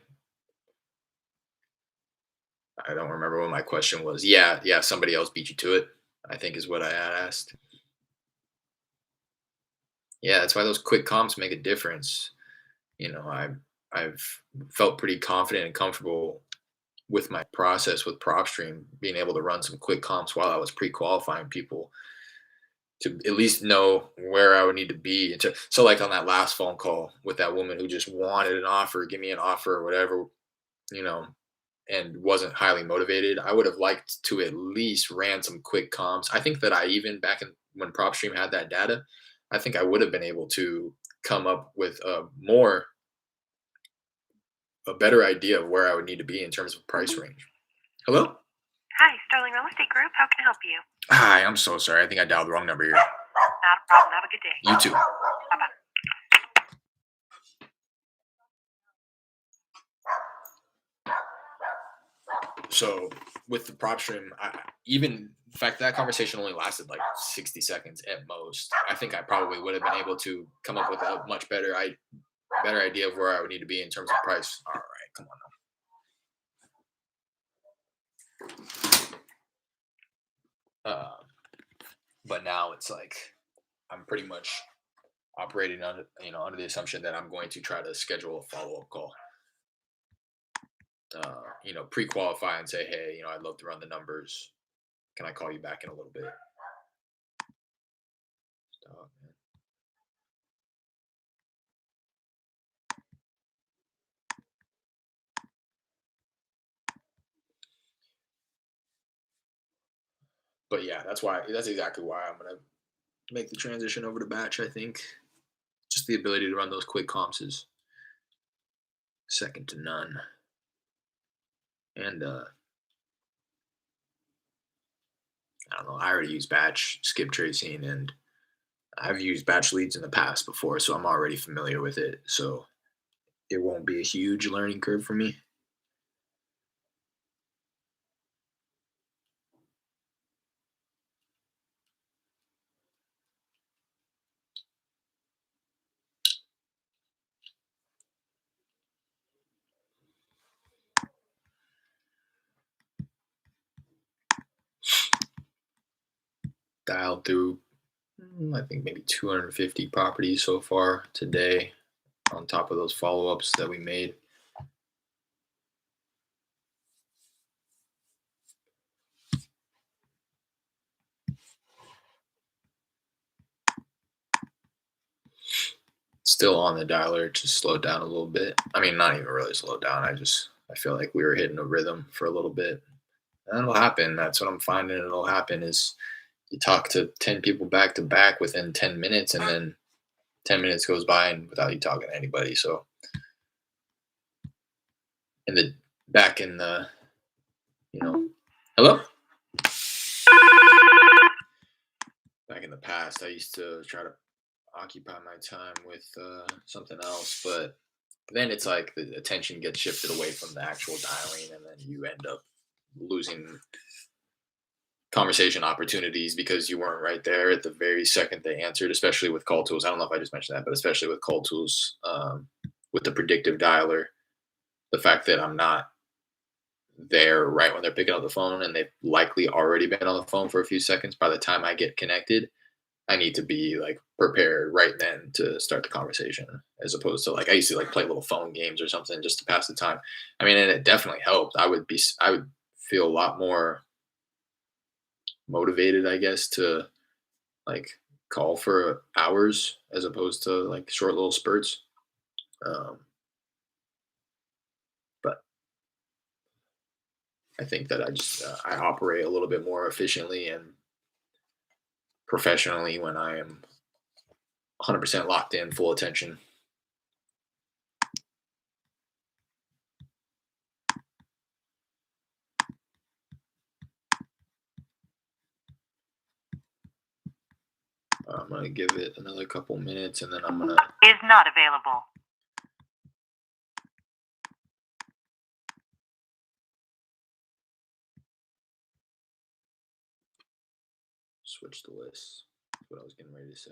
I don't remember what my question was. Yeah, yeah, somebody else beat you to it, I think is what I had asked. Yeah, that's why those quick comps make a difference. I've felt pretty confident and comfortable with my process with PropStream, being able to run some quick comps while I was pre-qualifying people to at least know where I would need to be. So like on that last phone call with that woman who just wanted an offer, give me an offer or whatever, you know, and wasn't highly motivated, I would have liked to at least ran some quick comps. I think that I even back in when PropStream had that data, I think I would have been able to come up with a better idea of where I would need to be in terms of price range. Hello? Hi, Sterling Real Estate Group. How can I help you? Hi, I'm so sorry. I think I dialed the wrong number here. Not a problem. Have a good day. You too. Bye-bye. So with the PropStream, even in fact that conversation only lasted like 60 seconds at most. I think I probably would have been able to come up with a much better idea of where I would need to be in terms of price. All right, come on now. But now it's like I'm pretty much operating under the assumption that I'm going to try to schedule a follow-up call. Pre-qualify and say, hey, I'd love to run the numbers. Can I call you back in a little bit? Stop, man. But yeah, that's exactly why I'm gonna make the transition over to batch. I think just the ability to run those quick comps is second to none. And I don't know. I already use batch skip tracing, and I've used batch leads in the past before, so I'm already familiar with it. So it won't be a huge learning curve for me. Dialed through, I think maybe 250 properties so far today, on top of those follow-ups that we made. Still on the dialer, just slowed down a little bit. I mean, not even really slowed down. I feel like we were hitting a rhythm for a little bit. And it'll happen. That's what I'm finding. It'll happen is you talk to 10 people back to back within 10 minutes, and then 10 minutes goes by and without you talking to anybody. So back in the, hello? Back in the past, I used to try to occupy my time with something else, but then it's like the attention gets shifted away from the actual dialing, and then you end up losing conversation opportunities because you weren't right there at the very second they answered, especially with call tools. I don't know if I just mentioned that, but especially with call tools, with the predictive dialer, the fact that I'm not there right when they're picking up the phone and they've likely already been on the phone for a few seconds by the time I get connected, I need to be like prepared right then to start the conversation, as opposed to like I used to like play little phone games or something just to pass the time. I mean, and it definitely helped. I would feel a lot more motivated, I guess, to like call for hours as opposed to like short little spurts. Um, but I think that I operate a little bit more efficiently and professionally when I am 100% locked in, full attention. I'm gonna give it another couple minutes, and then I'm gonna Is not available. switch the list. That's what I was getting ready to say.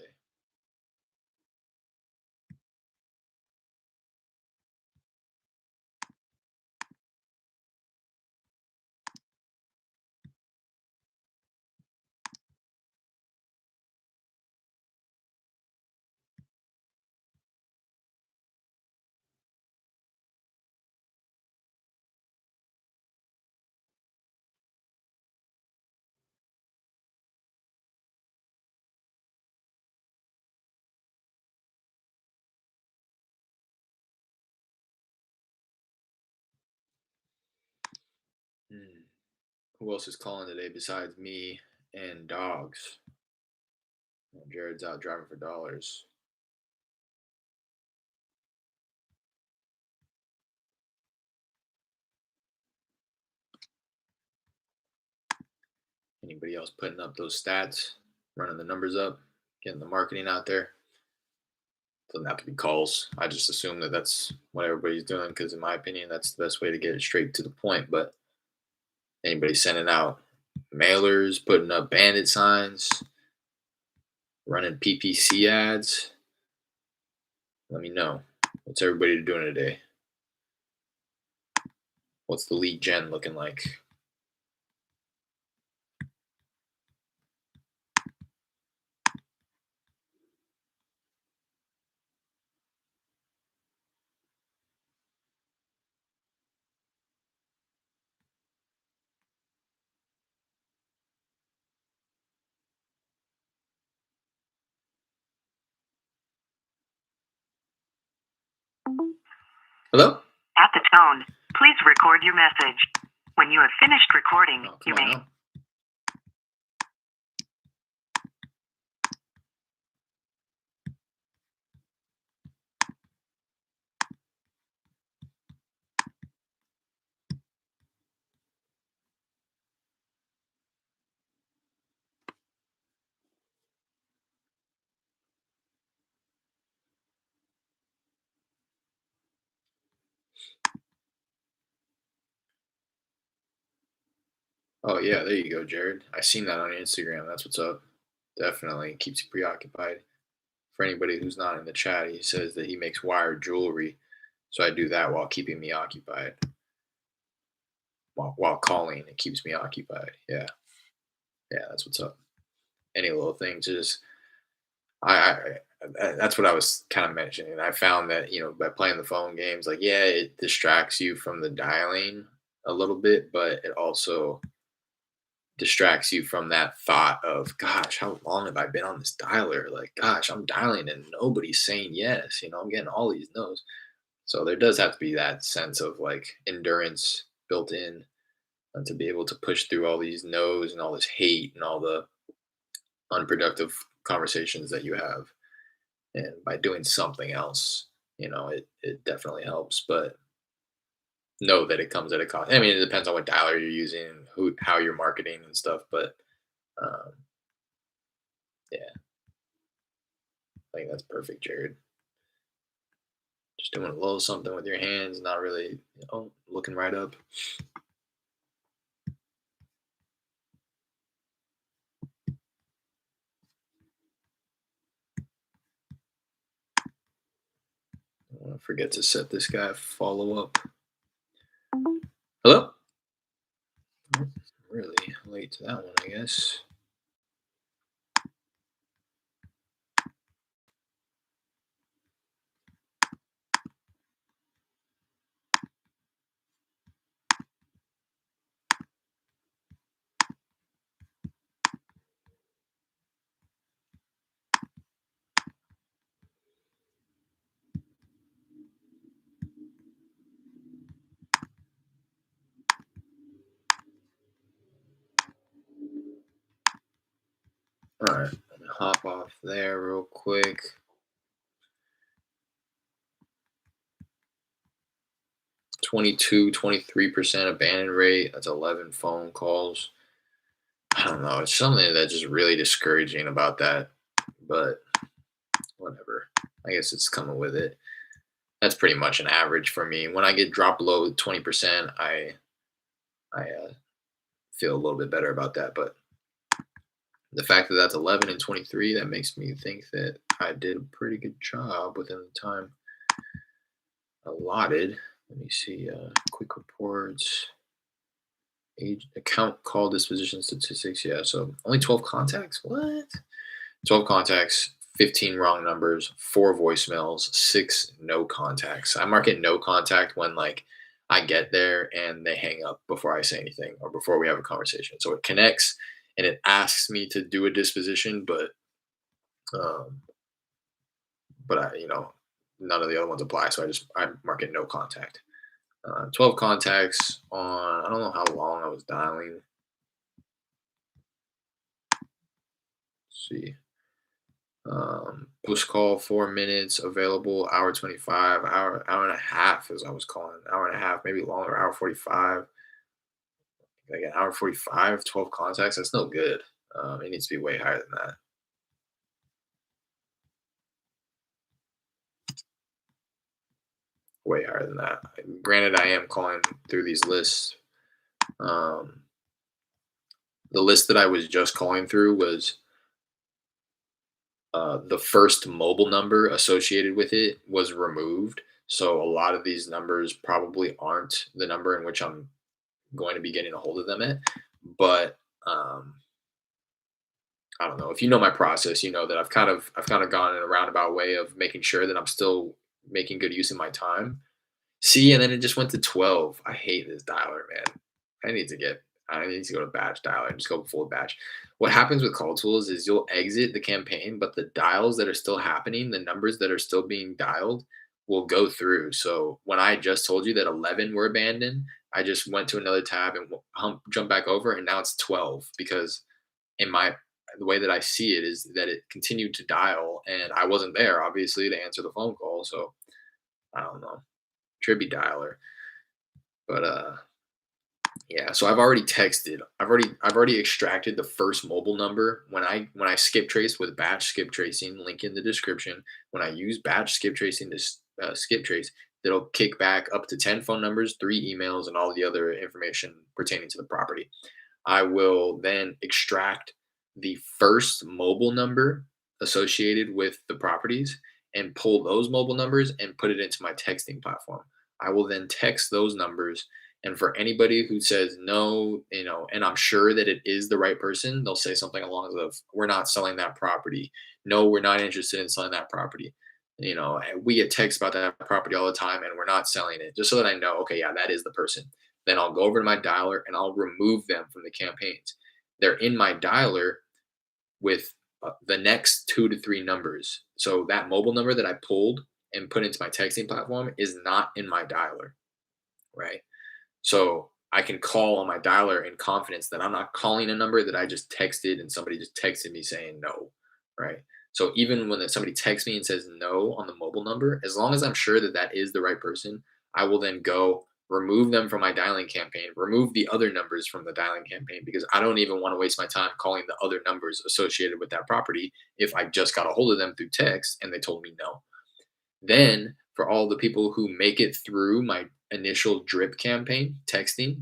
Who else is calling today besides me and dogs? Jared's out driving for dollars. Anybody else putting up those stats, running the numbers up, getting the marketing out there? Doesn't have to be calls. I just assume that that's what everybody's doing because, in my opinion, that's the best way to get it straight to the point. But anybody sending out mailers, putting up bandit signs, running PPC ads, let me know. What's everybody doing today? What's the lead gen looking like? Hello? At the tone, please record your message. When you have finished recording, Oh, you come on may now. Oh yeah, there you go, Jared. I seen that on Instagram. That's what's up. Definitely keeps you preoccupied. For anybody who's not in the chat, he says that he makes wire jewelry, so I do that while keeping me occupied. While calling, it keeps me occupied. Yeah, that's what's up. Any little thing, just that's what I was kind of mentioning. I found that by playing the phone games, like yeah, it distracts you from the dialing a little bit, but it also distracts you from that thought of, gosh, how long have I been on this dialer? Like, gosh, I'm dialing and nobody's saying yes. I'm getting all these no's. So there does have to be that sense of like endurance built in and to be able to push through all these no's and all this hate and all the unproductive conversations that you have. And by doing something else, it definitely helps. But know that it comes at a cost. I mean, it depends on what dialer you're using, how you're marketing and stuff. But um, yeah, I think that's perfect, Jared. Just doing a little something with your hands, not really, looking right up. I don't want to forget to set this guy follow up. Hello? Oh, really late to that one, I guess. All right, let me hop off there real quick. 23% abandon rate. That's 11 phone calls. I don't know. It's something that's just really discouraging about that, but whatever. I guess it's coming with it. That's pretty much an average for me. When I get dropped below 20%, I feel a little bit better about that. But the fact that that's 11 and 23, that makes me think that I did a pretty good job within the time allotted. Let me see. Quick reports. Age, account call disposition statistics. Yeah, so only 12 contacts. What? 12 contacts, 15 wrong numbers, 4 voicemails, 6 no contacts. I mark it no contact when like I get there and they hang up before I say anything or before we have a conversation. So it connects and it asks me to do a disposition, um, but none of the other ones apply. So I mark it no contact. 12 contacts on, I don't know how long I was dialing. Let's see. Post call 4 minutes, available hour 25, hour and a half as I was calling, hour and a half, maybe longer, hour 45. Like an hour 45, 12 contacts. That's no good. It needs to be way higher than that. Way higher than that. Granted, I am calling through these lists. The list that I was just calling through was the first mobile number associated with it was removed. So a lot of these numbers probably aren't the number in which I'm going to be getting a hold of them at. But I don't know. If you know my process, you know that I've kind of gone in a roundabout way of making sure that I'm still making good use of my time. See, and then it just went to 12. I hate this dialer, man. I need to go to batch dialer and just go full batch. What happens with call tools is you'll exit the campaign, but the dials that are still happening, the numbers that are still being dialed will go through. So when I just told you that 11 were abandoned, I just went to another tab and jump back over, and now it's 12 because the way that I see it is that it continued to dial, and I wasn't there obviously to answer the phone call. So I don't know, Tribby dialer, but yeah. So I've already texted. I've already extracted the first mobile number when I skip trace with batch skip tracing. Link in the description. When I use batch skip tracing to skip trace, it'll kick back up to 10 phone numbers, 3 emails, and all the other information pertaining to the property. I will then extract the first mobile number associated with the properties and pull those mobile numbers and put it into my texting platform. I will then text those numbers. And for anybody who says no, and I'm sure that it is the right person, they'll say something along the lines of, we're not selling that property. No, we're not interested in selling that property. And we get texts about that property all the time and we're not selling it, just so that I know, okay, yeah, that is the person. Then I'll go over to my dialer and I'll remove them from the campaigns. They're in my dialer with the next 2 to 3 numbers. So that mobile number that I pulled and put into my texting platform is not in my dialer, right? So I can call on my dialer in confidence that I'm not calling a number that I just texted and somebody just texted me saying no, right? So even when somebody texts me and says no on the mobile number, as long as I'm sure that that is the right person, I will then go remove them from my dialing campaign, remove the other numbers from the dialing campaign, because I don't even want to waste my time calling the other numbers associated with that property if I just got a hold of them through text and they told me no. Then for all the people who make it through my initial drip campaign, texting,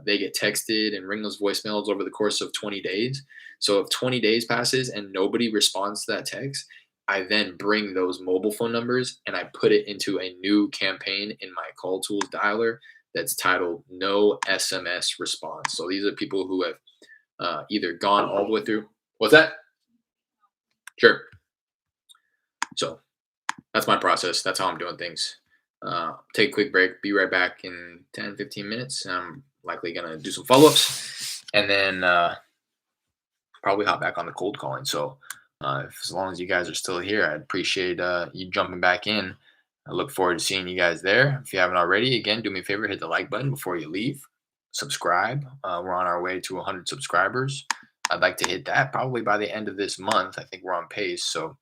they get texted and ring those voicemails over the course of 20 days. So if 20 days passes and nobody responds to that text, I then bring those mobile phone numbers and I put it into a new campaign in my call tools dialer that's titled No SMS Response. So these are people who have either gone all the way through. What's that? Sure. So that's my process. That's how I'm doing things. Take a quick break. Be right back in 10, 15 minutes. I'm likely going to do some follow-ups and then probably hop back on the cold calling. So as long as you guys are still here, I'd appreciate you jumping back in. I look forward to seeing you guys there. If you haven't already, again, do me a favor, hit the like button before you leave. Subscribe. We're on our way to 100 subscribers. I'd like to hit that probably by the end of this month. I think we're on pace. So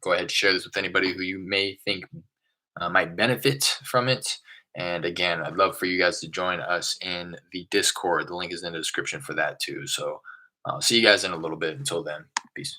go ahead and share this with anybody who you may think might benefit from it. And again, I'd love for you guys to join us in the Discord. The link is in the description for that too. So I'll see you guys in a little bit. Until then, peace.